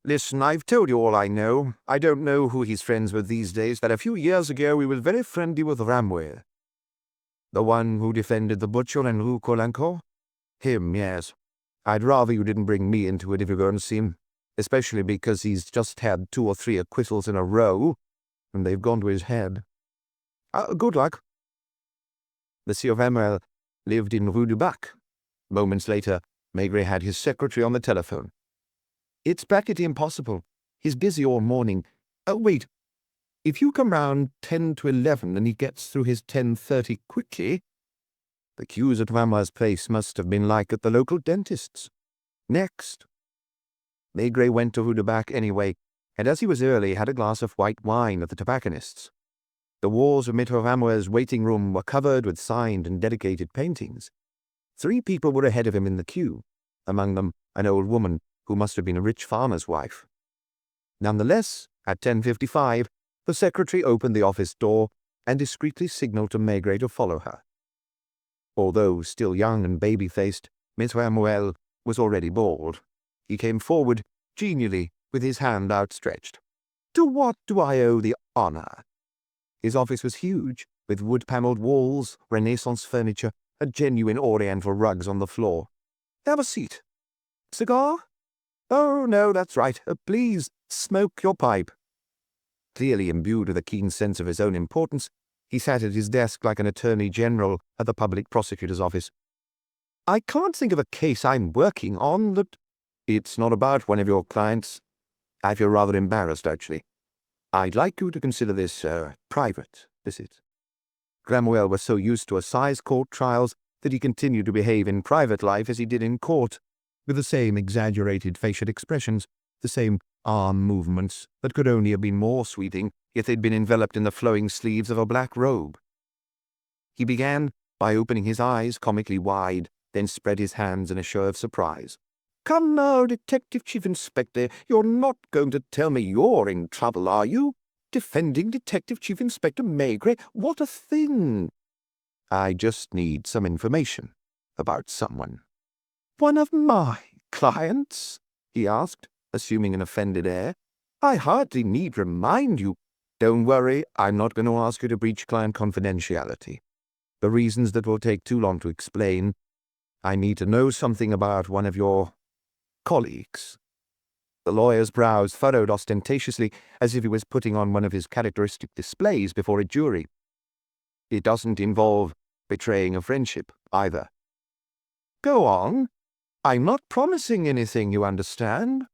"Listen, I've told you all I know. I don't know who he's friends with these days, but a few years ago we were very friendly with Ramway. The one who defended the butcher in Rue Colincourt? Him, yes. I'd rather you didn't bring me into it if you're going to see him, especially because he's just had 2 or 3 acquittals in a row, and they've gone to his head. Good luck." Monsieur Ramwell lived in Rue du Bac. Moments later, Maigret had his secretary on the telephone. "It's practically impossible. He's busy all morning. Wait. If you come round 10 to 11 and he gets through his 10:30 quickly..." The queues at Ramwell's place must have been like at the local dentist's. Next. Maigret went to Rue du Bac anyway, and as he was early, had a glass of white wine at the tobacconist's. The walls of Maître Ramwell's waiting room were covered with signed and dedicated paintings. 3 people were ahead of him in the queue, among them an old woman who must have been a rich farmer's wife. Nonetheless, at 10:55, the secretary opened the office door and discreetly signaled to Maigret to follow her. Although still young and baby-faced, Maître Ramwell was already bald. He came forward, genially, with his hand outstretched. "To what do I owe the honor?" His office was huge, with wood-panelled walls, Renaissance furniture, and genuine Oriental rugs on the floor. "Have a seat. Cigar? Oh, no, that's right. Please, smoke your pipe." Clearly imbued with a keen sense of his own importance, he sat at his desk like an attorney general at the public prosecutor's office. "I can't think of a case I'm working on that..." "It's not about one of your clients. I feel rather embarrassed, actually. I'd like you to consider this a private visit." Ramwell was so used to assize court trials that he continued to behave in private life as he did in court, with the same exaggerated facial expressions, the same arm movements that could only have been more sweeping if they'd been enveloped in the flowing sleeves of a black robe. He began by opening his eyes comically wide, then spread his hands in a show of surprise. "Come now, Detective Chief Inspector, you're not going to tell me you're in trouble, are you? Defending Detective Chief Inspector Maigret? What a thing!" "I just need some information about someone." "One of my clients?" he asked, assuming an offended air. I hardly need remind you. Don't worry, I'm not going to ask you to breach client confidentiality. For reasons that will take too long to explain, I need to know something about one of your colleagues. The lawyer's brows furrowed ostentatiously, as if he was putting on one of his characteristic displays before a jury. It doesn't involve betraying a friendship, either. Go on. I'm not promising anything, you understand?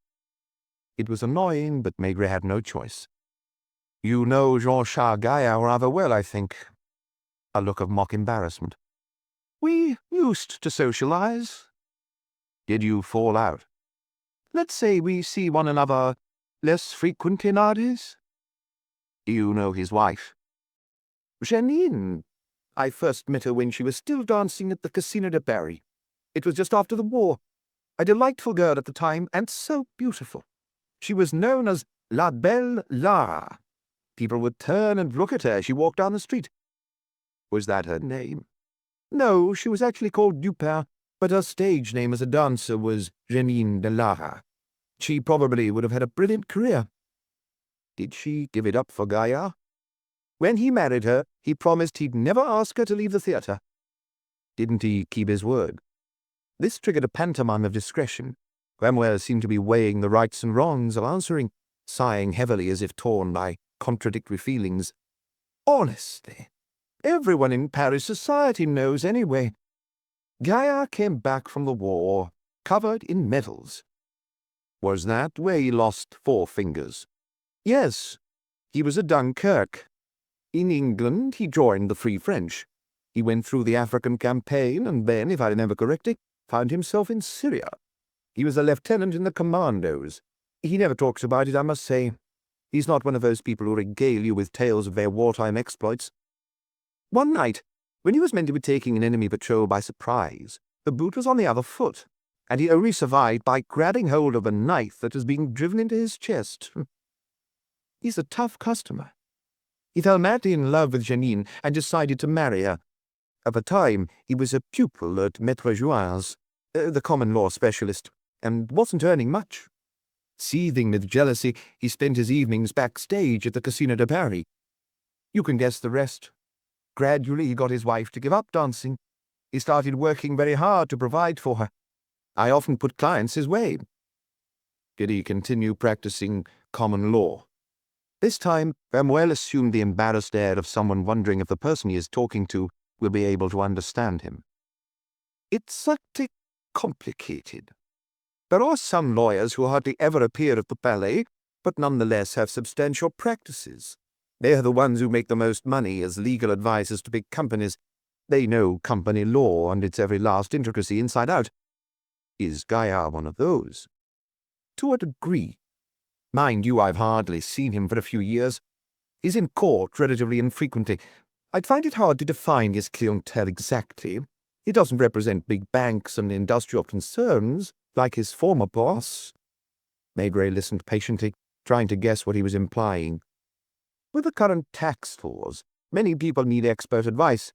It was annoying, but Maigret had no choice. You know Jean-Charles Gaillard rather well, I think. A look of mock embarrassment. We used to socialize. Did you fall out? Let's say we see one another less frequently nowadays. You know his wife? Janine. I first met her when she was still dancing at the Casino de Paris. It was just after the war. A delightful girl at the time, and so beautiful. She was known as La Belle Lara. People would turn and look at her as she walked down the street. Was that her name? No, she was actually called Dupin, but her stage name as a dancer was Janine de Lara. She probably would have had a brilliant career. Did she give it up for Gaillard? When he married her, he promised he'd never ask her to leave the theatre. Didn't he keep his word? This triggered a pantomime of discretion. Cromwell seemed to be weighing the rights and wrongs of answering, sighing heavily as if torn by contradictory feelings. Honestly, everyone in Paris society knows anyway. Gaillard came back from the war, covered in medals. Was that where he lost 4 fingers? Yes, he was at Dunkirk. In England, he joined the Free French. He went through the African campaign and then, if I remember correctly, found himself in Syria. He was a lieutenant in the commandos. He never talks about it, I must say. He's not one of those people who regale you with tales of their wartime exploits. One night, when he was meant to be taking an enemy patrol by surprise, the boot was on the other foot, and he only survived by grabbing hold of a knife that was being driven into his chest. He's a tough customer. He fell madly in love with Janine and decided to marry her. At the time, he was a pupil at Maître Juin's, the common law specialist, and wasn't earning much. Seething with jealousy, he spent his evenings backstage at the Casino de Paris. You can guess the rest. Gradually, he got his wife to give up dancing. He started working very hard to provide for her. I often put clients his way. Did he continue practicing common law? This time, Cromwell assumed the embarrassed air of someone wondering if the person he is talking to will be able to understand him. It's certainly complicated. There are some lawyers who hardly ever appear at the ballet, but nonetheless have substantial practices. They are the ones who make the most money as legal advisors to big companies. They know company law and its every last intricacy inside out. Is Gaillard one of those? To a degree. Mind you, I've hardly seen him for a few years. He's in court relatively infrequently. I'd find it hard to define his clientele exactly. He doesn't represent big banks and industrial concerns, like his former boss. Maigret listened patiently, trying to guess what he was implying. With the current tax laws, many people need expert advice.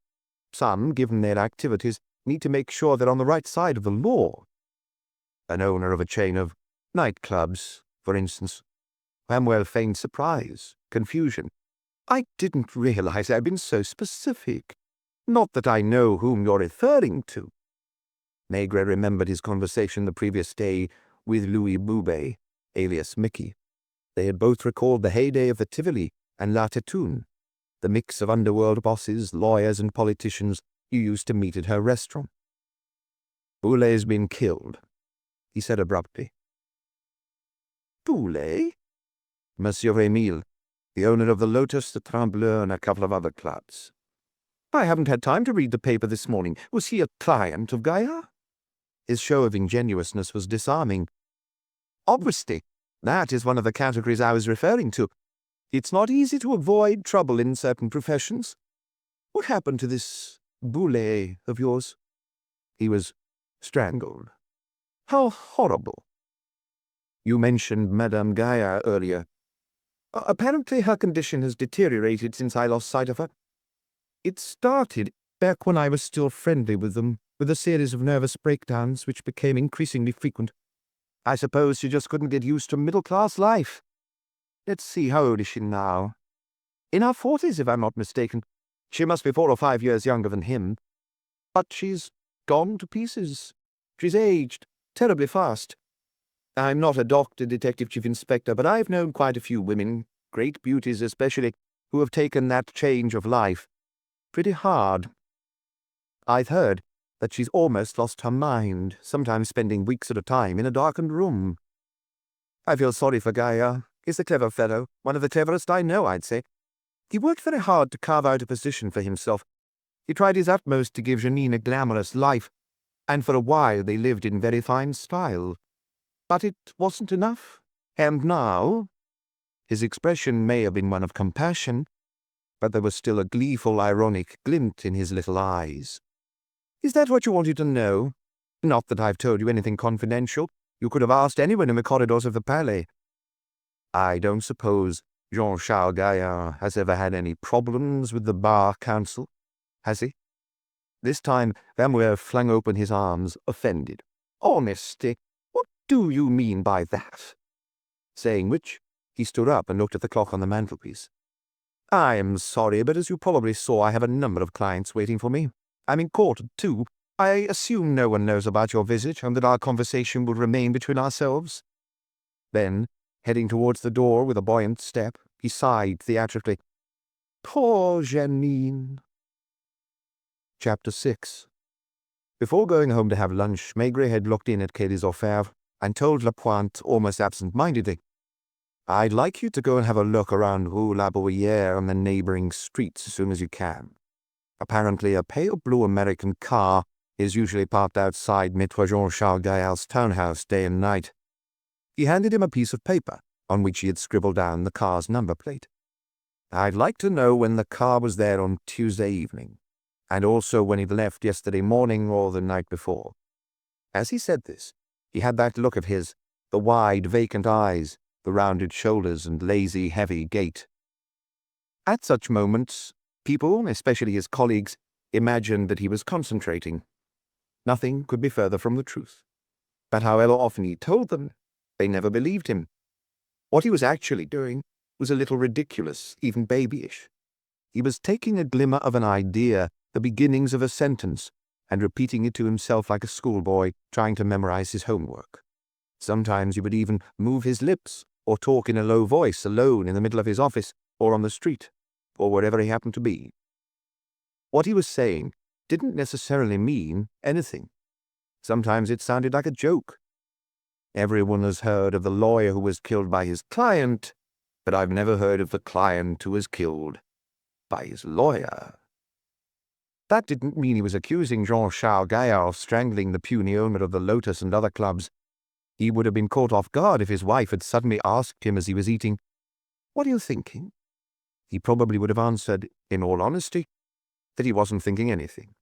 Some, given their activities, need to make sure they're on the right side of the law. An owner of a chain of nightclubs, for instance. Cromwell feigned surprise, confusion. I didn't realize I'd been so specific. Not that I know whom you're referring to. Maigret remembered his conversation the previous day with Louis Boubet, alias Mickey. They had both recalled the heyday of the Tivoli and La Tetoune, the mix of underworld bosses, lawyers, and politicians you used to meet at her restaurant. Boulet's been killed, he said abruptly. Boulet? Monsieur Emile, the owner of the Lotus, the Trembleur, and a couple of other clubs. I haven't had time to read the paper this morning. Was he a client of Gaillard? His show of ingenuousness was disarming. Obviously, that is one of the categories I was referring to. It's not easy to avoid trouble in certain professions. What happened to this Boulet of yours? He was strangled. How horrible. You mentioned Madame Gaillard earlier. Apparently her condition has deteriorated since I lost sight of her. It started back when I was still friendly with them, with a series of nervous breakdowns which became increasingly frequent. I suppose she just couldn't get used to middle-class life. Let's see, how old is she now? In her 40s, if I'm not mistaken. She must be 4 or 5 years younger than him. But she's gone to pieces. She's aged terribly fast. I'm not a doctor, detective chief inspector, but I've known quite a few women, great beauties especially, who have taken that change of life pretty hard. I've heard that she's almost lost her mind, sometimes spending weeks at a time in a darkened room. I feel sorry for Gaia. He's a clever fellow, one of the cleverest I know, I'd say. He worked very hard to carve out a position for himself. He tried his utmost to give Janine a glamorous life, and for a while they lived in very fine style. But it wasn't enough. And now, his expression may have been one of compassion, but there was still a gleeful, ironic glint in his little eyes. Is that what you wanted to know? Not that I've told you anything confidential. You could have asked anyone in the corridors of the Palais. I don't suppose Jean-Charles Gaillard has ever had any problems with the Bar Council, has he? This time Vermeer flung open his arms, offended. Honesty, what do you mean by that? Saying which, he stood up and looked at the clock on the mantelpiece. I am sorry, but as you probably saw, I have a number of clients waiting for me. I'm in court, too. I assume no one knows about your visit and that our conversation will remain between ourselves. Then, heading towards the door with a buoyant step, he sighed theatrically. Poor Janine. Chapter 6. Before going home to have lunch, Maigret had looked in at Quai des Orfèvres and told Lapointe almost absent-mindedly, I'd like you to go and have a look around Rue La Bruyère and the neighboring streets as soon as you can. Apparently, a pale blue American car is usually parked outside Maître Jean-Charles Gaillard's townhouse day and night. He handed him a piece of paper on which he had scribbled down the car's number plate. I'd like to know when the car was there on Tuesday evening, and also when it left yesterday morning or the night before. As he said this, he had that look of his, the wide, vacant eyes, the rounded shoulders and lazy, heavy gait. At such moments, people, especially his colleagues, imagined that he was concentrating. Nothing could be further from the truth. But however often he told them, they never believed him. What he was actually doing was a little ridiculous, even babyish. He was taking a glimmer of an idea, the beginnings of a sentence, and repeating it to himself like a schoolboy trying to memorize his homework. Sometimes he would even move his lips, or talk in a low voice alone in the middle of his office, or on the street, or wherever he happened to be. What he was saying didn't necessarily mean anything. Sometimes it sounded like a joke. Everyone has heard of the lawyer who was killed by his client, but I've never heard of the client who was killed by his lawyer. That didn't mean he was accusing Jean-Charles Gaillard of strangling the puny owner of the Lotus and other clubs. He would have been caught off guard if his wife had suddenly asked him as he was eating, What are you thinking? He probably would have answered, in all honesty, that he wasn't thinking anything.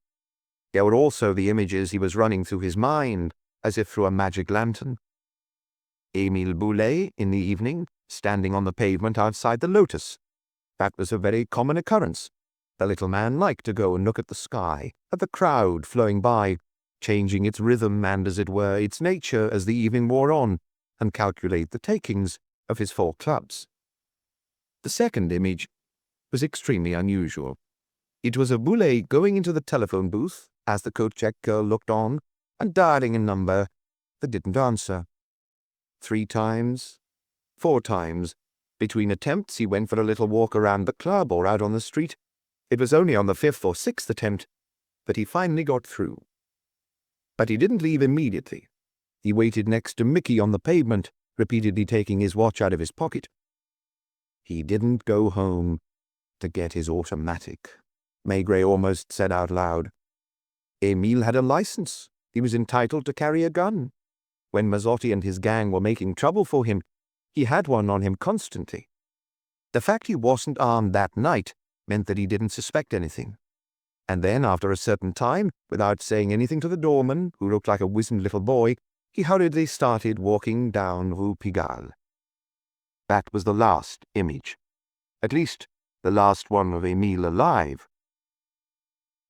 There were also the images he was running through his mind, as if through a magic lantern. Émile Boulet, in the evening, standing on the pavement outside the Lotus. That was a very common occurrence. The little man liked to go and look at the sky, at the crowd flowing by, changing its rhythm and, as it were, its nature as the evening wore on, and calculate the takings of his 4 clubs. The second image was extremely unusual. It was of Boulet going into the telephone booth as the coat-check girl looked on, and dialing a number that didn't answer. 3 times, 4 times. Between attempts, he went for a little walk around the club or out on the street. It was only on the 5th or 6th attempt that he finally got through. But he didn't leave immediately. He waited next to Mickey on the pavement, repeatedly taking his watch out of his pocket. He didn't go home to get his automatic, Maigret almost said out loud. Émile had a license. He was entitled to carry a gun. When Mazzotti and his gang were making trouble for him, he had one on him constantly. The fact he wasn't armed that night meant that he didn't suspect anything. And then, after a certain time, without saying anything to the doorman, who looked like a wizened little boy, he hurriedly started walking down Rue Pigalle. That was the last image. At least, the last one of Émile alive.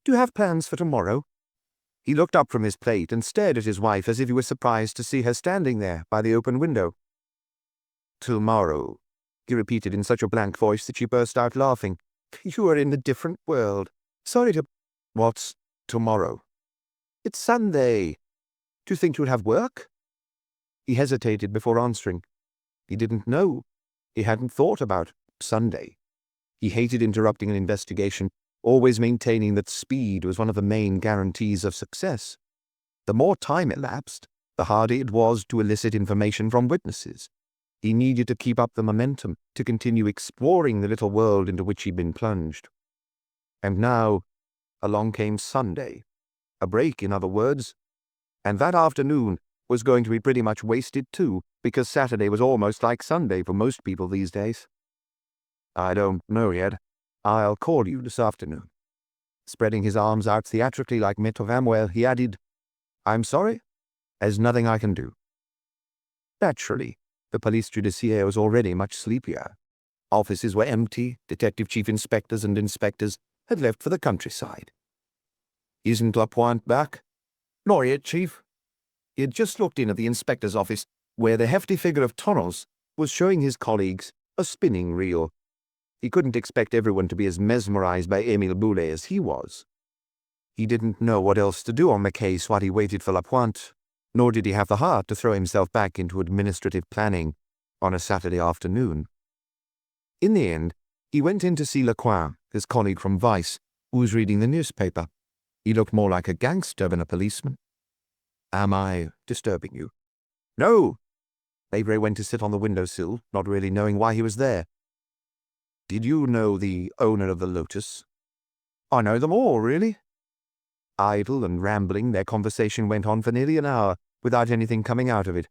Do you have plans for tomorrow? He looked up from his plate and stared at his wife as if he was surprised to see her standing there by the open window. Tomorrow, he repeated in such a blank voice that she burst out laughing. You are in a different world. Sorry to... What's tomorrow? It's Sunday. Do you think you'll have work? He hesitated before answering. He didn't know. He hadn't thought about Sunday. He hated interrupting an investigation, always maintaining that speed was one of the main guarantees of success. The more time elapsed, the harder it was to elicit information from witnesses. He needed to keep up the momentum, to continue exploring the little world into which he'd been plunged. And now, along came Sunday. A break, in other words. And that afternoon was going to be pretty much wasted too, because Saturday was almost like Sunday for most people these days. I don't know yet. I'll call you this afternoon. Spreading his arms out theatrically like Maître Vanwell, he added, I'm sorry, there's nothing I can do. Naturally, the police judiciaire was already much sleepier. Offices were empty, detective chief inspectors and inspectors had left for the countryside. Isn't Lapointe back? Nor yet, Chief. He had just looked in at the inspector's office, where the hefty figure of Torrance was showing his colleagues a spinning reel. He couldn't expect everyone to be as mesmerized by Émile Boulet as he was. He didn't know what else to do on the case while he waited for Lapointe, nor did he have the heart to throw himself back into administrative planning on a Saturday afternoon. In the end, he went in to see Lecoin, his colleague from Vice, who was reading the newspaper. He looked more like a gangster than a policeman. Am I disturbing you? No. Maigret went to sit on the windowsill, not really knowing why he was there. Did you know the owner of the Lotus? I know them all, really. Idle and rambling, their conversation went on for nearly an hour, without anything coming out of it.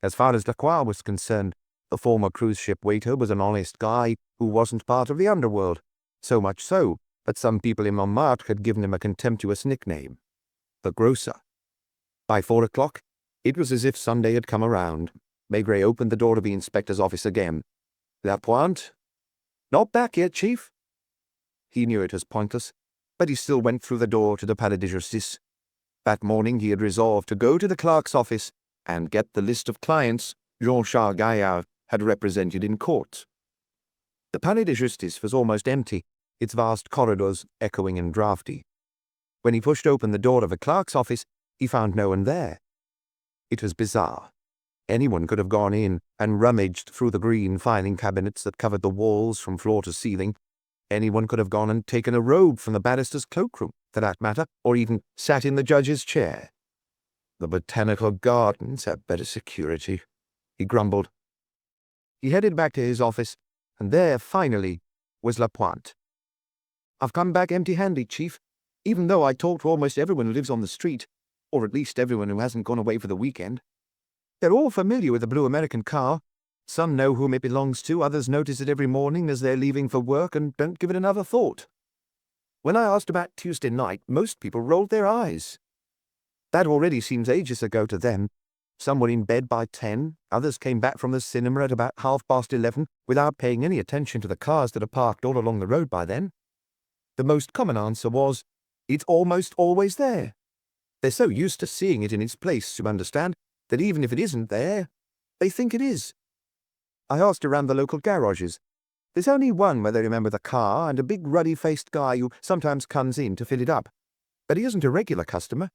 As far as Lecoin was concerned, the former cruise ship waiter was an honest guy who wasn't part of the underworld. So much so that some people in Montmartre had given him a contemptuous nickname, the Grocer. By 4 o'clock, it was as if Sunday had come around. Maigret opened the door of the inspector's office again. Lapointe? Not back yet, Chief. He knew it was pointless, but he still went through the door to the Palais de Justice. That morning he had resolved to go to the clerk's office and get the list of clients Jean-Charles Gaillard had represented in court. The Palais de Justice was almost empty, its vast corridors echoing and draughty. When he pushed open the door of the clerk's office, he found no one there. It was bizarre. Anyone could have gone in and rummaged through the green filing cabinets that covered the walls from floor to ceiling. Anyone could have gone and taken a robe from the barrister's cloakroom, for that matter, or even sat in the judge's chair. The botanical gardens have better security, he grumbled. He headed back to his office, and there, finally, was Lapointe. I've come back empty-handed, Chief, even though I talked to almost everyone who lives on the street, or at least everyone who hasn't gone away for the weekend. They're all familiar with the blue American car. Some know whom it belongs to, others notice it every morning as they're leaving for work and don't give it another thought. When I asked about Tuesday night, most people rolled their eyes. That already seems ages ago to them. Some were in bed by 10, others came back from the cinema at about 11:30 without paying any attention to the cars that are parked all along the road by then. The most common answer was, it's almost always there. They're so used to seeing it in its place, you understand, that even if it isn't there, they think it is. I asked around the local garages. There's only one where they remember the car and a big ruddy-faced guy who sometimes comes in to fill it up. But he isn't a regular customer.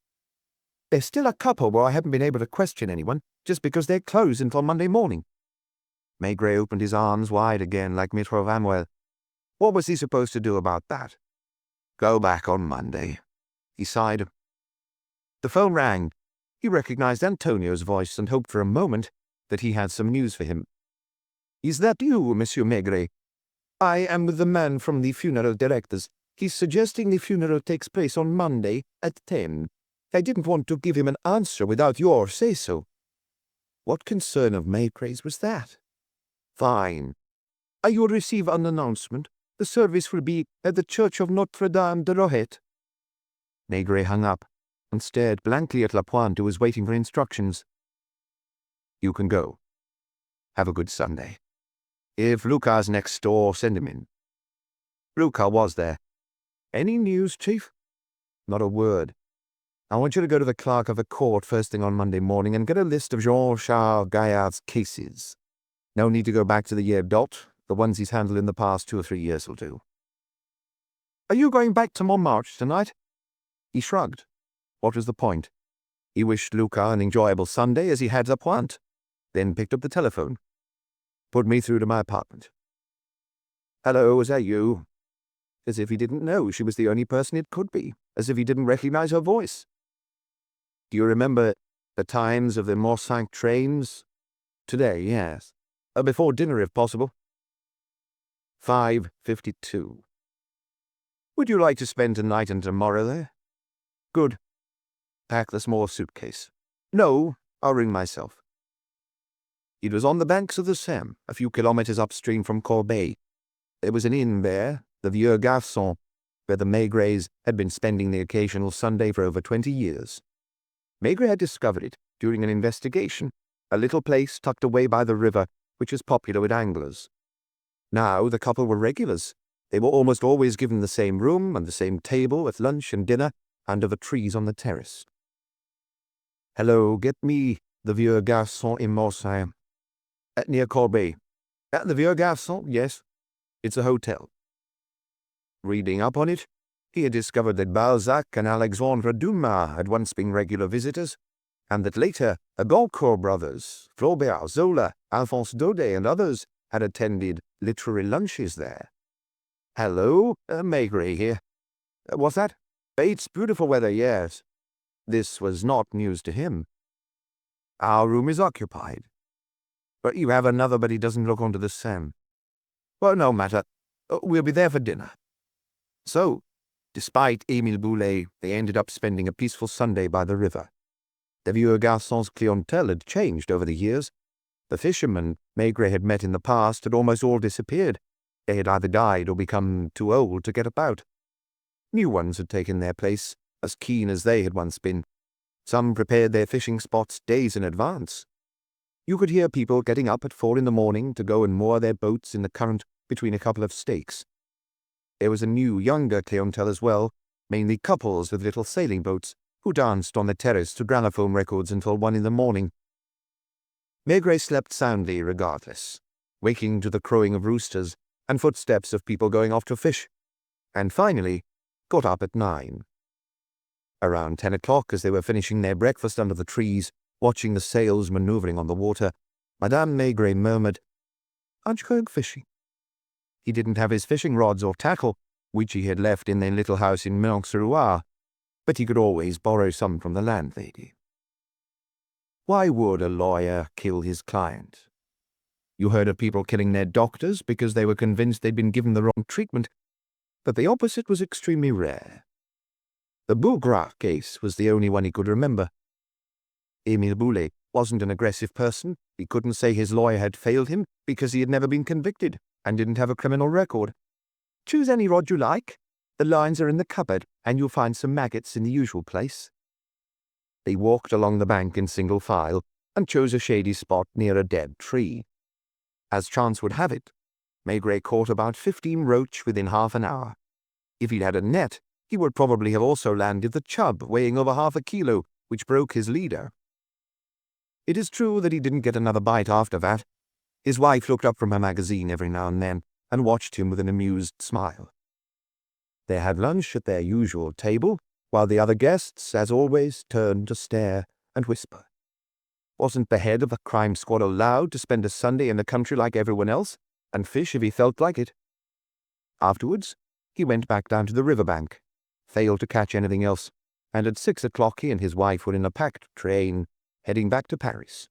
There's still a couple where I haven't been able to question anyone, just because they're closed until Monday morning. Maigret opened his arms wide again like Maître Vanwell. What was he supposed to do about that? Go back on Monday. He sighed. The phone rang. He recognized Antonio's voice and hoped for a moment that he had some news for him. Is that you, Monsieur Maigret? I am the man from the funeral directors. He's suggesting the funeral takes place on Monday at 10. I didn't want to give him an answer without your say-so. What concern of Maigret's was that? Fine. You will receive an announcement. The service will be at the Church of Notre-Dame de Rohet. Maigret hung up and stared blankly at Lapointe, who was waiting for instructions. You can go. Have a good Sunday. If Lucas's next door, send him in. Lucas was there. Any news, Chief? Not a word. I want you to go to the clerk of the court first thing on Monday morning and get a list of Jean-Charles Gaillard's cases. No need to go back to the year dot. The ones he's handled in the past 2 or 3 years will do. Are you going back to Montmartre tonight? He shrugged. What was the point? He wished Luca an enjoyable Sunday as he had a Pointe, then picked up the telephone. Put me through to my apartment. Hello, is that you? As if he didn't know she was the only person it could be, as if he didn't recognize her voice. Do you remember the times of the Morsank trains? Today, yes. Before dinner, if possible. 5:52. Would you like to spend tonight and tomorrow there? Good. Pack the small suitcase. No, I'll ring myself. It was on the banks of the Seine, a few kilometers upstream from Corbeil. There was an inn there, the Vieux Garçon, where the Maigrets had been spending the occasional Sunday for over 20 years. Maigret had discovered it during an investigation, a little place tucked away by the river, which was popular with anglers. Now the couple were regulars. They were almost always given the same room and the same table at lunch and dinner under the trees on the terrace. Hello, get me the Vieux Garçon in Morsank. Near Corbeil. The Vieux Garçon, yes. It's a hotel. Reading up on it, he had discovered that Balzac and Alexandre Dumas had once been regular visitors, and that later the Goncourt brothers, Flaubert, Zola, Alphonse Daudet, and others had attended literary lunches there. Hello, Maigret here. What's that? It's beautiful weather, yes. This was not news to him. Our room is occupied. But you have another, but he doesn't look onto the Seine. Well, no matter. We'll be there for dinner. So, despite Émile Boulet, they ended up spending a peaceful Sunday by the river. The Vieux Garçon's clientele had changed over the years. The fishermen Maigret had met in the past had almost all disappeared. They had either died or become too old to get about. New ones had taken their place, as keen as they had once been. Some prepared their fishing spots days in advance. You could hear people getting up at 4 in the morning to go and moor their boats in the current between a couple of stakes. There was a new, younger clientele as well, mainly couples with little sailing boats, who danced on the terrace to gramophone records until 1 in the morning. Maigret slept soundly regardless, waking to the crowing of roosters and footsteps of people going off to fish, and finally got up at 9. Around 10 o'clock, as they were finishing their breakfast under the trees, watching the sails maneuvering on the water, Madame Maigret murmured, "Aren't you going fishing?" He didn't have his fishing rods or tackle, which he had left in their little house in Menx-sur-Loire, but he could always borrow some from the landlady. Why would a lawyer kill his client? You heard of people killing their doctors because they were convinced they'd been given the wrong treatment, but the opposite was extremely rare. The Bougrat case was the only one he could remember. Émile Boulet wasn't an aggressive person. He couldn't say his lawyer had failed him because he had never been convicted and didn't have a criminal record. Choose any rod you like. The lines are in the cupboard, and you'll find some maggots in the usual place. They walked along the bank in single file and chose a shady spot near a dead tree. As chance would have it, Maigret caught about 15 roach within half an hour. If he'd had a net, he would probably have also landed the chub weighing over half a kilo, which broke his leader. It is true that he didn't get another bite after that. His wife looked up from her magazine every now and then and watched him with an amused smile. They had lunch at their usual table, while the other guests, as always, turned to stare and whisper. Wasn't the head of the crime squad allowed to spend a Sunday in the country like everyone else, and fish if he felt like it? Afterwards, he went back down to the riverbank, failed to catch anything else, and at 6 o'clock he and his wife were in a packed train, heading back to Paris.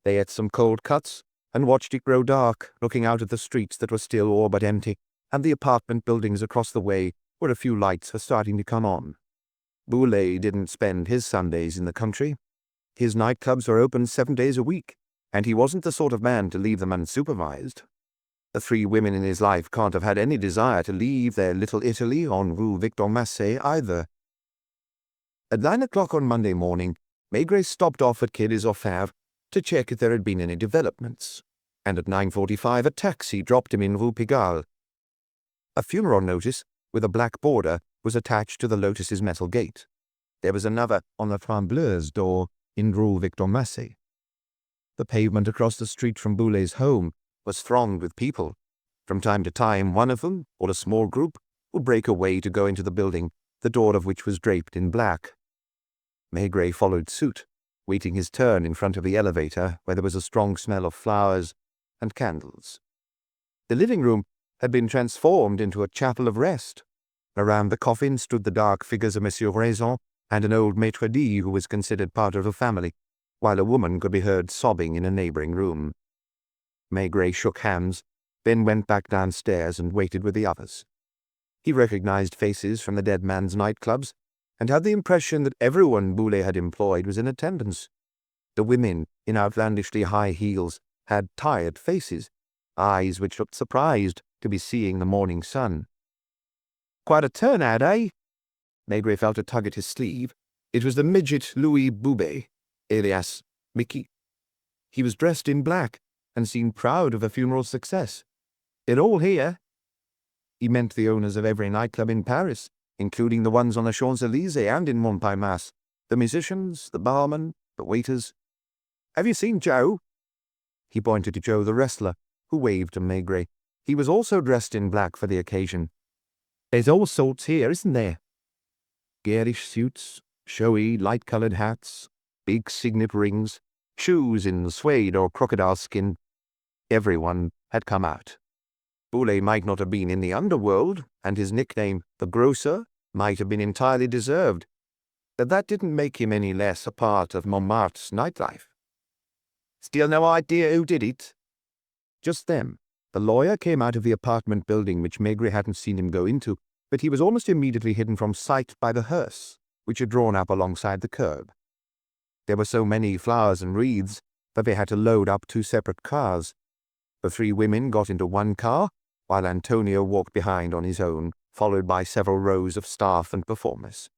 They ate some cold cuts and watched it grow dark, looking out at the streets that were still all but empty, and the apartment buildings across the way where a few lights were starting to come on. Boulet didn't spend his Sundays in the country. His nightclubs were open 7 days a week, and he wasn't the sort of man to leave them unsupervised. The 3 women in his life can't have had any desire to leave their little Italy on Rue Victor Massé either. At 9 o'clock on Monday morning, Maigret stopped off at Quai des Orfèvres to check if there had been any developments, and at 9:45 a taxi dropped him in Rue Pigalle. A funeral notice with a black border was attached to the Lotus's metal gate. There was another on the Trembleuse door in Rue Victor Massé. The pavement across the street from Boulet's home was thronged with people. From time to time, one of them, or a small group, would break away to go into the building, the door of which was draped in black. Maigret followed suit, waiting his turn in front of the elevator where there was a strong smell of flowers and candles. The living room had been transformed into a chapel of rest. Around the coffin stood the dark figures of Monsieur Raison and an old maitre d' who was considered part of the family, while a woman could be heard sobbing in a neighboring room. Maigret shook hands, then went back downstairs and waited with the others. He recognized faces from the dead man's nightclubs, and had the impression that everyone Boulay had employed was in attendance. The women, in outlandishly high heels, had tired faces, eyes which looked surprised to be seeing the morning sun. "Quite a turnout, eh?" Maigret felt a tug at his sleeve. It was the midget Louis Boubet, alias Mickey. He was dressed in black, and seemed proud of the funeral's success. "It all here." He meant the owners of every nightclub in Paris, including the ones on the Champs-Élysées and in Montparnasse, the musicians, the barmen, the waiters. "Have you seen Joe?" He pointed to Joe the wrestler, who waved to Maigret. He was also dressed in black for the occasion. "There's all sorts here, isn't there? Garish suits, showy, light-coloured hats, big signet rings, shoes in suede or crocodile skin. Everyone had come out. Boulay might not have been in the underworld, and his nickname, the Grocer, might have been entirely deserved, but that didn't make him any less a part of Montmartre's nightlife. "Still no idea who did it?" Just then, the lawyer came out of the apartment building which Maigret hadn't seen him go into, but he was almost immediately hidden from sight by the hearse, which had drawn up alongside the curb. There were so many flowers and wreaths that they had to load up 2 separate cars. The 3 women got into one car, while Antonio walked behind on his own, followed by several rows of staff and performers.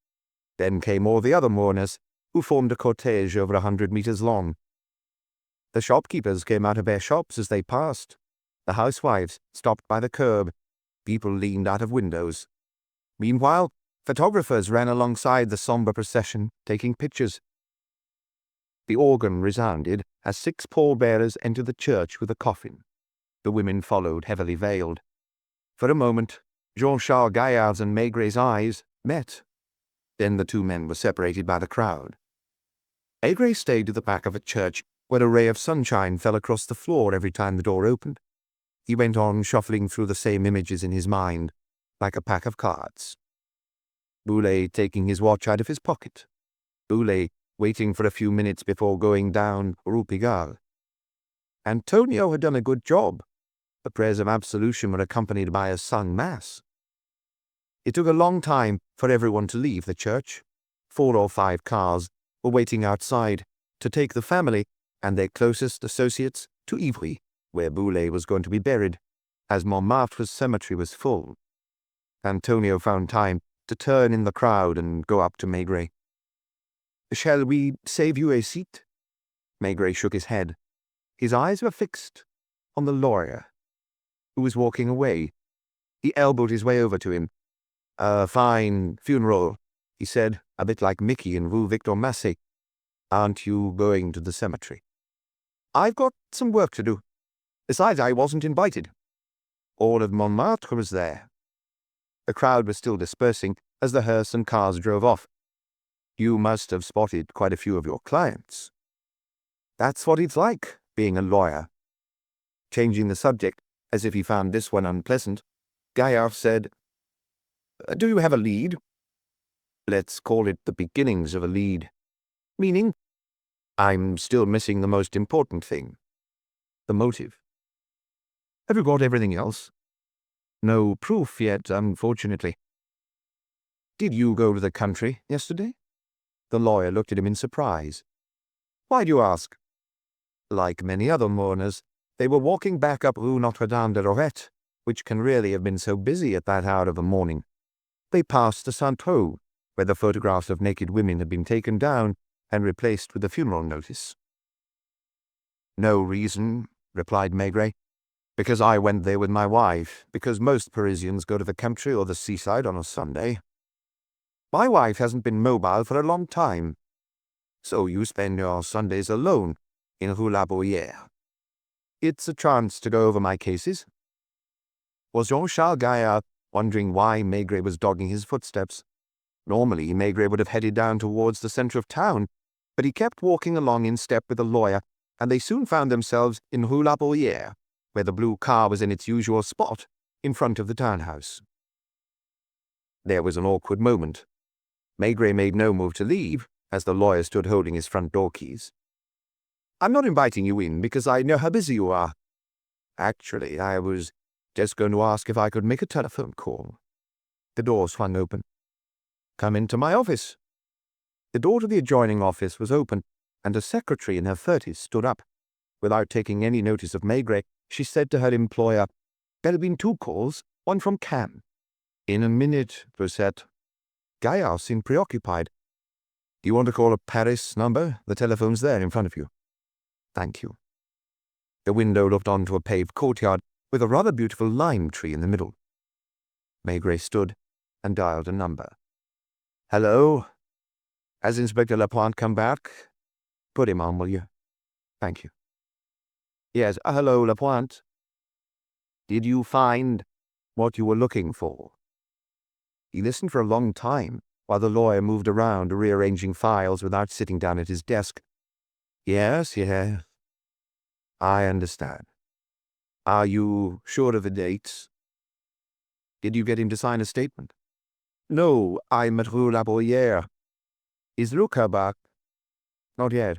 Then came all the other mourners, who formed a cortege over 100 meters long. The shopkeepers came out of their shops as they passed. The housewives stopped by the curb. People leaned out of windows. Meanwhile, photographers ran alongside the somber procession, taking pictures. The organ resounded as 6 pallbearers entered the church with a coffin. The women followed, heavily veiled. For a moment, Jean-Charles Gaillard's and Maigret's eyes met. Then the 2 men were separated by the crowd. Maigret stayed at the back of a church, where a ray of sunshine fell across the floor every time the door opened. He went on shuffling through the same images in his mind, like a pack of cards. Boulay taking his watch out of his pocket. Boulay waiting for a few minutes before going down Rue Pigalle. Antonio had done a good job. The prayers of absolution were accompanied by a sung mass. It took a long time for everyone to leave the church. 4 or 5 cars were waiting outside to take the family and their closest associates to Ivry, where Boulay was going to be buried, as Montmartre's cemetery was full. Antonio found time to turn in the crowd and go up to Maigret. "Shall we save you a seat?" Maigret shook his head. His eyes were fixed on the lawyer, who was walking away. He elbowed his way over to him. "A fine funeral," he said, a bit like Mickey in Rue Victor Massé. "Aren't you going to the cemetery?" "I've got some work to do. Besides, I wasn't invited." All of Montmartre was there. The crowd was still dispersing as the hearse and cars drove off. "You must have spotted quite a few of your clients." "That's what it's like, being a lawyer." Changing the subject, as if he found this one unpleasant, Gaillard said, "Do you have a lead?" "Let's call it the beginnings of a lead." "Meaning?" "I'm still missing the most important thing. The motive." "Have you got everything else?" "No proof yet, unfortunately." "Did you go to the country yesterday?" The lawyer looked at him in surprise. "Why do you ask?" Like many other mourners, they were walking back up Rue Notre-Dame-de-Lorette, which can really have been so busy at that hour of the morning. They passed the Saint-Tro, where the photographs of naked women had been taken down and replaced with a funeral notice. "No reason," replied Maigret. "Because I went there with my wife, because most Parisians go to the country or the seaside on a Sunday. My wife hasn't been mobile for a long time. So you spend your Sundays alone in Rue La Bruyère." It's a chance to go over my cases. Was Jean-Charles Gaillard wondering why Maigret was dogging his footsteps? Normally, Maigret would have headed down towards the centre of town, but he kept walking along in step with the lawyer, and they soon found themselves in Rue La Bruyère, where the blue car was in its usual spot, in front of the townhouse. There was an awkward moment. Maigret made no move to leave, as the lawyer stood holding his front door keys. I'm not inviting you in because I know how busy you are. Actually, I was just going to ask if I could make a telephone call. The door swung open. Come into my office. The door to the adjoining office was open, and a secretary in her 30s stood up. Without taking any notice of Maigret, she said to her employer, "There have been 2 calls, one from Cam." "In a minute, Brissette." Gaillard seemed preoccupied. "Do you want to call a Paris number? The telephone's there in front of you." "Thank you." The window looked onto a paved courtyard with a rather beautiful lime tree in the middle. Maigret stood and dialed a number. "Hello? Has Inspector Lapointe come back? Put him on, will you? Thank you." "Yes, hello, Lapointe. Did you find what you were looking for?" He listened for a long time while the lawyer moved around rearranging files without sitting down at his desk. Yes, I understand. Are you sure of the dates? Did you get him to sign a statement? No, I'm at Rue La Bruyère. Is Luca back? Not yet.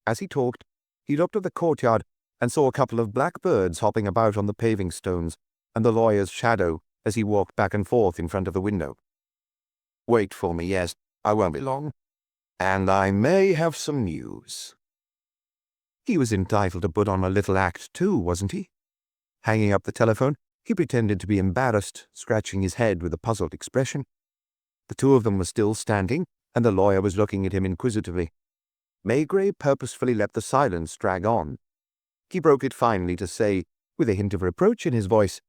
As he talked, he looked at the courtyard and saw a couple of black birds hopping about on the paving stones, and the lawyer's shadow as he walked back and forth in front of the window. Wait for me, yes, I won't be long. And I may have some news. He was entitled to put on a little act too, wasn't he? Hanging up the telephone, he pretended to be embarrassed, scratching his head with a puzzled expression. The 2 of them were still standing, and the lawyer was looking at him inquisitively. Maigret purposefully let the silence drag on. He broke it finally to say, with a hint of reproach in his voice,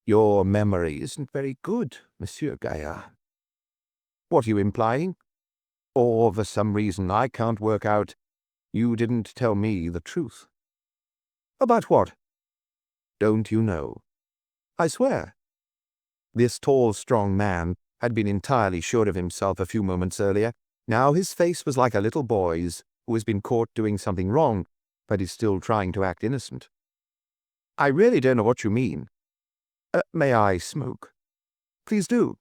"Your memory isn't very good, Monsieur Gaillard." "What are you implying?" "Or, for some reason I can't work out, you didn't tell me the truth." "About what?" "Don't you know?" "I swear." This tall, strong man had been entirely sure of himself a few moments earlier. Now his face was like a little boy's who has been caught doing something wrong, but is still trying to act innocent. "I really don't know what you mean." May I smoke?" "Please do."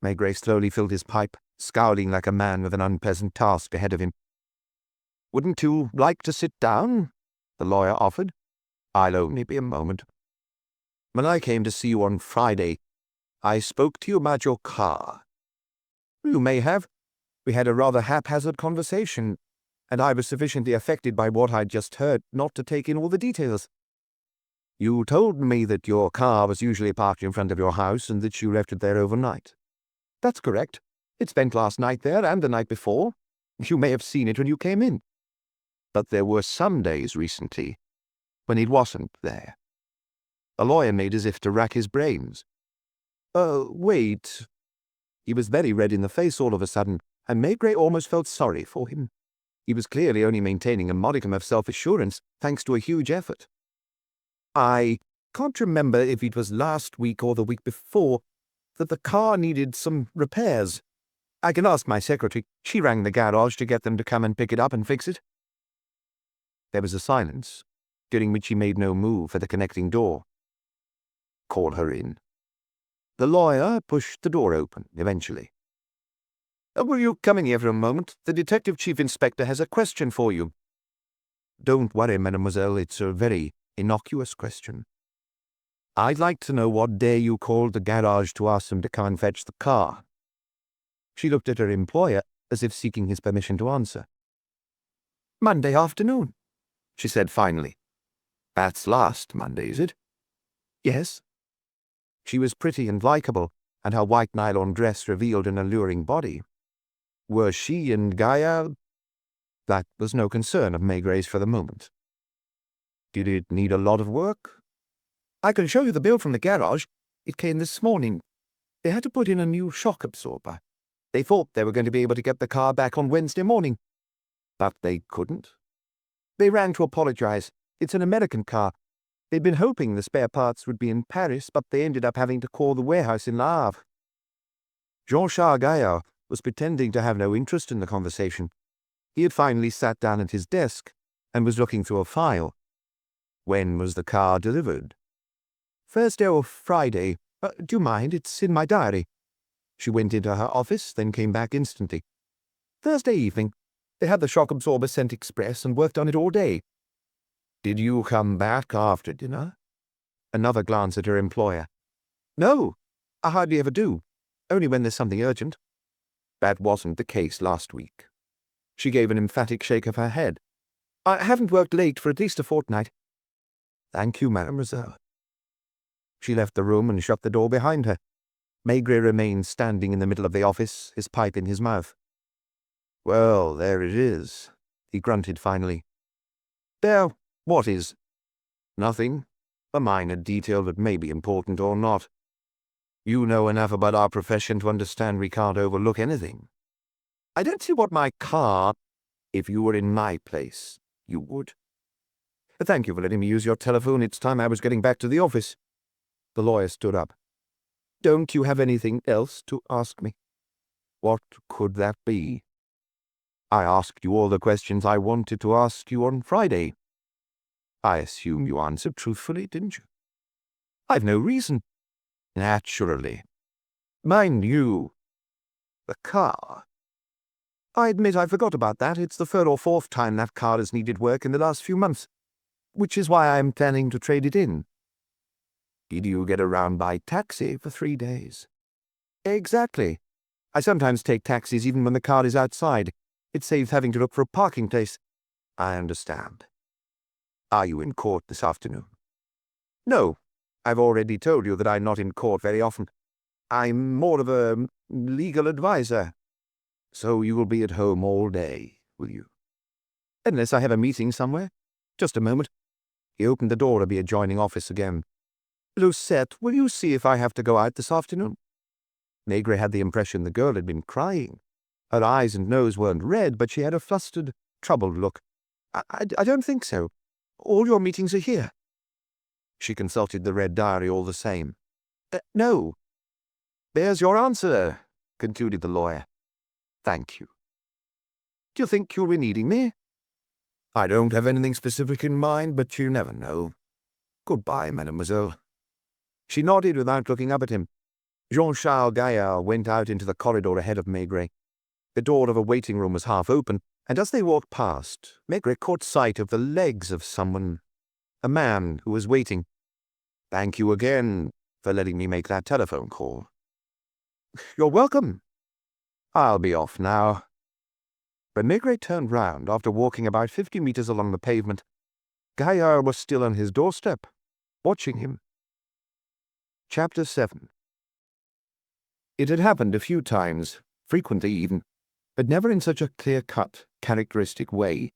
Maigret slowly filled his pipe, scowling like a man with an unpleasant task ahead of him. "Wouldn't you like to sit down?" the lawyer offered. "I'll only be a moment. When I came to see you on Friday, I spoke to you about your car." "You may have. We had a rather haphazard conversation, and I was sufficiently affected by what I'd just heard not to take in all the details." "You told me that your car was usually parked in front of your house and that you left it there overnight." "That's correct. It spent last night there and the night before. You may have seen it when you came in." "But there were some days recently when it wasn't there." The lawyer made as if to rack his brains. Wait." He was very red in the face all of a sudden, and Maigret almost felt sorry for him. He was clearly only maintaining a modicum of self-assurance thanks to a huge effort. "I can't remember if it was last week or the week before that the car needed some repairs. I can ask my secretary. She rang the garage to get them to come and pick it up and fix it." There was a silence, during which he made no move for the connecting door. "Call her in." The lawyer pushed the door open, eventually. "Will you come in here for a moment? The detective chief inspector has a question for you." "Don't worry, mademoiselle, it's a very innocuous question. I'd like to know what day you called the garage to ask them to come and fetch the car." She looked at her employer as if seeking his permission to answer. "Monday afternoon," she said finally. "That's last Monday, is it?" "Yes." She was pretty and likable, and her white nylon dress revealed an alluring body. Were she and Gaillard? That was no concern of Maigret's for the moment. "Did it need a lot of work?" "I can show you the bill from the garage. It came this morning. They had to put in a new shock absorber. They thought they were going to be able to get the car back on Wednesday morning." "But they couldn't?" "They rang to apologize. It's an American car. They'd been hoping the spare parts would be in Paris, but they ended up having to call the warehouse in Le Havre. Jean-Charles Gaillard was pretending to have no interest in the conversation. He had finally sat down at his desk and was looking through a file. When was the car delivered? Thursday or Friday. Do you mind? It's in my diary. She went into her office, then came back instantly. Thursday evening. They had the shock absorber sent express and worked on it all day. Did you come back after dinner? Another glance at her employer. No, I hardly ever do. Only when there's something urgent. That wasn't the case last week. She gave an emphatic shake of her head. I haven't worked late for at least a fortnight. Thank you, mademoiselle. She left the room and shut the door behind her. Maigret remained standing in the middle of the office, his pipe in his mouth. Well, there it is, he grunted finally. There, what is? Nothing. A minor detail that may be important or not. You know enough about our profession to understand we can't overlook anything. I don't see what my car... If you were in my place, you would. Thank you for letting me use your telephone. It's time I was getting back to the office. The lawyer stood up. Don't you have anything else to ask me? What could that be? I asked you all the questions I wanted to ask you on Friday. I assume you answered truthfully, didn't you? I've no reason. Naturally. Mind you, the car. I admit I forgot about that. It's the third or fourth time that car has needed work in the last few months, which is why I'm planning to trade it in. Did you get around by taxi for 3 days? Exactly. I sometimes take taxis even when the car is outside. It saves having to look for a parking place. I understand. Are you in court this afternoon? No. I've already told you that I'm not in court very often. I'm more of a legal advisor. So you will be at home all day, will you? Unless I have a meeting somewhere. Just a moment. He opened the door of the adjoining office again. Lucette, will you see if I have to go out this afternoon? Maigret had the impression the girl had been crying. Her eyes and nose weren't red, but she had a flustered, troubled look. I don't think so. All your meetings are here. She consulted the red diary all the same. No. There's your answer, concluded the lawyer. Thank you. Do you think you'll be needing me? I don't have anything specific in mind, but you never know. Goodbye, mademoiselle. She nodded without looking up at him. Jean-Charles Gaillard went out into the corridor ahead of Maigret. The door of a waiting room was half open, and as they walked past, Maigret caught sight of the legs of someone, a man who was waiting. Thank you again for letting me make that telephone call. You're welcome. I'll be off now. When Maigret turned round after walking about 50 meters along the pavement, Gaillard was still on his doorstep, watching him. Chapter 7. It had happened a few times, frequently even, but never in such a clear-cut, characteristic way.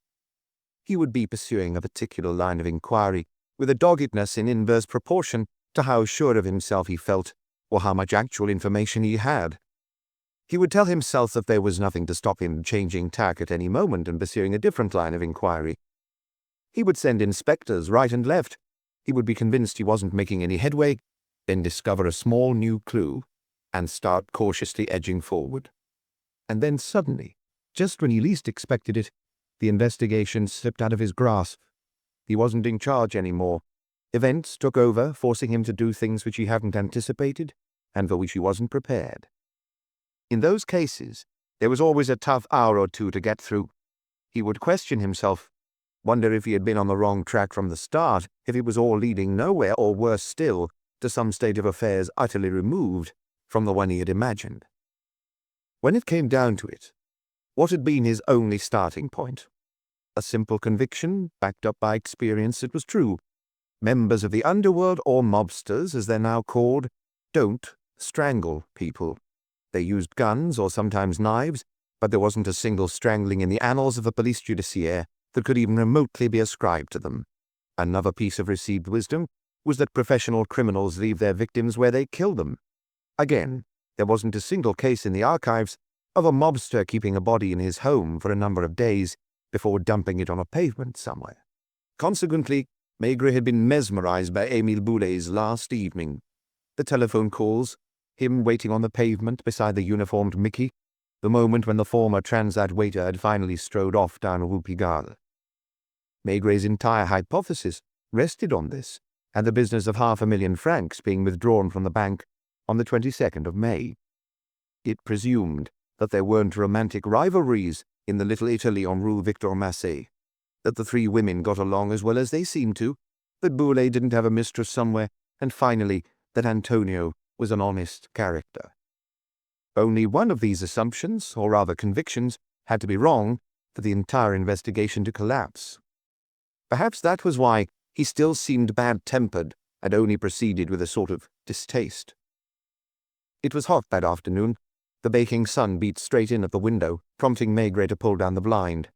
He would be pursuing a particular line of inquiry, with a doggedness in inverse proportion to how sure of himself he felt, or how much actual information he had. He would tell himself that there was nothing to stop him changing tack at any moment and pursuing a different line of inquiry. He would send inspectors right and left. He would be convinced he wasn't making any headway, then discover a small new clue, and start cautiously edging forward. And then suddenly, just when he least expected it, the investigation slipped out of his grasp. He wasn't in charge anymore. Events took over, forcing him to do things which he hadn't anticipated, and for which he wasn't prepared. In those cases, there was always a tough hour or two to get through. He would question himself, wonder if he had been on the wrong track from the start, if it was all leading nowhere, or worse still, to some state of affairs utterly removed from the one he had imagined. When it came down to it, what had been his only starting point? A simple conviction, backed up by experience. It was true. Members of the underworld, or mobsters, as they're now called, don't strangle people. They used guns or sometimes knives, but there wasn't a single strangling in the annals of the police judiciaire that could even remotely be ascribed to them. Another piece of received wisdom was that professional criminals leave their victims where they kill them. Again, there wasn't a single case in the archives of a mobster keeping a body in his home for a number of days before dumping it on a pavement somewhere. Consequently, Maigret had been mesmerized by Émile Boulet's last evening. The telephone calls, him waiting on the pavement beside the uniformed Mickey, the moment when the former Transat waiter had finally strode off down Rue Pigalle. Maigret's entire hypothesis rested on this, and the business of £500,000 being withdrawn from the bank on the 22nd of May. It presumed that there weren't romantic rivalries in the little Italy on Rue Victor Massé, that the three women got along as well as they seemed to, that Boulet didn't have a mistress somewhere, and finally that Antonio was an honest character. Only one of these assumptions, or rather convictions, had to be wrong for the entire investigation to collapse. Perhaps that was why he still seemed bad-tempered and only proceeded with a sort of distaste. It was hot that afternoon. The baking sun beat straight in at the window, prompting Maigret to pull down the blind.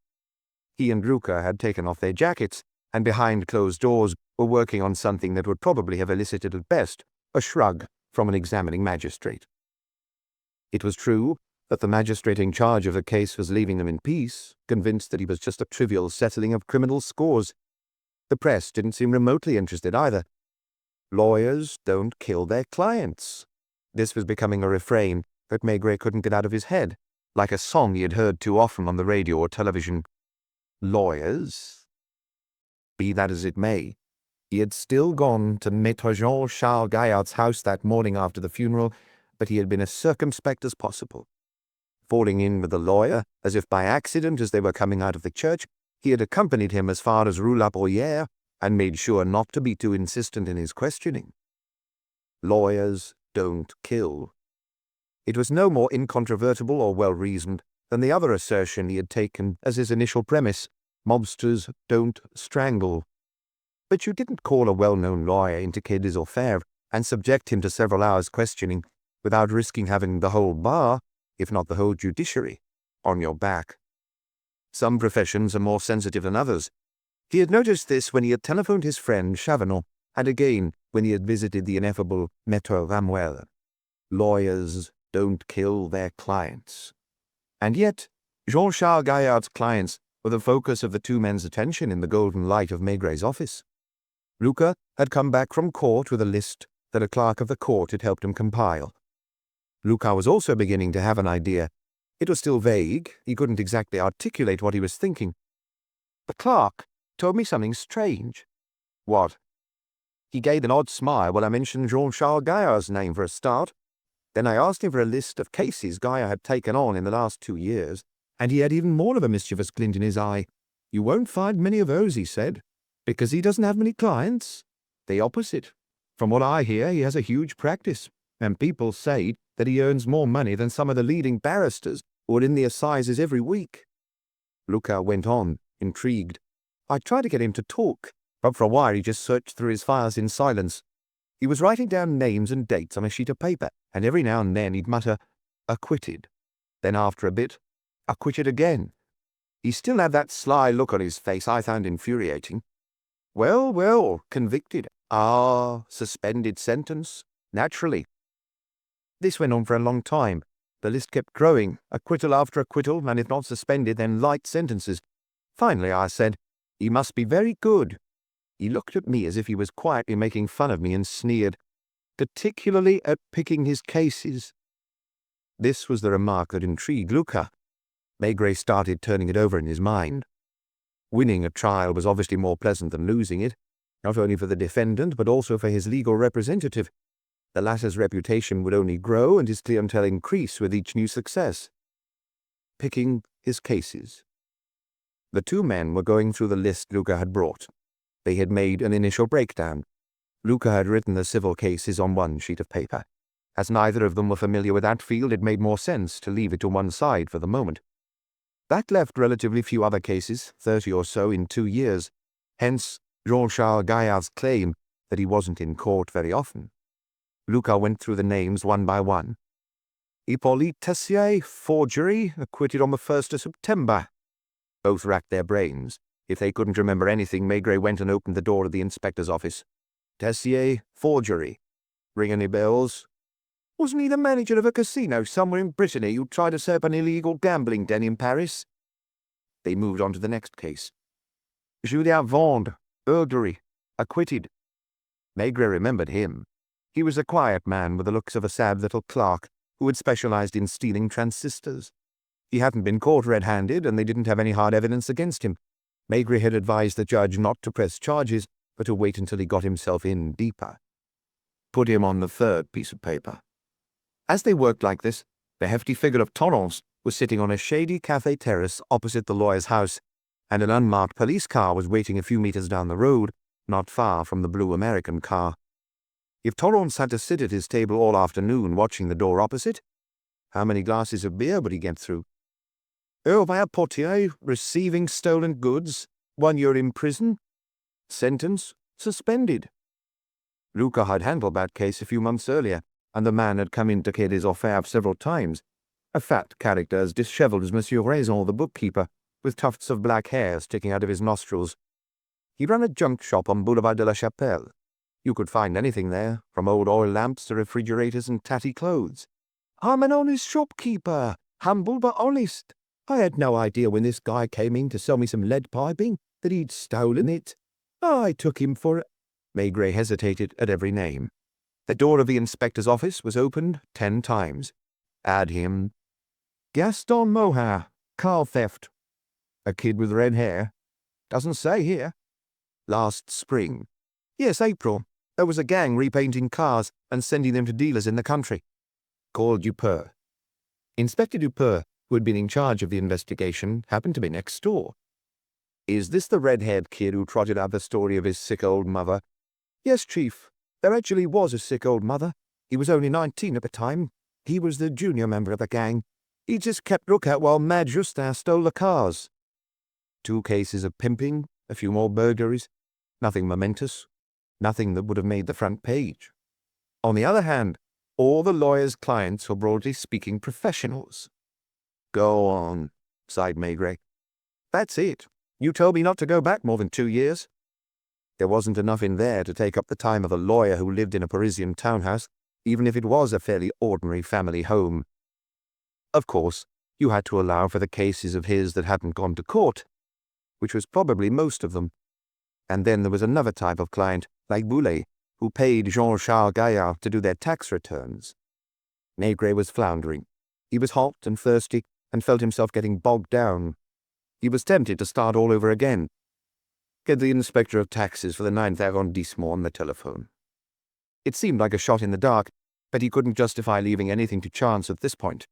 He and Luca had taken off their jackets, and behind closed doors were working on something that would probably have elicited at best a shrug from an examining magistrate. It was true that the magistrate in charge of the case was leaving them in peace, convinced that he was just a trivial settling of criminal scores. The press didn't seem remotely interested either. Lawyers don't kill their clients. This was becoming a refrain that Maigret couldn't get out of his head, like a song he had heard too often on the radio or television. Lawyers? Be that as it may, he had still gone to Maître Jean-Charles Gaillard's house that morning after the funeral, but he had been as circumspect as possible. Falling in with the lawyer, as if by accident as they were coming out of the church, he had accompanied him as far as Rue La Bruyère and made sure not to be too insistent in his questioning. Lawyers don't kill. It was no more incontrovertible or well-reasoned than the other assertion he had taken as his initial premise: mobsters don't strangle. But you didn't call a well-known lawyer into Quai des Orfèvres and subject him to several hours' questioning without risking having the whole bar, if not the whole judiciary, on your back. Some professions are more sensitive than others. He had noticed this when he had telephoned his friend Chavanon, and again when he had visited the ineffable Maître Ramuel. Lawyers don't kill their clients. And yet, Jean-Charles Gaillard's clients were the focus of the two men's attention in the golden light of Maigret's office. Luca had come back from court with a list that a clerk of the court had helped him compile. Luca was also beginning to have an idea. It was still vague. He couldn't exactly articulate what he was thinking. The clerk told me something strange. What? He gave an odd smile when I mentioned Jean-Charles Gaillard's name for a start. Then I asked him for a list of cases Gaillard had taken on in the last 2 years, and he had even more of a mischievous glint in his eye. You won't find many of those, he said, because he doesn't have many clients. The opposite. From what I hear, he has a huge practice, and people say that he earns more money than some of the leading barristers who are in the assizes every week. Luca went on, intrigued. I tried to get him to talk, but for a while he just searched through his files in silence. He was writing down names and dates on a sheet of paper, and every now and then he'd mutter, acquitted. Then after a bit, acquitted again. He still had that sly look on his face I found infuriating. Well, well, convicted. Ah, suspended sentence. Naturally. This went on for a long time. The list kept growing, acquittal after acquittal, and if not suspended, then light sentences. Finally I said, he must be very good. He looked at me as if he was quietly making fun of me and sneered, particularly at picking his cases. This was the remark that intrigued Luca. Maigret started turning it over in his mind. Winning a trial was obviously more pleasant than losing it, not only for the defendant but also for his legal representative. The latter's reputation would only grow and his clientele increase with each new success. Picking his cases. The two men were going through the list Luca had brought. They had made an initial breakdown. Luca had written the civil cases on one sheet of paper. As neither of them were familiar with that field, it made more sense to leave it to one side for the moment. That left relatively few other cases, 30 or so in 2 years. Hence, Jean-Charles Gaillard's claim that he wasn't in court very often. Luca went through the names one by one. Hippolyte Tessier, forgery, acquitted on the 1st of September. Both racked their brains. If they couldn't remember anything, Maigret went and opened the door of the inspector's office. Tessier, forgery. Ring any bells? Wasn't he the manager of a casino somewhere in Brittany who tried to set up an illegal gambling den in Paris? They moved on to the next case. Julien Vande, burglary. acquitted. Maigret remembered him. He was a quiet man with the looks of a sad little clerk who had specialized in stealing transistors. He hadn't been caught red-handed, and they didn't have any hard evidence against him. Maigret had advised the judge not to press charges, but to wait until he got himself in deeper. Put him on the third piece of paper. As they worked like this, the hefty figure of Torrance was sitting on a shady cafe terrace opposite the lawyer's house, and an unmarked police car was waiting a few meters down the road, not far from the blue American car. If Torrance had to sit at his table all afternoon watching the door opposite, how many glasses of beer would he get through? By a portier, receiving stolen goods, 1 year in prison, sentence suspended. Luca had handled that case a few months earlier, and the man had come in to kid his affair several times. A fat character as dishevelled as Monsieur Raison, the bookkeeper, with tufts of black hair sticking out of his nostrils. He ran a junk shop on Boulevard de la Chapelle. You could find anything there, from old oil lamps to refrigerators and tatty clothes. "I'm an honest shopkeeper, humble but honest. I had no idea when this guy came in to sell me some lead piping that he'd stolen it. I took him for it." Maigret hesitated at every name. The door of the inspector's office was opened 10 times. Add him. Gaston Mohin, car theft. A kid with red hair. Doesn't say here. Last spring. Yes, April. There was a gang repainting cars and sending them to dealers in the country. Call Dupeur. Inspector Dupeur, who had been in charge of the investigation, happened to be next door. Is this the red-haired kid who trotted out the story of his sick old mother? Yes, Chief. There actually was a sick old mother. He was only 19 at the time. He was the junior member of the gang. He just kept lookout while Mad Justin stole the cars. 2 cases of pimping, a few more burglaries. Nothing momentous. Nothing that would have made the front page. On the other hand, all the lawyer's clients were broadly speaking professionals. Go on, sighed Maigret. That's it. You told me not to go back more than 2 years. There wasn't enough in there to take up the time of a lawyer who lived in a Parisian townhouse, even if it was a fairly ordinary family home. Of course, you had to allow for the cases of his that hadn't gone to court, which was probably most of them. And then there was another type of client, like Boulet, who paid Jean-Charles Gaillard to do their tax returns. Maigret was floundering. He was hot and thirsty and felt himself getting bogged down. He was tempted to start all over again. Get the inspector of taxes for the 9th arrondissement on the telephone. It seemed like a shot in the dark, but he couldn't justify leaving anything to chance at this point.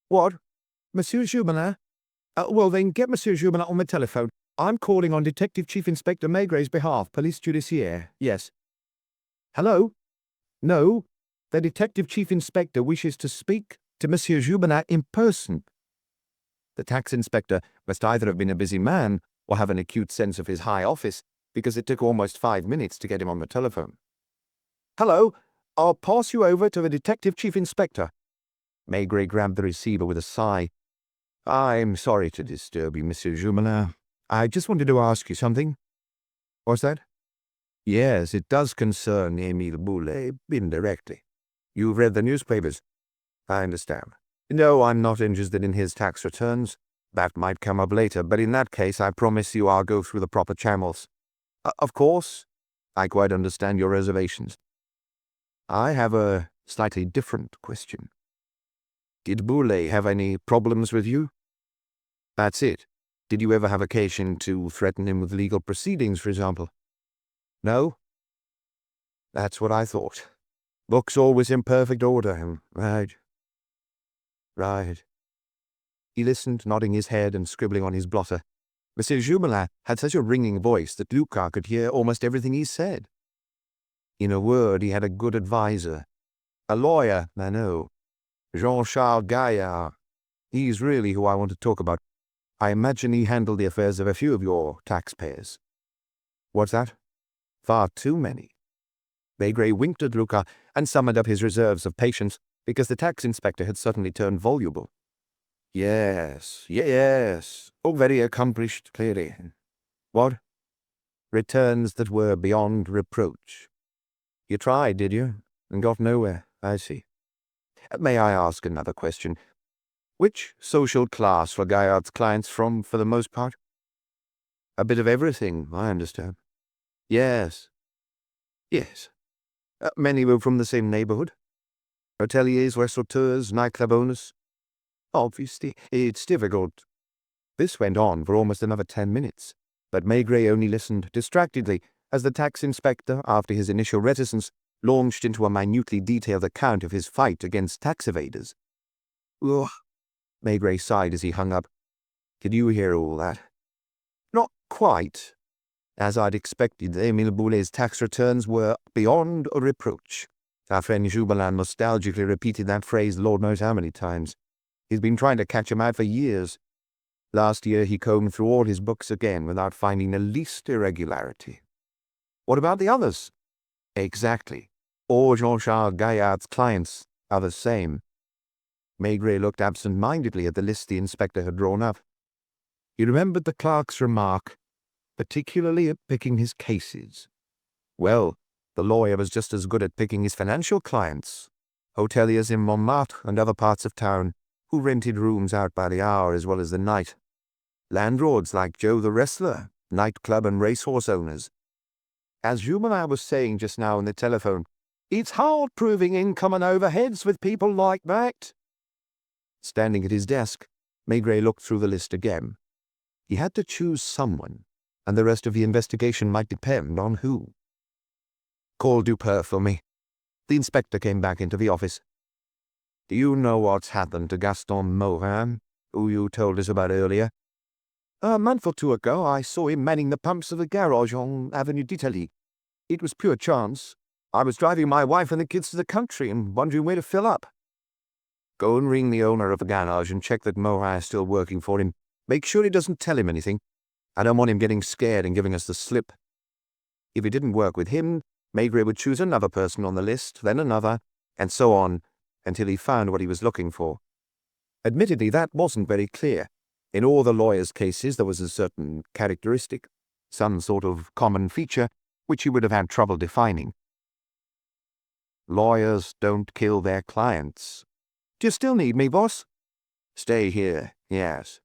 What? Monsieur Simenon? Well, then get Monsieur Simenon on the telephone. I'm calling on Detective Chief Inspector Maigret's behalf, Police Judiciaire. Yes. Hello? No. The Detective Chief Inspector wishes to speak to Monsieur Simenon in person. The tax inspector must either have been a busy man or have an acute sense of his high office, because it took almost 5 minutes to get him on the telephone. Hello, I'll pass you over to the Detective Chief Inspector. Maigret grabbed the receiver with a sigh. I'm sorry to disturb you, Monsieur Simenon. I just wanted to ask you something. What's that? Yes, it does concern Émile Boulet indirectly. You've read the newspapers. I understand. No, I'm not interested in his tax returns. That might come up later, but in that case, I promise you I'll go through the proper channels. Of course, I quite understand your reservations. I have a slightly different question. Did Boulet have any problems with you? That's it. Did you ever have occasion to threaten him with legal proceedings, for example? No? That's what I thought. Books always in perfect order. Right. Right. He listened, nodding his head and scribbling on his blotter. Monsieur Simenon had such a ringing voice that Luca could hear almost everything he said. In a word, he had a good adviser. A lawyer, I know. Jean-Charles Gaillard. He's really who I want to talk about. I imagine he handled the affairs of a few of your taxpayers. What's that? Far too many. Maigret winked at Luca and summoned up his reserves of patience, because the tax inspector had suddenly turned voluble. Yes. Oh, very accomplished, clearly. What? Returns that were beyond reproach. You tried, did you? And got nowhere, I see. May I ask another question? Which social class were Gaillard's clients from, for the most part? A bit of everything, I understand. Yes. Yes. Many were from the same neighborhood. Hoteliers, restaurateurs, nightclub owners. Obviously, it's difficult. This went on for almost another 10 minutes, but Maigret only listened distractedly as the tax inspector, after his initial reticence, launched into a minutely detailed account of his fight against tax evaders. Ugh, Maigret sighed as he hung up. Did you hear all that? Not quite. As I'd expected, Émile Boulet's tax returns were beyond a reproach. Our friend Jules nostalgically repeated that phrase Lord knows how many times. He's been trying to catch him out for years. Last year he combed through all his books again without finding the least irregularity. What about the others? Exactly. All Jean-Charles Gaillard's clients are the same. Maigret looked absent-mindedly at the list the inspector had drawn up. He remembered the clerk's remark, particularly at picking his cases. Well, the lawyer was just as good at picking his financial clients, hoteliers in Montmartre and other parts of town, who rented rooms out by the hour as well as the night. Landlords like Joe the Wrestler, nightclub and racehorse owners. As Jules was saying just now on the telephone, it's hard proving income and overheads with people like that. Standing at his desk, Maigret looked through the list again. He had to choose someone, and the rest of the investigation might depend on who. Call Dupin for me. The inspector came back into the office. Do you know what's happened to Gaston Morin, who you told us about earlier? A month or two ago, I saw him manning the pumps of the garage on Avenue d'Italie. It was pure chance. I was driving my wife and the kids to the country and wondering where to fill up. Go and ring the owner of the garage and check that Morin is still working for him. Make sure he doesn't tell him anything. I don't want him getting scared and giving us the slip. If it didn't work with him, Maigret would choose another person on the list, then another, and so on, until he found what he was looking for. Admittedly, that wasn't very clear. In all the lawyers' cases, there was a certain characteristic, some sort of common feature, which he would have had trouble defining. Lawyers don't kill their clients. Do you still need me, boss? Stay here, yes.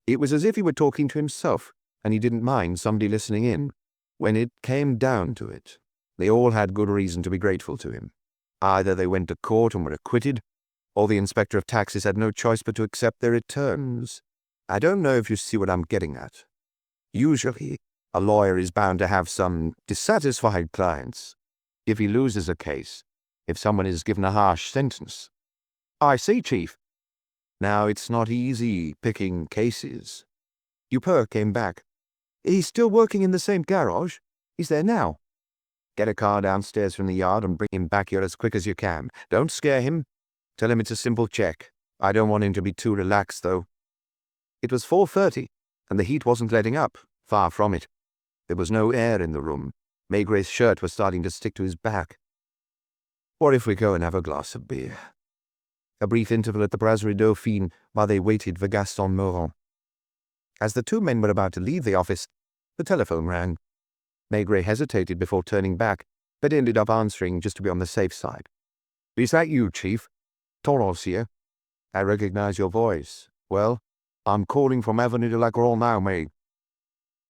It was as if he were talking to himself, and he didn't mind somebody listening in. When it came down to it, they all had good reason to be grateful to him. Either they went to court and were acquitted, or the inspector of taxes had no choice but to accept their returns. I don't know if you see what I'm getting at. Usually, a lawyer is bound to have some dissatisfied clients. If he loses a case, if someone is given a harsh sentence. I see, Chief. Now, it's not easy picking cases. Dupin came back. He's still working in the same garage. He's there now. Get a car downstairs from the yard and bring him back here as quick as you can. Don't scare him. Tell him it's a simple check. I don't want him to be too relaxed, though. It was 4:30, and the heat wasn't letting up. Far from it. There was no air in the room. Maigret's shirt was starting to stick to his back. What if we go and have a glass of beer? A brief interval at the Brasserie Dauphine while they waited for Gaston Morin. As the two men were about to leave the office, the telephone rang. Maigret hesitated before turning back, but ended up answering just to be on the safe side. Is that you, Chief? Torrance here. I recognize your voice. Well, I'm calling from Avenue de la Grande now, mate.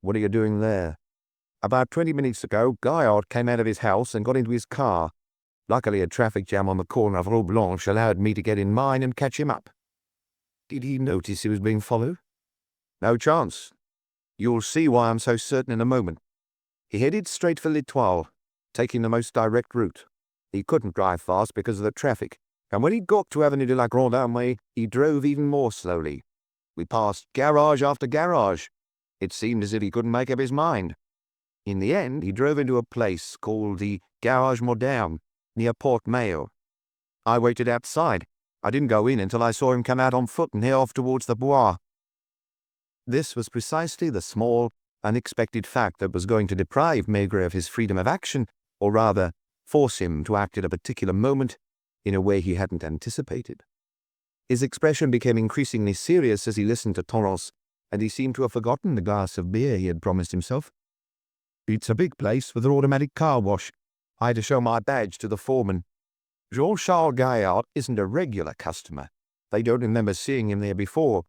What are you doing there? About 20 minutes ago, Gaillard came out of his house and got into his car. Luckily, a traffic jam on the corner of Rue Blanche allowed me to get in mine and catch him up. Did he notice he was being followed? No chance. You'll see why I'm so certain in a moment. He headed straight for L'Etoile, taking the most direct route. He couldn't drive fast because of the traffic, and when he got to Avenue de la Grande Armée, he drove even more slowly. We passed garage after garage. It seemed as if he couldn't make up his mind. In the end, he drove into a place called the Garage Moderne, near Port Mayo. I waited outside. I didn't go in until I saw him come out on foot and head off towards the Bois. This was precisely the small, unexpected fact that was going to deprive Maigret of his freedom of action, or rather, force him to act at a particular moment in a way he hadn't anticipated. His expression became increasingly serious as he listened to Torrance, and he seemed to have forgotten the glass of beer he had promised himself. It's a big place with an automatic car wash. I had to show my badge to the foreman. Jean-Charles Gaillard isn't a regular customer. They don't remember seeing him there before.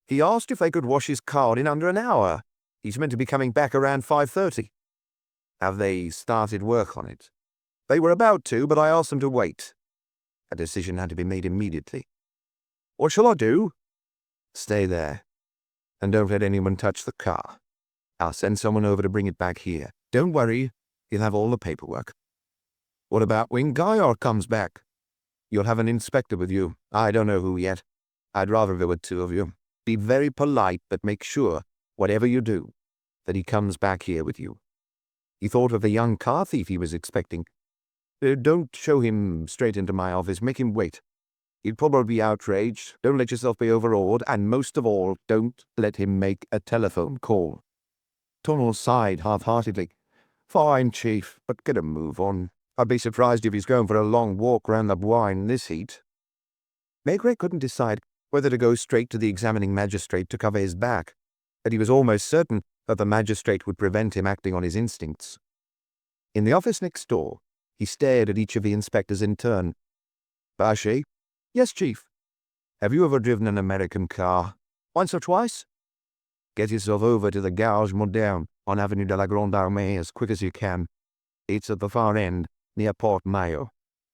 He asked if they could wash his car in under an hour. He's meant to be coming back around 5:30. Have they started work on it? They were about to, but I asked them to wait. A decision had to be made immediately. What shall I do? Stay there. And don't let anyone touch the car. I'll send someone over to bring it back here. Don't worry, he'll have all the paperwork. What about when Guy comes back? You'll have an inspector with you. I don't know who yet. I'd rather there were two of you. Be very polite, but make sure, whatever you do, that he comes back here with you. He thought of the young car thief he was expecting. Don't show him straight into my office. Make him wait. He'd probably be outraged. Don't let yourself be overawed. And most of all, don't let him make a telephone call. Tonal sighed half-heartedly. Fine, Chief, but get a move on. I'd be surprised if he's going for a long walk round the Bois in this heat. Maigret couldn't decide whether to go straight to the examining magistrate to cover his back, but he was almost certain that the magistrate would prevent him acting on his instincts. In the office next door, he stared at each of the inspectors in turn. Fâche? Yes, Chief. Have you ever driven an American car? Once or twice? Get yourself over to the Gare Moderne on Avenue de la Grande Armée as quick as you can. It's at the far end, near Port Maillot.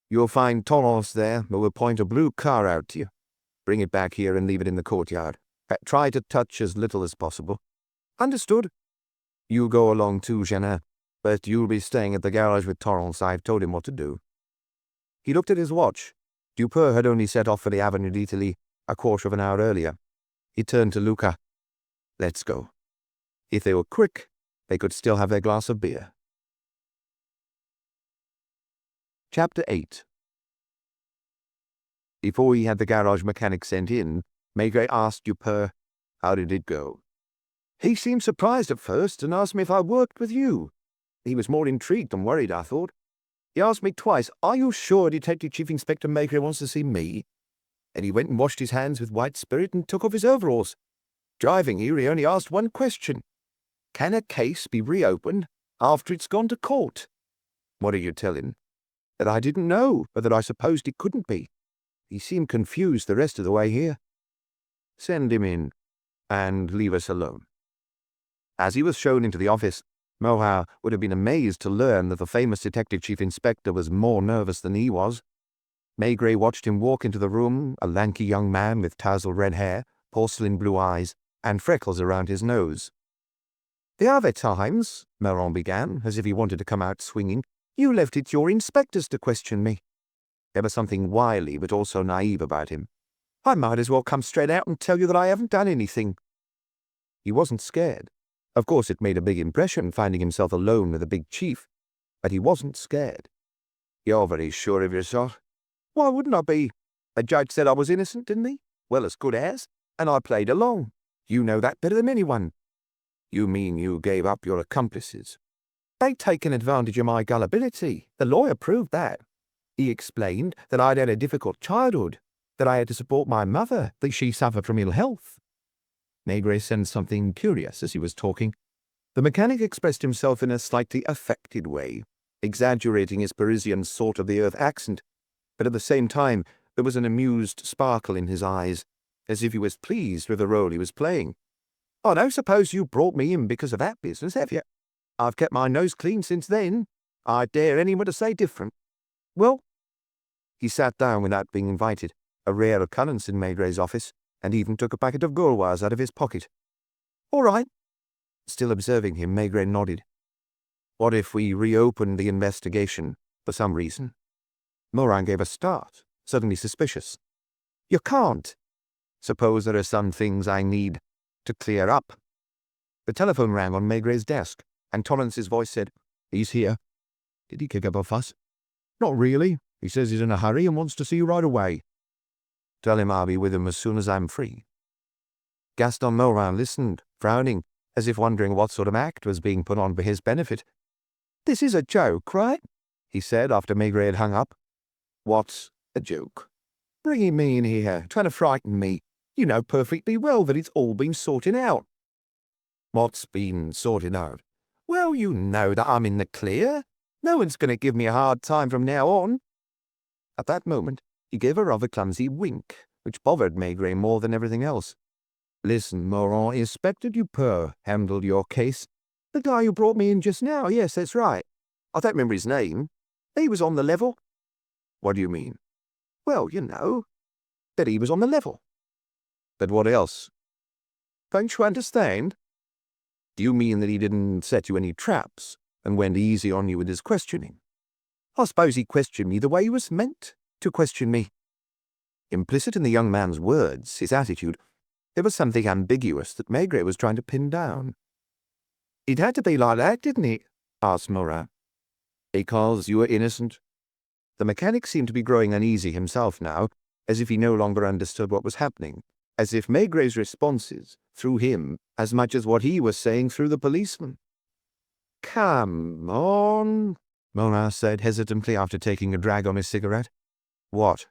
You'll find Torrance there who will point a blue car out to you. Bring it back here and leave it in the courtyard. Try to touch as little as possible. Understood. You go along too, Jeannin, but you'll be staying at the garage with Torrance. I've told him what to do. He looked at his watch. Dupeur had only set off for the Avenue d'Italie a quarter of an hour earlier. He turned to Luca. Let's go. If they were quick, they could still have their glass of beer. Chapter 8. Before he had the garage mechanic sent in, Maigret asked Dupeur, how did it go? He seemed surprised at first and asked me if I worked with you. He was more intrigued than worried, I thought. He asked me twice, are you sure Detective Chief Inspector Maigret wants to see me? And he went and washed his hands with white spirit and took off his overalls. Driving here, he only asked one question. Can a case be reopened after it's gone to court? What did you tell him? That I didn't know, but that I supposed it couldn't be. He seemed confused the rest of the way here. Send him in, and leave us alone. As he was shown into the office, Morin would have been amazed to learn that the famous Detective Chief Inspector was more nervous than he was. Maigret watched him walk into the room, a lanky young man with tousled red hair, porcelain blue eyes, and freckles around his nose. The other times, Morin began, as if he wanted to come out swinging, you left it to your inspectors to question me. There was something wily but also naive about him. I might as well come straight out and tell you that I haven't done anything. He wasn't scared. Of course, it made a big impression finding himself alone with a big chief, but he wasn't scared. You're very sure of yourself. Why wouldn't I be? The judge said I was innocent, didn't he? Well, as good as, and I played along. You know that better than anyone. You mean you gave up your accomplices? They'd taken advantage of my gullibility. The lawyer proved that. He explained that I'd had a difficult childhood, that I had to support my mother, that she suffered from ill health. Maigret sensed something curious as he was talking. The mechanic expressed himself in a slightly affected way, exaggerating his Parisian salt-of-the-earth accent, but at the same time there was an amused sparkle in his eyes, as if he was pleased with the role he was playing. I don't suppose you brought me in because of that business, have you? I've kept my nose clean since then. I dare anyone to say different. Well, he sat down without being invited, a rare occurrence in Maigret's office, and even took a packet of Gauloises out of his pocket. All right. Still observing him, Maigret nodded. What if we reopened the investigation for some reason? Morin gave a start, suddenly suspicious. You can't. Suppose there are some things I need to clear up. The telephone rang on Maigret's desk, and Torrance's voice said, He's here. Did he kick up a fuss? Not really. He says he's in a hurry and wants to see you right away. Tell him I'll be with him as soon as I'm free. Gaston Morin listened, frowning, as if wondering what sort of act was being put on for his benefit. This is a joke, right? He said after Maigret had hung up. What's a joke? Bringing me in here, trying to frighten me. You know perfectly well that it's all been sorted out. What's been sorted out? Well, you know that I'm in the clear. No one's going to give me a hard time from now on. At that moment, he gave a rather clumsy wink, which bothered Maigret more than everything else. Listen, Morin, Inspector Dupeur handled your case. The guy who brought me in just now, yes, that's right. I don't remember his name. He was on the level. What do you mean? Well, you know, that he was on the level. But what else? Don't you understand? Do you mean that he didn't set you any traps and went easy on you with his questioning? I suppose he questioned me the way he was meant to question me. Implicit in the young man's words, his attitude, there was something ambiguous that Maigret was trying to pin down. It had to be like that, didn't it? Asked Morin. Because you were innocent? The mechanic seemed to be growing uneasy himself now, as if he no longer understood what was happening, as if Maigret's responses threw him as much as what he was saying through the policeman. Come on, Morin said hesitantly after taking a drag on his cigarette. What?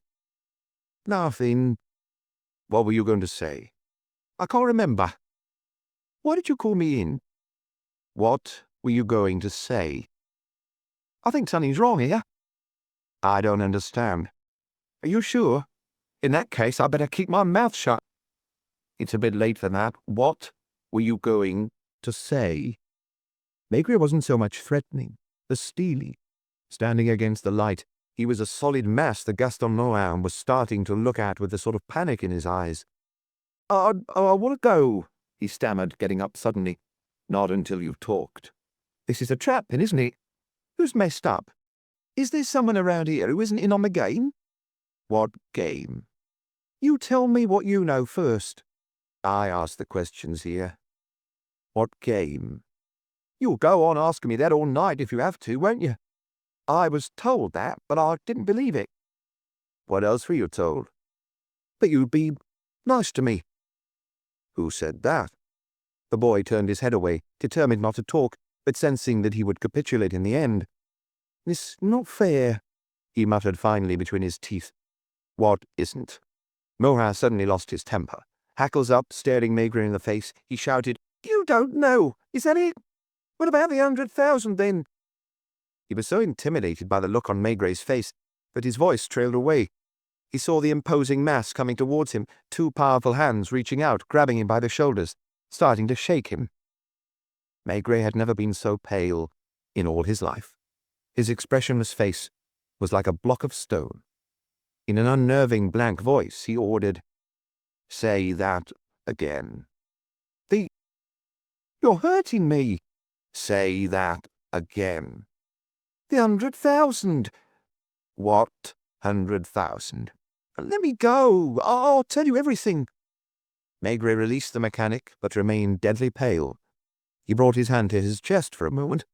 Nothing. What were you going to say? I can't remember. Why did you call me in? What were you going to say? I think something's wrong here. I don't understand. Are you sure? In that case, I better keep my mouth shut. It's a bit late for that. What were you going to say? Maigret wasn't so much threatening, as steely. Standing against the light, he was a solid mass that Gaston Morin was starting to look at with a sort of panic in his eyes. I want to go, he stammered, getting up suddenly. Not until you've talked. This is a trap, then, isn't it? Who's messed up? Is there someone around here who isn't in on the game? What game? You tell me what you know first. I ask the questions here. What game? You'll go on asking me that all night if you have to, won't you? I was told that, but I didn't believe it. What else were you told? That you'd be nice to me. Who said that? The boy turned his head away, determined not to talk, but sensing that he would capitulate in the end. It's not fair, he muttered finally between his teeth. What isn't? Morin suddenly lost his temper. Hackles up, staring Maigret in the face, he shouted, You don't know! Is that it? What about the 100,000 then? He was so intimidated by the look on Maigret's face that his voice trailed away. He saw the imposing mass coming towards him, two powerful hands reaching out, grabbing him by the shoulders, starting to shake him. Maigret had never been so pale in all his life. His expressionless face was like a block of stone. In an unnerving blank voice, he ordered, Say that again. You're hurting me. Say that again. The 100,000. What 100,000? Let me go. I'll tell you everything. Maigret released the mechanic, but remained deadly pale. He brought his hand to his chest for a moment,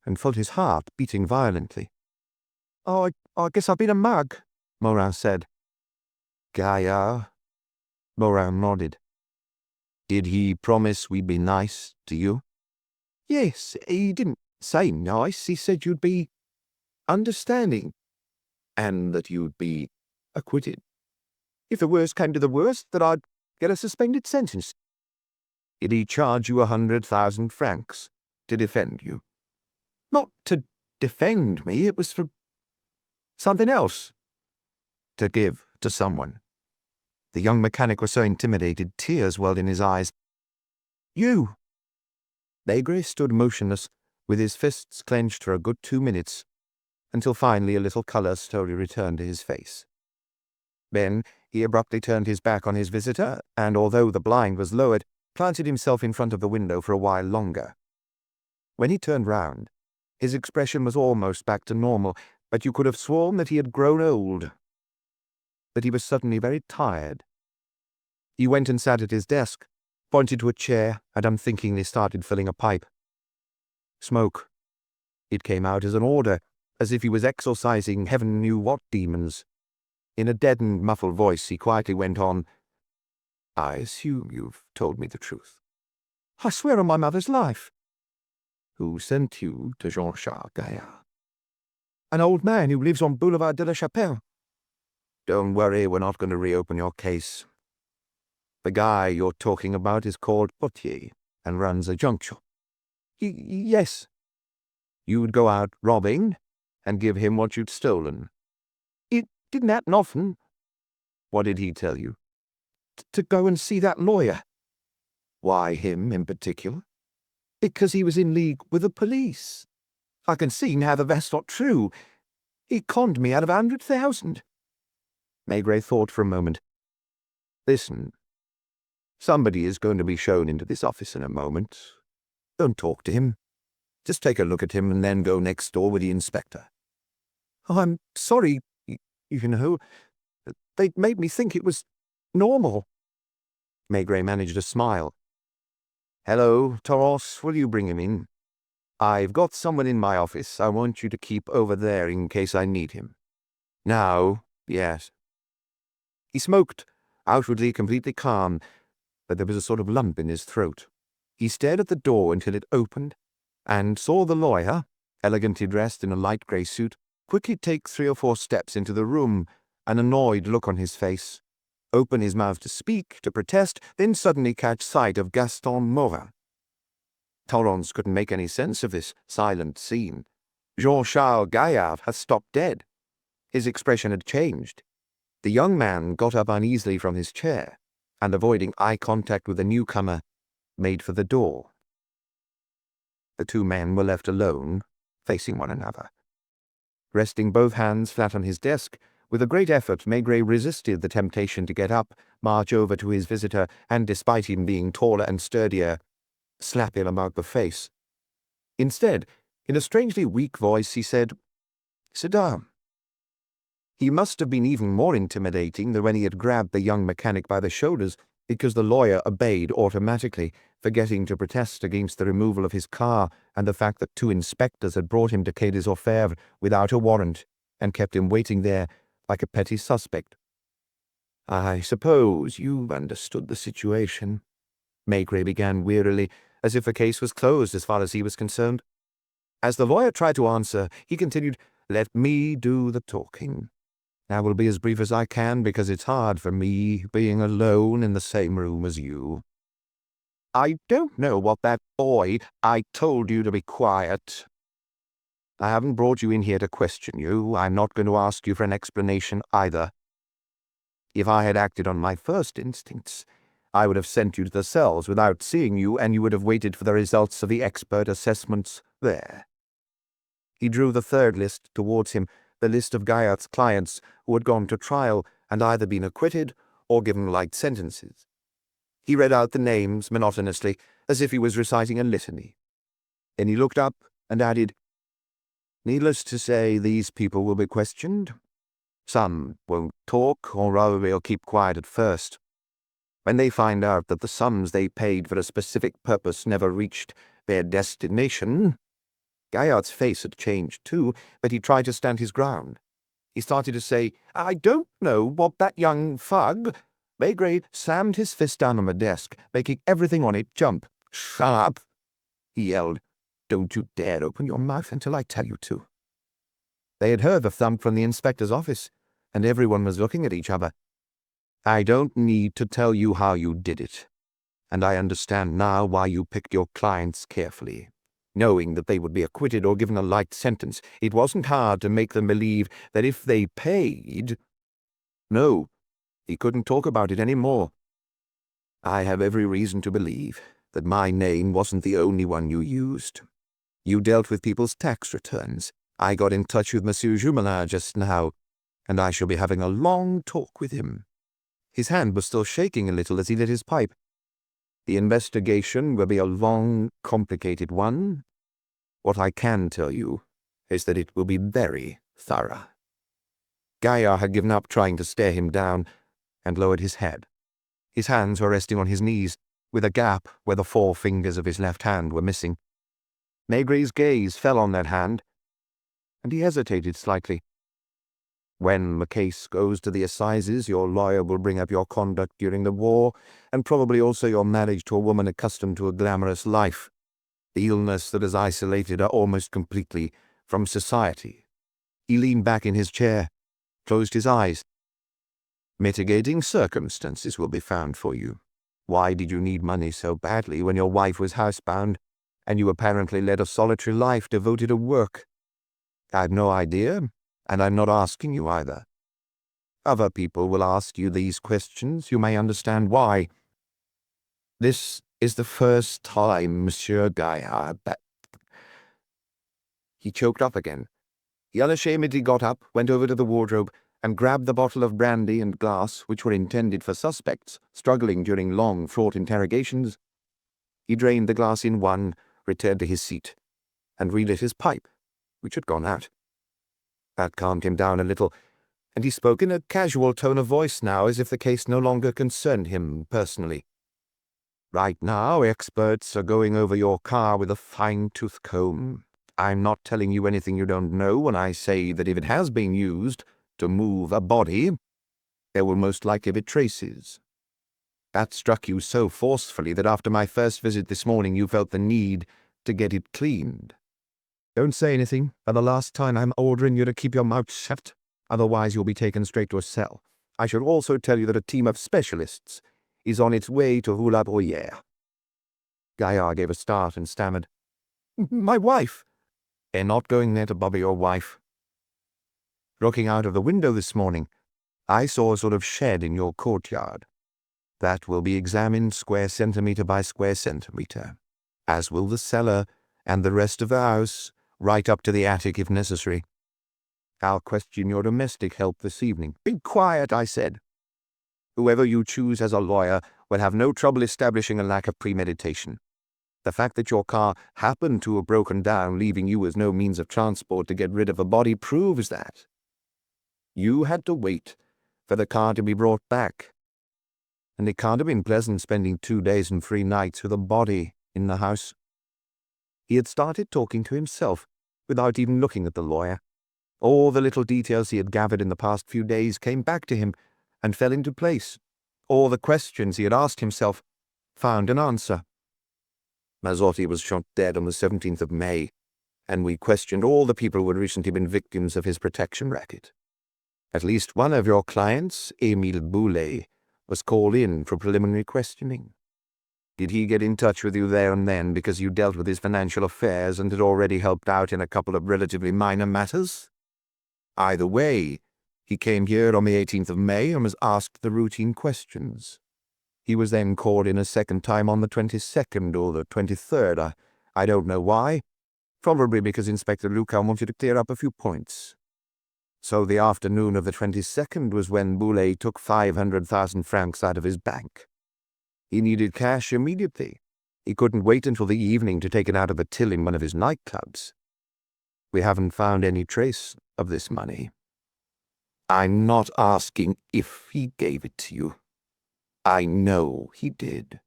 and felt his heart beating violently. I guess I've been a mug, Morin said. Gaillard? Morin nodded. Did he promise we'd be nice to you? Yes, he didn't say nice. He said you'd be understanding, and that you'd be acquitted. If the worst came to the worst, that I'd get a suspended sentence. Did he charge you 100,000 francs to defend you? Not to defend me, it was for something else. To give to someone. The young mechanic was so intimidated, tears welled in his eyes. You! Maigret stood motionless, with his fists clenched for a good 2 minutes, until finally a little colour slowly returned to his face. Then he abruptly turned his back on his visitor, and although the blind was lowered, planted himself in front of the window for a while longer. When he turned round, his expression was almost back to normal, but you could have sworn that he had grown old. That he was suddenly very tired. He went and sat at his desk, pointed to a chair, and unthinkingly started filling a pipe. Smoke. It came out as an order, as if he was exorcising heaven knew what demons. In a deadened, muffled voice, he quietly went on, I assume you've told me the truth. I swear on my mother's life. Who sent you to Jean-Jacques Gaillard? An old man who lives on Boulevard de la Chapelle. Don't worry, we're not going to reopen your case. The guy you're talking about is called Potier and runs a junk shop. Yes. You'd go out robbing and give him what you'd stolen. It didn't happen often. What did he tell you? To go and see that lawyer. Why him in particular? Because he was in league with the police. I can see now that that's not true. He conned me out of 100,000. Maigret thought for a moment. Listen, somebody is going to be shown into this office in a moment. Don't talk to him. Just take a look at him and then go next door with the inspector. Oh, I'm sorry, you know. They made me think it was normal. Maigret managed a smile. Hello, Toros, will you bring him in? I've got someone in my office I want you to keep over there in case I need him. Now, yes. He smoked, outwardly completely calm, but there was a sort of lump in his throat. He stared at the door until it opened, and saw the lawyer, elegantly dressed in a light grey suit, quickly take 3 or 4 steps into the room, an annoyed look on his face, open his mouth to speak, to protest, then suddenly catch sight of Gaston Morin. Torrance couldn't make any sense of this silent scene. Jean-Charles Gaillard had stopped dead. His expression had changed. The young man got up uneasily from his chair, and avoiding eye contact with the newcomer, made for the door. The 2 men were left alone, facing one another. Resting both hands flat on his desk, with a great effort Maigret resisted the temptation to get up, march over to his visitor, and, despite him being taller and sturdier, slap him about the face. Instead, in a strangely weak voice, he said, "Sit down." He must have been even more intimidating than when he had grabbed the young mechanic by the shoulders, because the lawyer obeyed automatically, forgetting to protest against the removal of his car and the fact that 2 inspectors had brought him to Quai des Orfèvres without a warrant and kept him waiting there like a petty suspect. "I suppose you understood the situation," Maigret began wearily, as if the case was closed as far as he was concerned. As the lawyer tried to answer, he continued, "Let me do the talking. I will be as brief as I can because it's hard for me being alone in the same room as you. I don't know what that boy I told you to be quiet. I haven't brought you in here to question you. I'm not going to ask you for an explanation either. If I had acted on my first instincts, I would have sent you to the cells without seeing you, and you would have waited for the results of the expert assessments there." He drew the 3rd list towards him, the list of Gaillard's clients who had gone to trial and either been acquitted or given light sentences. He read out the names monotonously, as if he was reciting a litany. Then he looked up and added, "Needless to say, these people will be questioned. Some won't talk, or rather they'll keep quiet at first. When they find out that the sums they paid for a specific purpose never reached their destination—" Gaillard's face had changed too, but he tried to stand his ground. He started to say, "I don't know what that young thug—" Maigret slammed his fist down on the desk, making everything on it jump. "Shut up!" he yelled. "Don't you dare open your mouth until I tell you to." They had heard the thump from the inspector's office, and everyone was looking at each other. "I don't need to tell you how you did it, and I understand now why you picked your clients carefully. Knowing that they would be acquitted or given a light sentence, it wasn't hard to make them believe that if they paid—" No, he couldn't talk about it any more. "I have every reason to believe that my name wasn't the only one you used. You dealt with people's tax returns. I got in touch with Monsieur Jumelin just now, and I shall be having a long talk with him." His hand was still shaking a little as he lit his pipe. "The investigation will be a long, complicated one. What I can tell you is that it will be very thorough." Gaillard had given up trying to stare him down and lowered his head. His hands were resting on his knees, with a gap where the 4 fingers of his left hand were missing. Maigret's gaze fell on that hand, and he hesitated slightly. "When the case goes to the assizes, your lawyer will bring up your conduct during the war, and probably also your marriage to a woman accustomed to a glamorous life, the illness that has isolated her almost completely from society." He leaned back in his chair, closed his eyes. "Mitigating circumstances will be found for you. Why did you need money so badly when your wife was housebound, and you apparently led a solitary life devoted to work? I've no idea, and I'm not asking you either. Other people will ask you these questions. You may understand why. This is the first time, Monsieur Gaillard, that—" He choked up again. He unashamedly got up, went over to the wardrobe, and grabbed the bottle of brandy and glass which were intended for suspects struggling during long, fraught interrogations. He drained the glass in one, returned to his seat, and relit his pipe, which had gone out. That calmed him down a little, and he spoke in a casual tone of voice now, as if the case no longer concerned him personally. "Right now, experts are going over your car with a fine-tooth comb. I'm not telling you anything you don't know when I say that if it has been used to move a body, there will most likely be traces. That struck you so forcefully that after my first visit this morning you felt the need to get it cleaned. Don't say anything. For the last time, I'm ordering you to keep your mouth shut. Otherwise, you'll be taken straight to a cell. I should also tell you that a team of specialists is on its way to Roulab-Royère." Gaillard gave a start and stammered, "My wife." "They're not going there to bother your wife. Looking out of the window this morning, I saw a sort of shed in your courtyard. That will be examined square centimetre by square centimetre, as will the cellar and the rest of the house, right up to the attic if necessary. I'll question your domestic help this evening." "Be quiet," I said. "Whoever you choose as a lawyer will have no trouble establishing a lack of premeditation. The fact that your car happened to have broken down, leaving you with no means of transport to get rid of a body, proves that. You had to wait for the car to be brought back. And it can't have been pleasant spending 2 days and 3 nights with a body in the house." He had started talking to himself, without even looking at the lawyer. All the little details he had gathered in the past few days came back to him and fell into place. All the questions he had asked himself found an answer. Mazzotti was shot dead on the 17th of May, and we questioned all the people who had recently been victims of his protection racket. At least one of your clients, Émile Boulet, was called in for preliminary questioning. Did he get in touch with you there and then because you dealt with his financial affairs and had already helped out in a couple of relatively minor matters? Either way, he came here on the 18th of May and was asked the routine questions. He was then called in a second time on the 22nd or the 23rd. I don't know why. Probably because Inspector Lucan wanted to clear up a few points. So the afternoon of the 22nd was when Boulet took 500,000 francs out of his bank. He needed cash immediately. He couldn't wait until the evening to take it out of a till in one of his nightclubs. We haven't found any trace of this money. I'm not asking if he gave it to you. I know he did."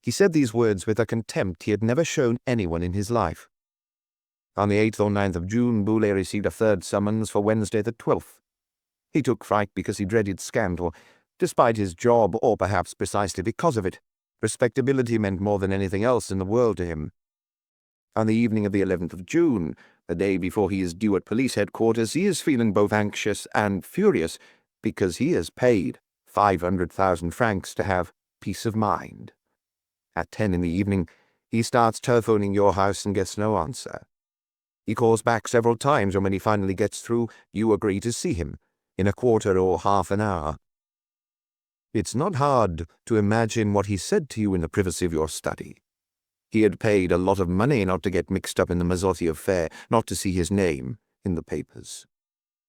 He said these words with a contempt he had never shown anyone in his life. On the 8th or 9th of June, Boulet received a third summons for Wednesday the 12th. He took fright because he dreaded scandal, despite his job, or perhaps precisely because of it. Respectability meant more than anything else in the world to him. On the evening of the 11th of June, the day before he is due at police headquarters, he is feeling both anxious and furious because he has paid 500,000 francs to have peace of mind. At 10 in the evening, he starts telephoning your house and gets no answer. He calls back several times, and when he finally gets through, you agree to see him in a quarter or half an hour. It's not hard to imagine what he said to you in the privacy of your study. He had paid a lot of money not to get mixed up in the Mazzotti affair, not to see his name in the papers.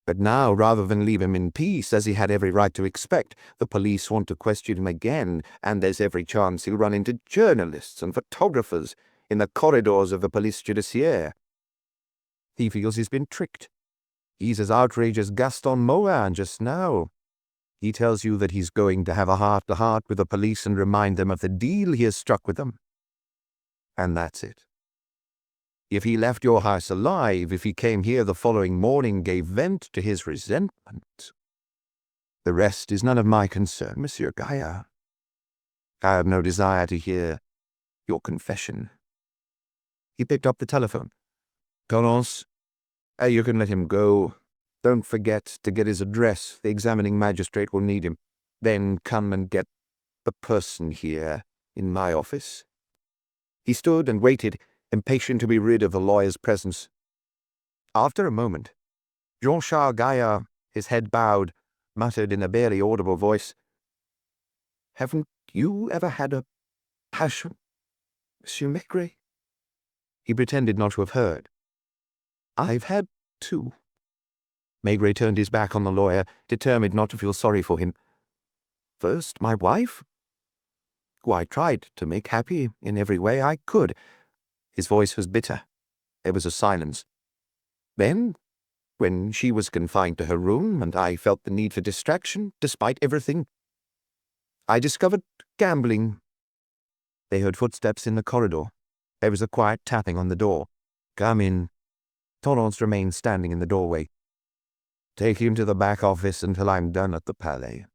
But now, rather than leave him in peace, as he had every right to expect, the police want to question him again, and there's every chance he'll run into journalists and photographers in the corridors of the police judiciaire. He feels he's been tricked. He's as outraged as Gaston Morin just now. He tells you that he's going to have a heart-to-heart with the police and remind them of the deal he has struck with them. And that's it. If he left your house alive, if he came here the following morning, gave vent to his resentment, the rest is none of my concern, Monsieur Gaillard. I have no desire to hear your confession." He picked up the telephone. "Colonels, you can let him go. Don't forget to get his address. The examining magistrate will need him. Then come and get the person here in my office." He stood and waited, impatient to be rid of the lawyer's presence. After a moment, Jean-Charles Gaillard, his head bowed, muttered in a barely audible voice, "Haven't you ever had a passion, Monsieur Maigret." He pretended not to have heard. "I've had two." Maigret turned his back on the lawyer, determined not to feel sorry for him. "First, my wife, who I tried to make happy in every way I could." His voice was bitter. There was a silence. "Then, when she was confined to her room and I felt the need for distraction, despite everything, I discovered gambling." They heard footsteps in the corridor. There was a quiet tapping on the door. "Come in." Torrance remained standing in the doorway. "Take him to the back office until I'm done at the Palais."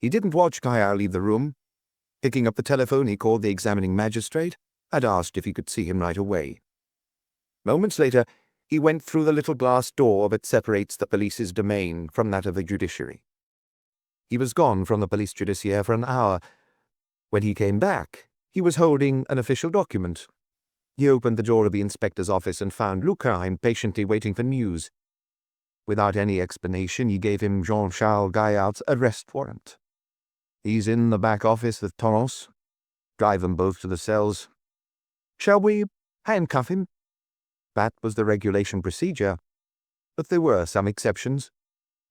He didn't watch Gaillard leave the room. Picking up the telephone, he called the examining magistrate and asked if he could see him right away. Moments later, he went through the little glass door that separates the police's domain from that of the judiciary. He was gone from the police judiciaire for an hour. When he came back, he was holding an official document. He opened the door of the inspector's office and found Lucas impatiently waiting for news. Without any explanation, he gave him Jean-Charles Gaillard's arrest warrant. "He's in the back office with Torrance. Drive them both to the cells." "Shall we handcuff him?" That was the regulation procedure, but there were some exceptions.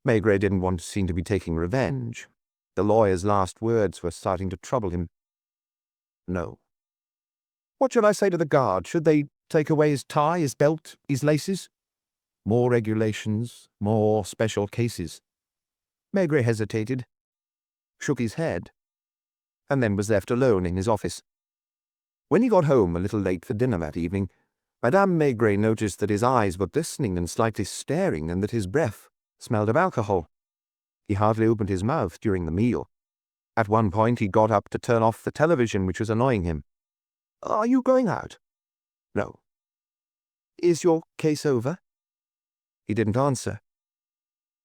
Maigret didn't want to seem to be taking revenge. The lawyer's last words were starting to trouble him. "No." "What should I say to the guard? Should they take away his tie, his belt, his laces?" "More regulations, more special cases." Maigret hesitated, shook his head, and then was left alone in his office. When he got home a little late for dinner that evening, Madame Maigret noticed that his eyes were glistening and slightly staring, and that his breath smelled of alcohol. He hardly opened his mouth during the meal. At one point he got up to turn off the television, which was annoying him. "Are you going out?" "No." "Is your case over?" He didn't answer.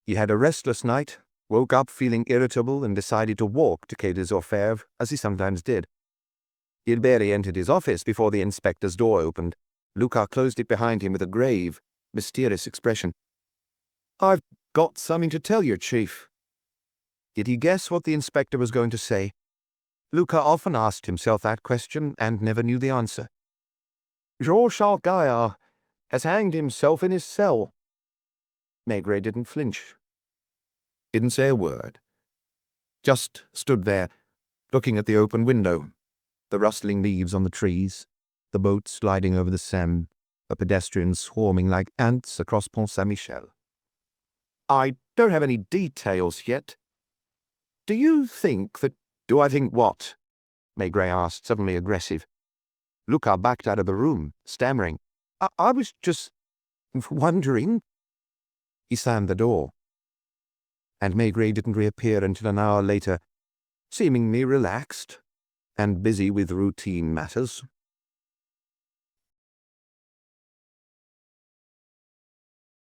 He had a restless night, woke up feeling irritable, and decided to walk to Quai des Orfèvres, as he sometimes did. He had barely entered his office before the inspector's door opened. Lucas closed it behind him with a grave, mysterious expression. "I've got something to tell you, Chief." Did he guess what the inspector was going to say? Lucas often asked himself that question and never knew the answer. "Jean-Charles Gaillard has hanged himself in his cell." Maigret didn't flinch. Didn't say a word. Just stood there, looking at the open window, the rustling leaves on the trees, the boats sliding over the Seine, the pedestrians swarming like ants across Pont Saint-Michel. "I don't have any details yet. Do you think that—" "Do I think what?" Maigret asked, suddenly aggressive. Lucas backed out of the room, stammering. I was just wondering." He slammed the door, and Maigret didn't reappear until an hour later, seemingly relaxed and busy with routine matters.